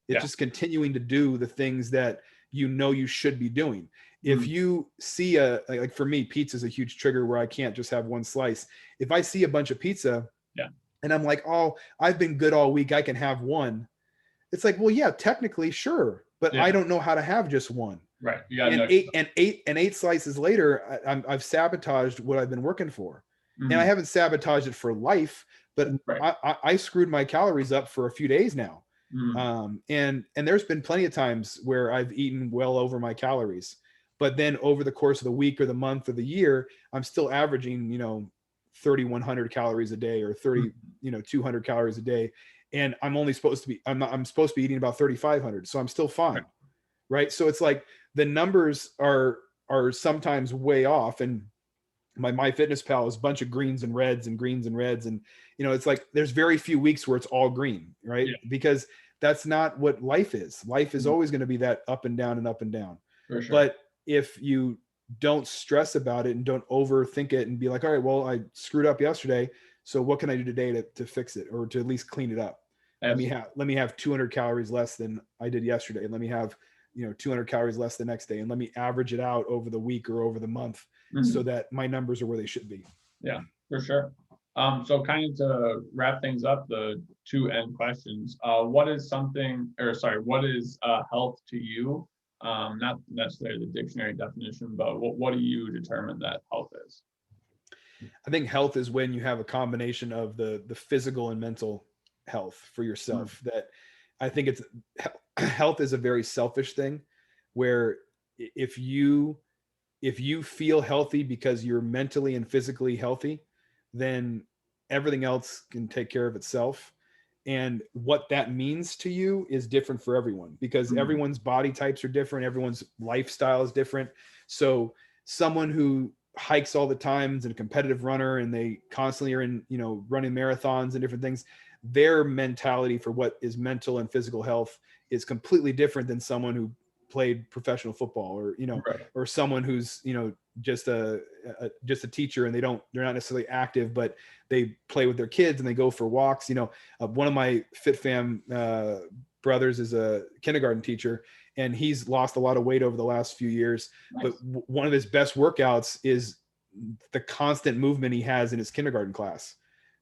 [SPEAKER 2] It's just continuing to do the things that you should be doing. If you see like for me, pizza is a huge trigger where I can't just have one slice. If I see a bunch of pizza and I'm like, oh, I've been good all week, I can have one. It's like, well, yeah, technically, sure, but I don't know how to have just one.
[SPEAKER 1] Right.
[SPEAKER 2] And eight slices later, I've sabotaged what I've been working for. And I haven't sabotaged it for life, but I screwed my calories up for a few days now. And there's been plenty of times where I've eaten well over my calories, but then over the course of the week or the month or the year, I'm still averaging, 3,100 calories a day or 200 calories a day. And I'm supposed to be eating about 3,500. So I'm still fine. Right. So it's like the numbers are sometimes way off. And my MyFitnessPal is a bunch of greens and reds and greens and reds. And, it's like, there's very few weeks where it's all green, right? Because that's not what life is. Life is always going to be that up and down and up and down.
[SPEAKER 1] For sure.
[SPEAKER 2] But if you don't stress about it and don't overthink it and be like, all right, well, I screwed up yesterday, so what can I do today to fix it, or to at least clean it up? Absolutely. Let me have 200 calories less than I did yesterday. Let me have 200 calories less the next day, and let me average it out over the week or over the month so that my numbers are where they should be.
[SPEAKER 1] Yeah, for sure. So kind of to wrap things up, the two end questions, what is health to you? Not necessarily the dictionary definition, but what do you determine that health is?
[SPEAKER 2] I think health is when you have a combination of the physical and mental health for yourself. That I think health is a very selfish thing, where if you feel healthy because you're mentally and physically healthy, then everything else can take care of itself. And what that means to you is different for everyone, because everyone's body types are different. Everyone's lifestyle is different. So someone who hikes all the time is a competitive runner and they constantly are in, running marathons and different things, their mentality for what is mental and physical health is completely different than someone who played professional football, or or someone who's just a teacher and they're not necessarily active, but they play with their kids and they go for walks. One of my FitFam brothers is a kindergarten teacher, and he's lost a lot of weight over the last few years. Nice. But one of his best workouts is the constant movement he has in his kindergarten class,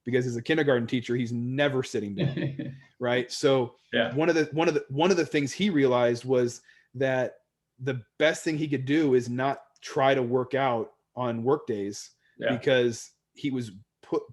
[SPEAKER 2] because as a kindergarten teacher, he's never sitting down. Right. So one of the things he realized was that the best thing he could do is not try to work out on work days, because he was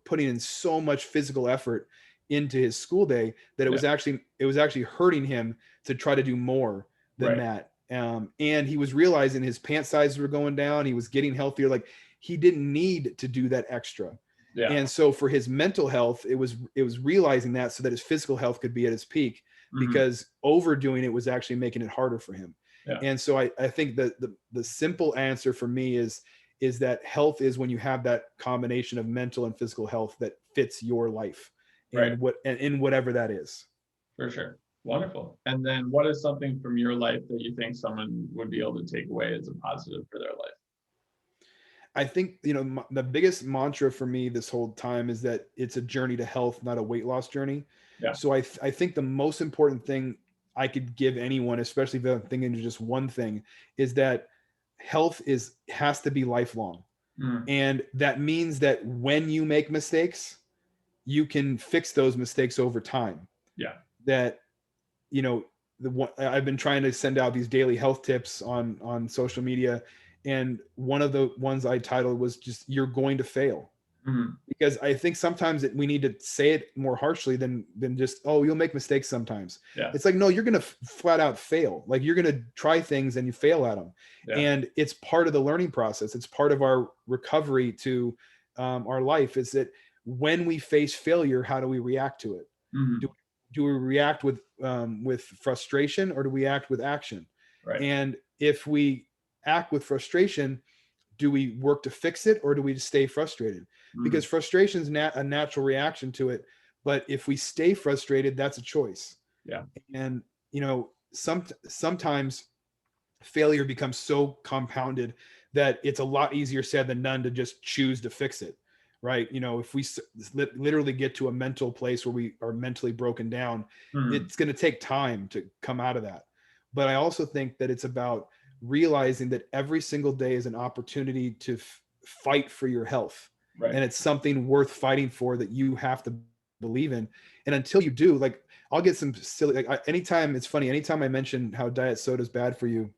[SPEAKER 2] putting in so much physical effort into his school day that it was actually hurting him to try to do more than that. And he was realizing his pant sizes were going down. He was getting healthier. Like, he didn't need to do that extra. Yeah. And so for his mental health, it was realizing that, so that his physical health could be at its peak, because overdoing it was actually making it harder for him. Yeah. And so I think that the simple answer for me is that health is when you have that combination of mental and physical health that fits your life, and in whatever that is. For sure.
[SPEAKER 1] Wonderful. And then what is something from your life that you think someone would be able to take away as a positive for their life?
[SPEAKER 2] I think, the biggest mantra for me this whole time is that it's a journey to health, not a weight loss journey. Yeah. So I think the most important thing I could give anyone, especially if I'm thinking of just one thing, is that health has to be lifelong.
[SPEAKER 1] Mm.
[SPEAKER 2] And that means that when you make mistakes, you can fix those mistakes over time.
[SPEAKER 1] Yeah.
[SPEAKER 2] That, you know, I've been trying to send out these daily health tips on social media, and one of the ones I titled was just, you're going to fail.
[SPEAKER 1] Mm.
[SPEAKER 2] Because I think sometimes we need to say it more harshly than just, oh, you'll make mistakes sometimes.
[SPEAKER 1] Yeah.
[SPEAKER 2] It's like, no, you're going to flat out fail. Like, you're going to try things and you fail at them.
[SPEAKER 1] Yeah.
[SPEAKER 2] And it's part of the learning process. It's part of our recovery to our life, is that when we face failure, how do we react to it?
[SPEAKER 1] Mm.
[SPEAKER 2] Do we react with frustration, or do we act with action?
[SPEAKER 1] Right.
[SPEAKER 2] And if we act with frustration, do we work to fix it, or do we just stay frustrated? Because frustration is a natural reaction to it. But if we stay frustrated, that's a choice.
[SPEAKER 1] Yeah.
[SPEAKER 2] And, you know, sometimes failure becomes so compounded that it's a lot easier said than done to just choose to fix it. Right. You know, if we literally get to a mental place where we are mentally broken down, it's going to take time to come out of that. But I also think that it's about realizing that every single day is an opportunity to fight for your health.
[SPEAKER 1] Right.
[SPEAKER 2] And it's something worth fighting for, that you have to believe in. And until you do, like, I'll get some silly, like, anytime, it's funny, anytime I mention how diet soda is bad for you,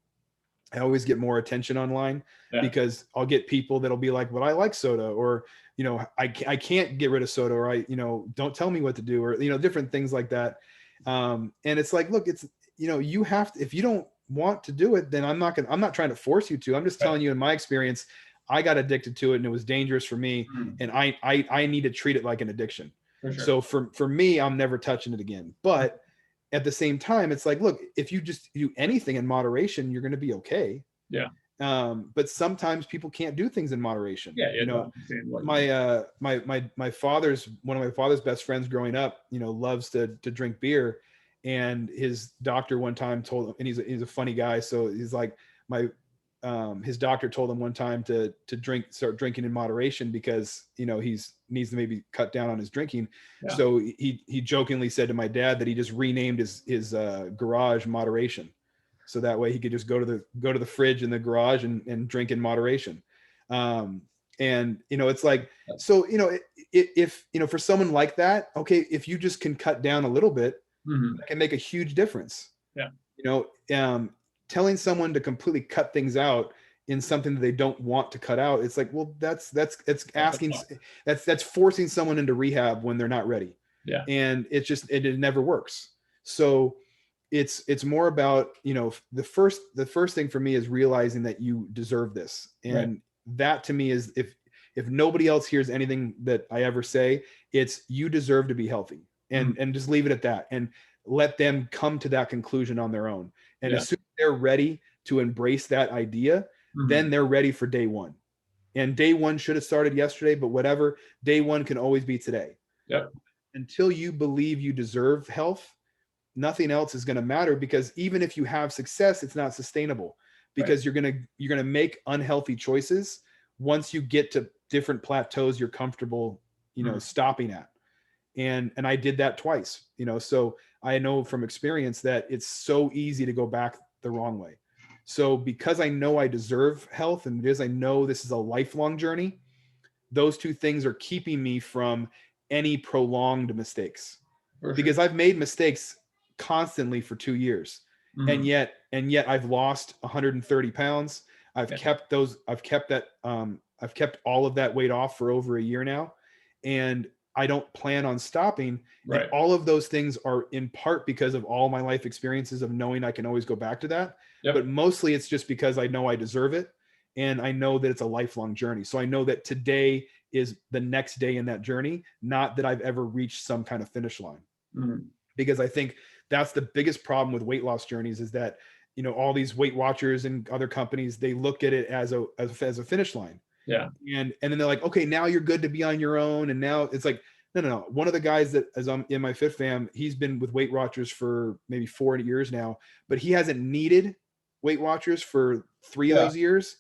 [SPEAKER 2] I always get more attention online. Yeah. Because I'll get people that'll be like, well, I like soda, or, you know, I can't get rid of soda, or you know, don't tell me what to do, or, you know, different things like that. And it's like, look, it's, you know, you have to, if you don't want to do it, then I'm not trying to force you to. I'm just telling you, in my experience, I got addicted to it and it was dangerous for me. And I need to treat it like an addiction. For sure. So for me, I'm never touching it again. But at the same time, it's like, look, if you just do anything in moderation, you're going to be okay.
[SPEAKER 1] Yeah.
[SPEAKER 2] But sometimes people can't do things in moderation.
[SPEAKER 1] Yeah.
[SPEAKER 2] You know, my father's, one of my father's best friends growing up, you know, loves to drink beer. And his doctor one time told him, and he's a funny guy. So he's like, his doctor told him one time to start drinking in moderation, because, you know, he's needs to maybe cut down on his drinking. Yeah. So he jokingly said to my dad that he just renamed his garage Moderation. So that way he could just go to the fridge in the garage and drink in moderation. And, you know, it's like, so, you know, if, you know, for someone like that, okay, if you just can cut down a little bit, that can make a huge difference. Yeah. You know, telling someone to completely cut things out in something that they don't want to cut out, it's like, well, that's forcing someone into rehab when they're not ready. Yeah. And it never works. So it's more about, you know, the first thing for me is realizing that you deserve this. And that to me is, if nobody else hears anything that I ever say, it's, you deserve to be healthy, and just leave it at that, and let them come to that conclusion on their own. And as soon as they're ready to embrace that idea, then they're ready for day one. And day one should have started yesterday, but whatever, day one can always be today. Yep. Until you believe you deserve health, nothing else is going to matter, because even if you have success, it's not sustainable, because you're going to make unhealthy choices once you get to different plateaus you're comfortable, you know, stopping at. And I did that twice, you know, so I know from experience that it's so easy to go back the wrong way. So because I know I deserve health, and because I know this is a lifelong journey, those two things are keeping me from any prolonged mistakes. Because I've made mistakes constantly for 2 years. And yet I've lost 130 pounds. I've kept all of that weight off for over a year now. And I don't plan on stopping. Right. And all of those things are in part because of all my life experiences of knowing I can always go back to that. Yep. But mostly it's just because I know I deserve it. And I know that it's a lifelong journey. So I know that today is the next day in that journey, not that I've ever reached some kind of finish line. Because I think that's the biggest problem with weight loss journeys, is that, you know, all these Weight Watchers and other companies, they look at it as a finish line. Yeah. And then they're like, okay, now you're good to be on your own. And now it's like, no. One of the guys that is in my Fit Fam, he's been with Weight Watchers for maybe 4 years now, but he hasn't needed Weight Watchers for 3 of those years.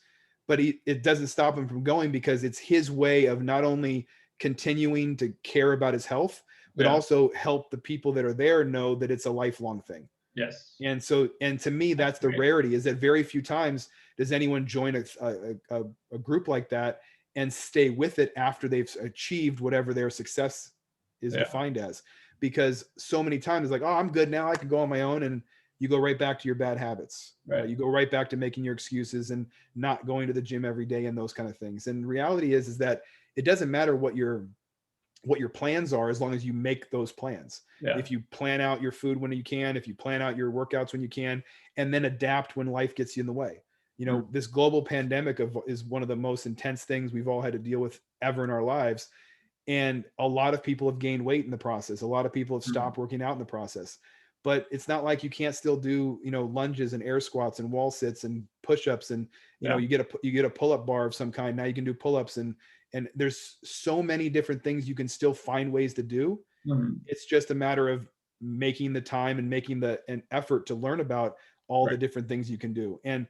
[SPEAKER 2] But it doesn't stop him from going, because it's his way of not only continuing to care about his health, but also help the people that are there know that it's a lifelong thing. Yes. And to me, that's the rarity, is that very few times does anyone join a group like that and stay with it after they've achieved whatever their success is
[SPEAKER 1] Yeah.
[SPEAKER 2] defined as. Because so many times it's like, oh, I'm good now, I can go on my own, and you go right back to your bad habits.
[SPEAKER 1] Right.
[SPEAKER 2] You go right back to making your excuses and not going to the gym every day and those kind of things. And reality is that it doesn't matter what your plans are, as long as you make those plans.
[SPEAKER 1] Yeah.
[SPEAKER 2] If you plan out your food when you can, if you plan out your workouts when you can, and then adapt when life gets you in the way. You know, this global pandemic is one of the most intense things we've all had to deal with ever in our lives. And a lot of people have gained weight in the process. A lot of people have stopped working out in the process. But it's not like you can't still do, you know, lunges and air squats and wall sits and push-ups, and you know, you get a pull-up bar of some kind. Now you can do pull-ups, and there's so many different things you can still find ways to do. It's just a matter of making the time and making an effort to learn about all the different things you can do. And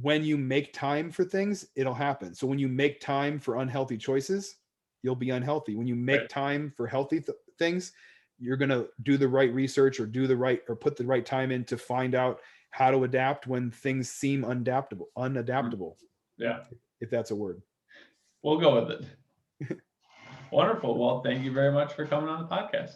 [SPEAKER 2] when you make time for things, it'll happen. So when you make time for unhealthy choices, you'll be unhealthy. When you make time for healthy things, you're going to do the right research or put the right time in to find out how to adapt when things seem unadaptable.
[SPEAKER 1] Yeah.
[SPEAKER 2] If that's a word.
[SPEAKER 1] We'll go with it. Wonderful. Well, thank you very much for coming on the podcast.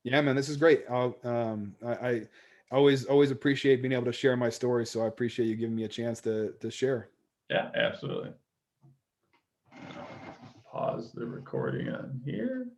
[SPEAKER 2] Yeah, man, this is great. I always appreciate being able to share my story. So I appreciate you giving me a chance to share.
[SPEAKER 1] Yeah, absolutely. Pause the recording on here.